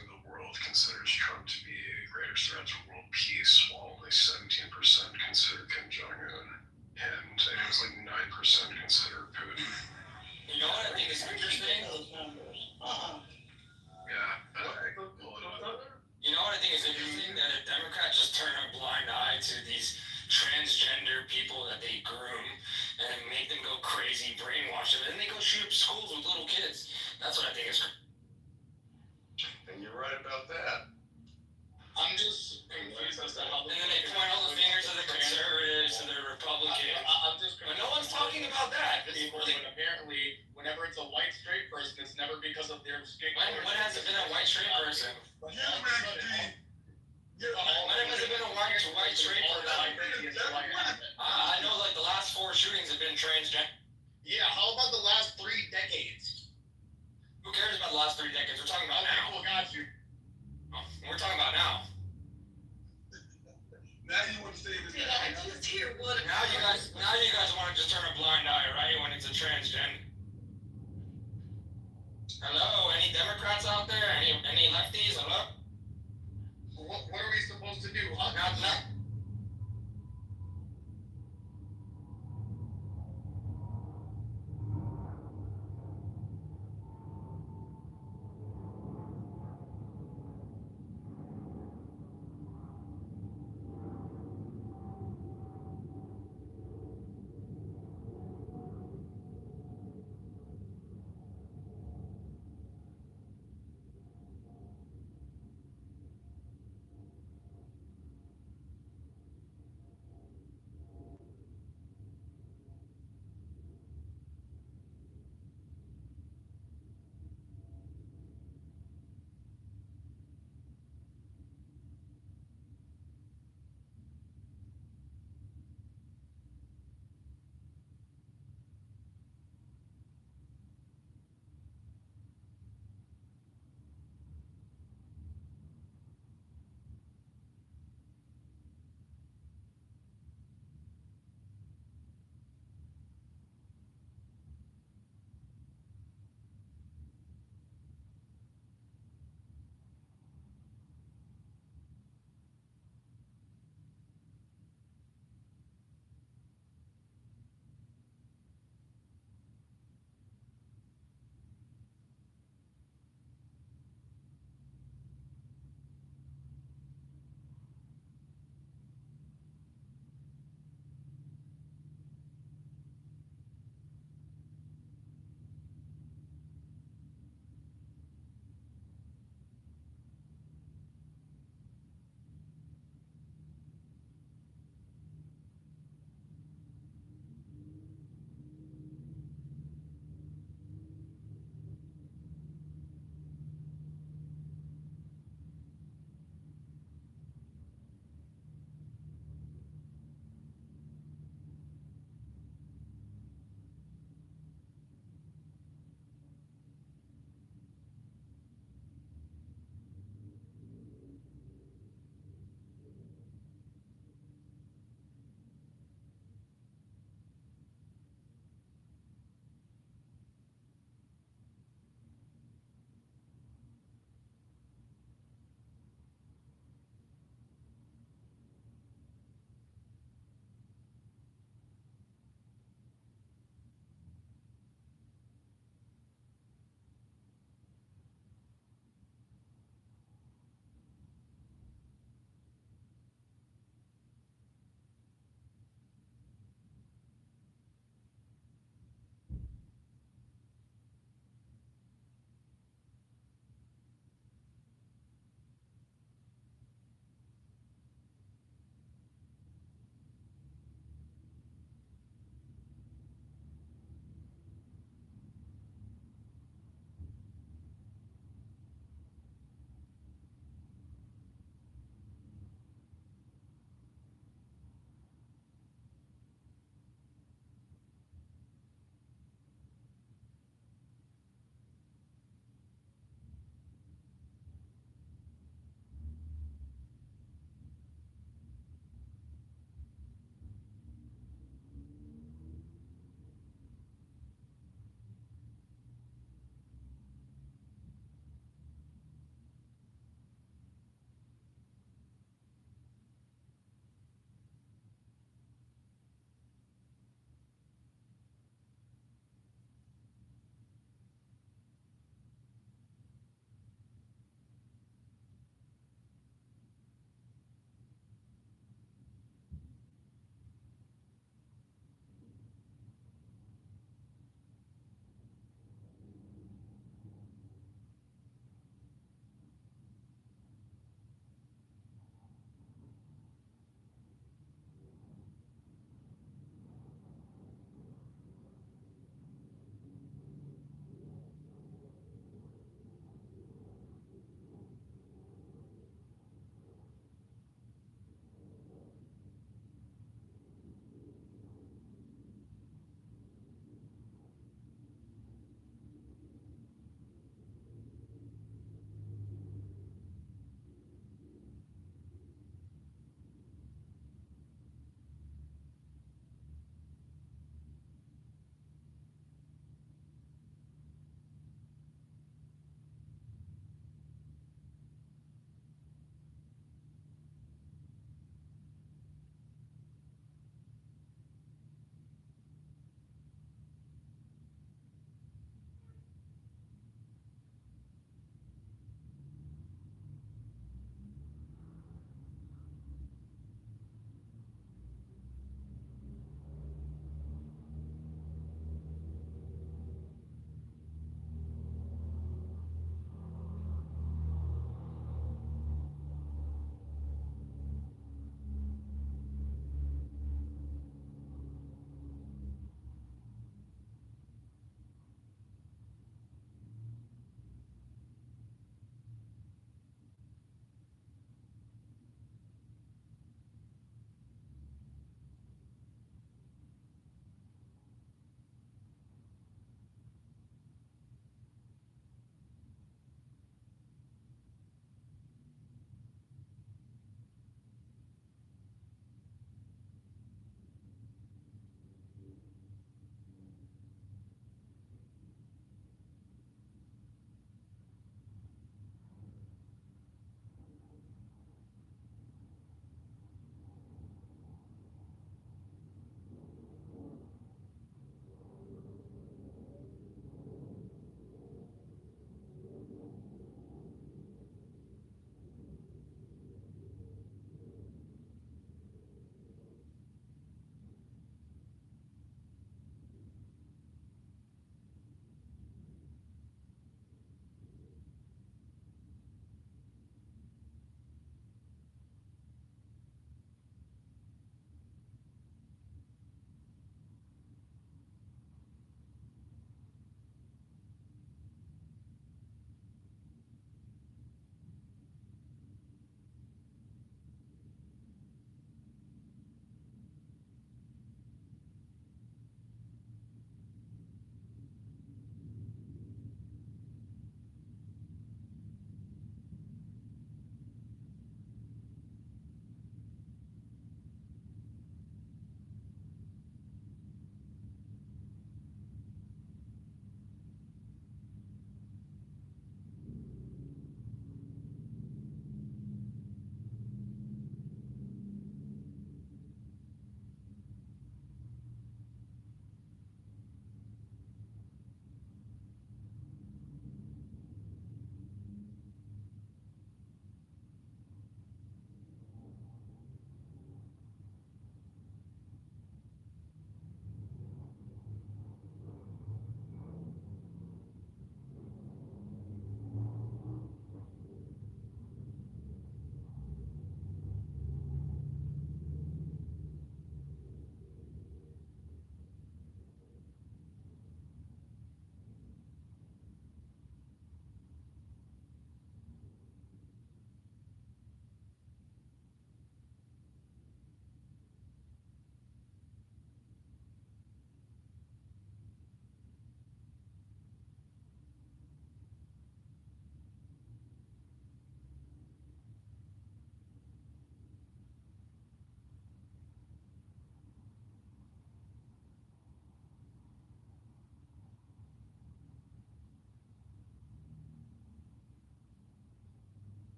of the world considers Trump to be a greater threat to world peace, while only 17% consider Kim Jong-un. And it was like 9% consider Putin. You know what I think is interesting? Yeah, pull it up. You know what I think is interesting? That a Democrat just turn a blind eye to these transgender people that they groom and make them go crazy, brainwash them, and then they go shoot up schools with little kids. That's what I think is. And you're right about that. I'm just confused as to how. And then they point all the fingers to the conservatives, to the Republicans. But no one's talking about that. Apparently, whenever it's a white straight person, it's never because of their skin. When has it been a white straight person? When has it been a white straight person? I know, like, the last 4 shootings have been transgender. Yeah, how about the last 3 decades? Who cares about the last 3 decades? We're talking about now. People got you. We're talking about now. Now you want to say this. I just hear what. Now you guys want to just turn a blind eye, right? When it's a transgender. Hello, any Democrats out there? Any lefties? Hello. What are we supposed to do? Not.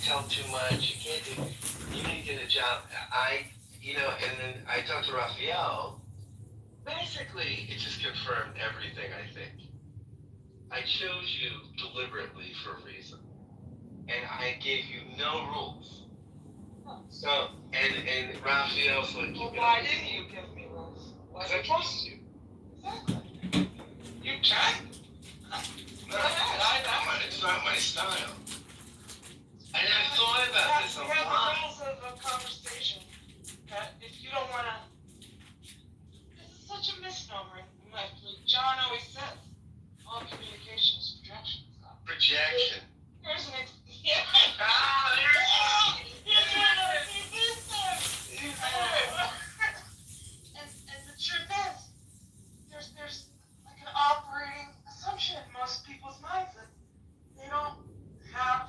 tell too much. You can't do. You need to get a job. And then I talked to Raphael. Basically, it just confirmed everything. I think I chose you deliberately for a reason, and I gave you no rules. So, and Raphael's like, Well, why didn't you give me rules? Because I trusted you. Exactly. You can. No, I know it. It's not my style. And I thought about this a We have the lot. rules of a conversation that if you don't want to, this is such a misnomer. Like John always says, all communication is projection. Projection. There's an yeah. Ah, there it is. And the truth is, there's like an operating assumption in most people's minds that they don't have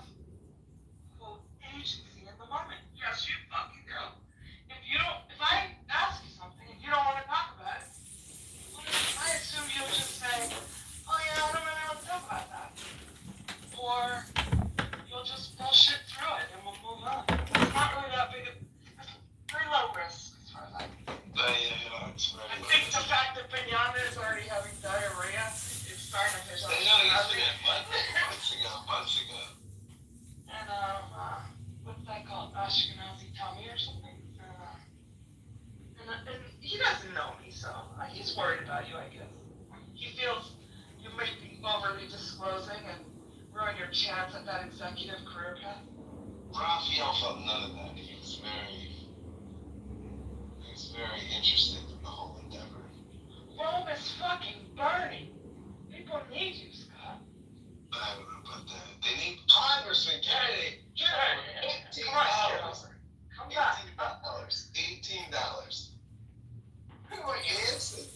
quote agency in the moment. Yes, you fucking girl. If I ask you something and you don't want to talk about it, I assume you'll just say, oh yeah, I don't really want to talk about that. Or you'll just bullshit through it and we'll move on. It's not really that big of, it's very low risk as far as I can see. I think the fact that Binyana is already having diarrhea, it's starting to fish out. Months ago. And what's that called? Ashkenazi tummy or something? And he doesn't know me, so he's worried about you, I guess. He feels you might be overly disclosing and ruin your chance at that executive career path. Raphael felt none of that. He was very interested in the whole endeavor. Rome is fucking burning. People need you, Scott. I don't know about that. They need Congressman candidate. $18. Come back. $18. Who answered?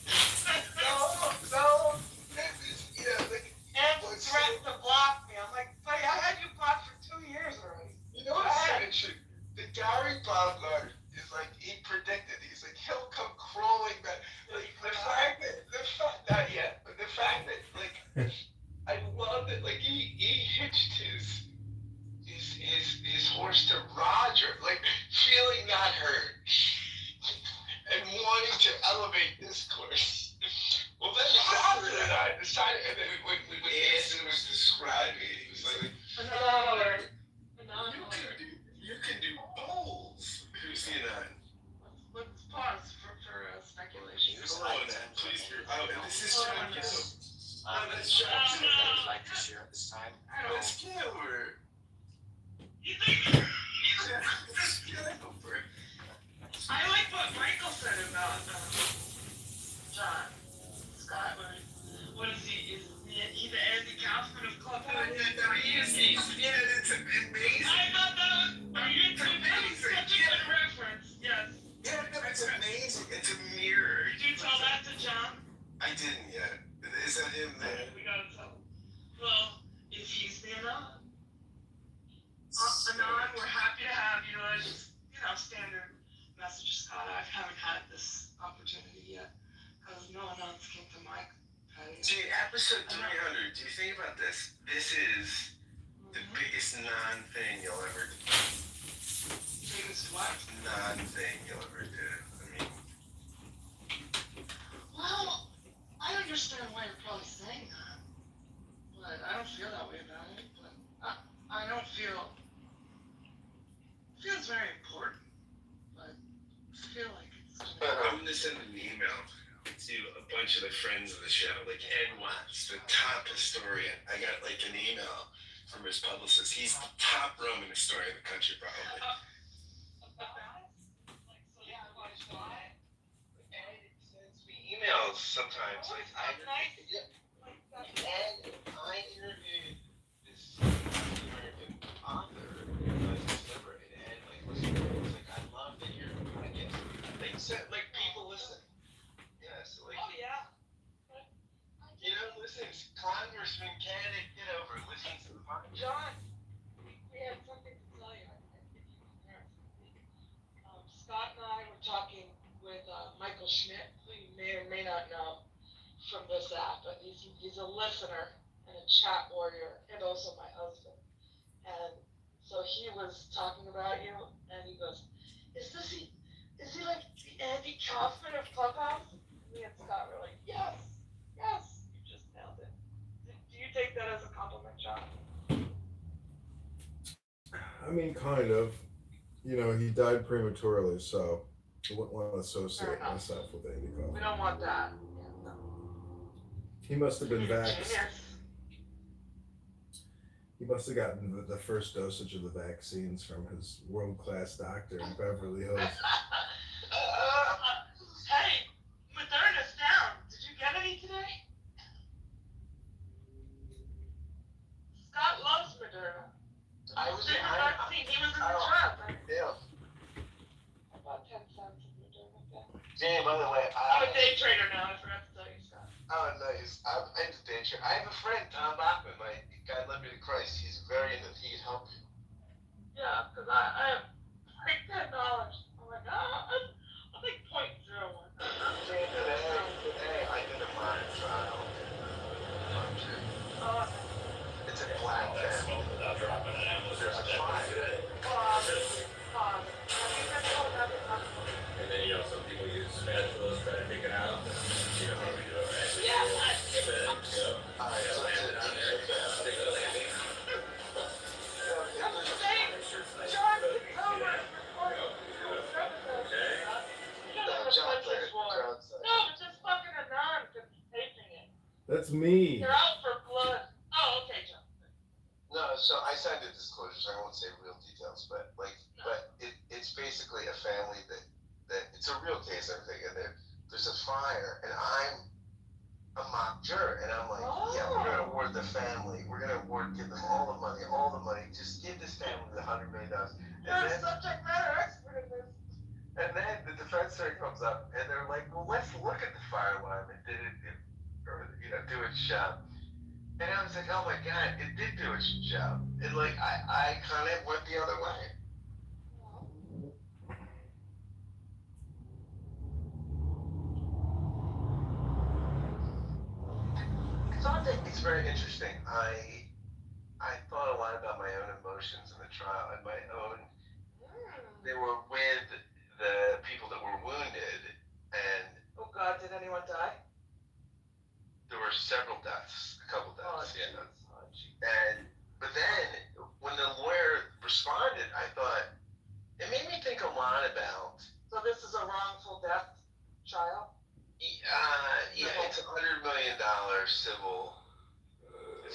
No. And threatened to block me. I'm like, buddy, I had you blocked for 2 years already. You know what I'm saying? The Gary Baumgart is like, he predicted, he's like, he'll come crawling back. Like, not yet, but the fact that, like, I love it, like, he hitched his horse to Roger, like, feeling not heard, and wanting to elevate discourse. Well, then Roger and I decided, and then when Anson was describing it, he was like, you can do polls. Who's the nine? Let's pause for speculation. Hold on, please. This is John. Let's I would like to share at this time. Let's Kitover. I like what Michael said about John Scott. What is he? Is he the Andy Kaufman of Club? He is. It's amazing. I thought that was such a good reference. Yes. Yeah, it's amazing. It's a mirror. Did you tell that to John? I didn't yet. Is that him there? We gotta tell him. Well, if he's the Anon. Anon, we're happy to have you. It's just, standard message, Scott. I haven't had this opportunity yet because no Anons came to my patio. See, episode 300, do you think about this? This is the biggest non-thing you'll ever do. Biggest what? Non-thing you'll ever do. I mean... Well, I understand why you're probably saying that. But I don't feel that way about it. But I don't feel... It feels very important. But I feel like it's... I'm going to send an email to a bunch of the friends of the show, like Ed Watts, the top historian. I got like an email from his publicist. He's the top Roman historian in the country, probably. Ed sends me emails sometimes. Like I interviewed this American author and Ed was like, I love to hear your podcast. They said like people listen. Yes, like listen, Congressman candidate Kitover, listen to the podcast. John, we have something to tell you. I think you can hear us. Scott and I were talking with Michael Schmidt, who you may or may not know from this app, but he's a listener and a chat warrior, and also my husband. And So he was talking about you, and he goes, "Is he like the Andy Kaufman of Clubhouse?" Me and Scott were like, "Yes, yes, you just nailed it." Do you take that as a compliment, John? I mean, kind of. You know, he died prematurely, so I wouldn't want to associate myself with Andy Kaufman. We don't want that. No. He must have been He's a vaxxed. genius. He must have gotten the first dosage of the vaccines from his world-class doctor in Beverly Hills. Hey, Moderna's down. Did you get any today? Scott loves Moderna. I was He was in the truck. Yeah. About 10 cents of Moderna. Yeah, by the way, I'm a day trader now. I forgot to tell you, Scott. Oh, nice. I'm into day trade. I have a friend, Tom Bachman, my God led me to Christ. He's very into, he can help you. Yeah, because I have like $10. I'm like, I'll take 0.01. Today I did a mock trial. It's a black cat. There's a fire. And then, some people use spatulas, try to take it out. You know how we do it, right? That's me. You're out for blood. Oh, okay, John. No, so I signed a disclosure, so I won't say real details, but it's basically a family that it's a real case, everything, and there's a fire, and I'm a mock juror, and I'm like, yeah, we're gonna award the family, give them all the money, just give this family the $100 million. You're a subject matter expert in this. And then the defense attorney comes up, and they're like, well, let's look at the fire alarm, and did it, do its job. And I was like, oh my God, it did do its job. And like, I kind of went the other way. So I think it's very interesting. I thought a lot about my own emotions in the trial and my own, they were with the people that were wounded, and oh God, did anyone die? There were several deaths, a couple deaths, yeah. But then, when the lawyer responded, I thought, it made me think a lot about. So this is a wrongful death trial? Yeah, it's $100 million civil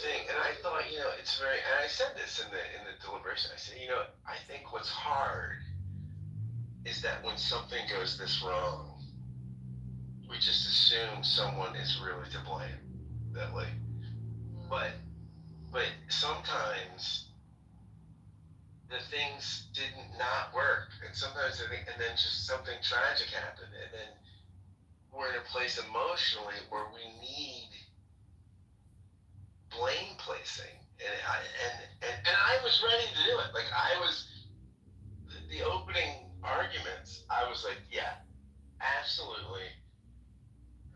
thing, and I thought, it's very. And I said this in the deliberation. I said, I think what's hard is that when something goes this wrong, we just assume someone is really to blame. That way, but sometimes the things didn't not work, and sometimes I think, and then just something tragic happened, and then we're in a place emotionally where we need blame placing, and I was ready to do it. Like the opening arguments, I was like, yeah, absolutely.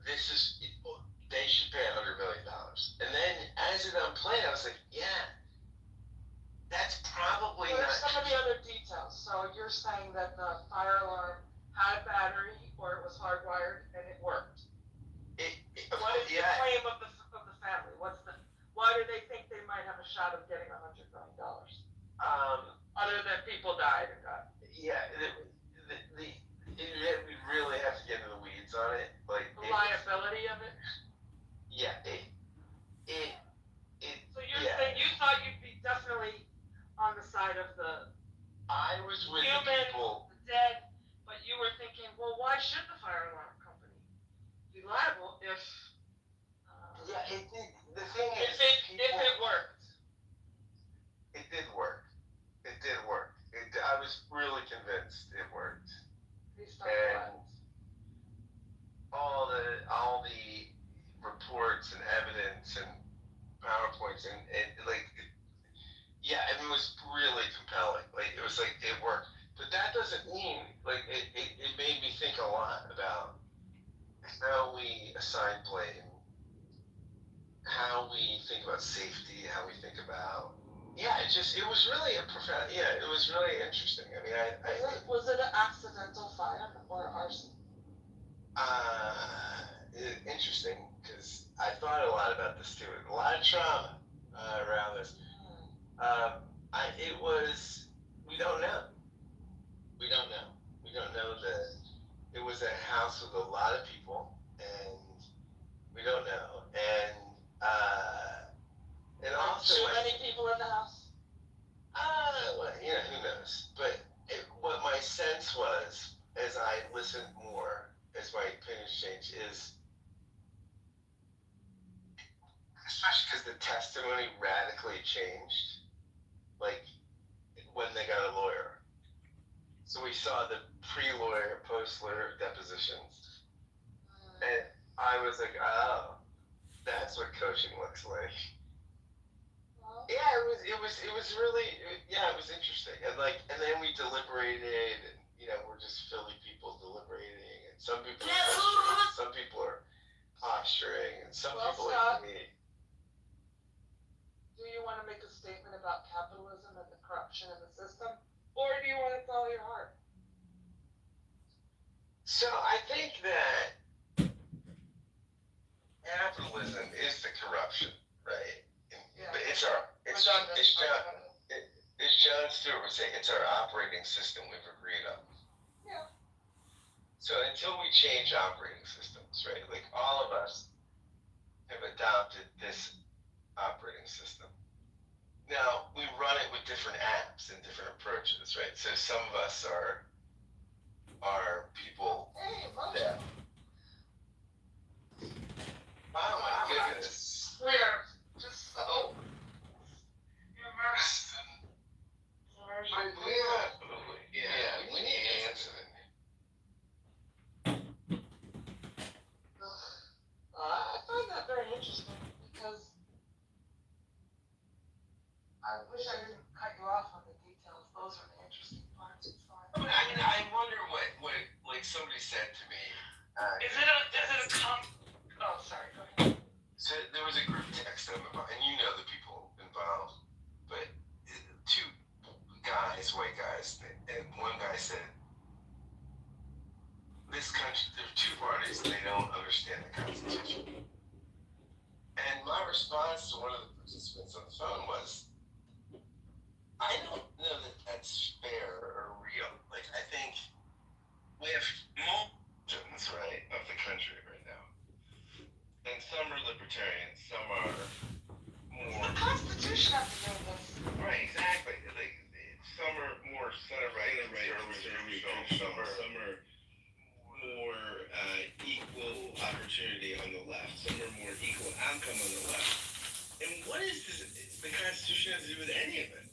They should pay $100 million. And then as it unplayed, I was like, yeah, that's probably what not. What are some of the other details? So you're saying that the fire alarm had battery, or it was hardwired, and it worked. What is the claim of the family? Why do they think they might have a shot of getting $100 million? Other than people died and got. Yeah, we really have to get into the weeds on it. Like the liability of it. Yeah, So you're saying you thought you'd be definitely on the side of the. I was with human, the people. The dead, but you were thinking, well, why should the fire alarm company be liable if? Yeah, it did. The thing is, if it worked. It did work. It did work. I was really convinced it worked. And all the reports and evidence and PowerPoints and yeah, it was really compelling. Like it was like it worked. But that doesn't mean it made me think a lot about how we assign blame, how we think about safety, how we think about yeah, it was really a profound, yeah, it was really interesting. I mean, Was it an accidental fire or arson? Interesting, because I thought a lot about this too. A lot of trauma around this. We don't know. We don't know. We don't know that it was a house with a lot of people, and we don't know. And also, Too many people in the house? well, who knows? But what my sense was, as I listened more, as my opinions changed, is especially because the testimony radically changed, like when they got a lawyer. So we saw the pre-lawyer, post-lawyer depositions, and I was like, oh, that's what coaching looks like. Yeah, it was really, yeah, it was interesting, and then we deliberated, and we're just Philly people deliberating, and some people are posturing, some people are posturing, and some people like me. Do you want to make a statement about capitalism and the corruption in the system, or do you want to follow your heart? So I think that capitalism is the corruption, right? Yeah. But as John Stewart would say, it's our operating system we've agreed on. Yeah. So until we change operating systems, right? Like all of us have adopted this operating system. Now we run it with different apps and different approaches, right? So some of us are people that. Oh my goodness. We are just so immersed in Yeah, we need answering. I find that very interesting because I wish I didn't cut you off on the details. Those are the interesting parts. It's fine. I wonder what like somebody said to me. Is it a oh, sorry, go ahead. So there was a group text of about, and the people involved, but two guys, white guys, and one guy said, this country, there are two parties, and they don't understand the Constitution. And my response to one of the participants on the phone was, I don't know that that's fair or real. Like, I think we have multitudes, right, of the country right now. And some are libertarian, some are more. The Constitution has to do with this. Right, exactly. Like, some are more center-right, some are more equal opportunity on the left. Some are more equal outcome on the left. And what is this, the Constitution has to do with any of it?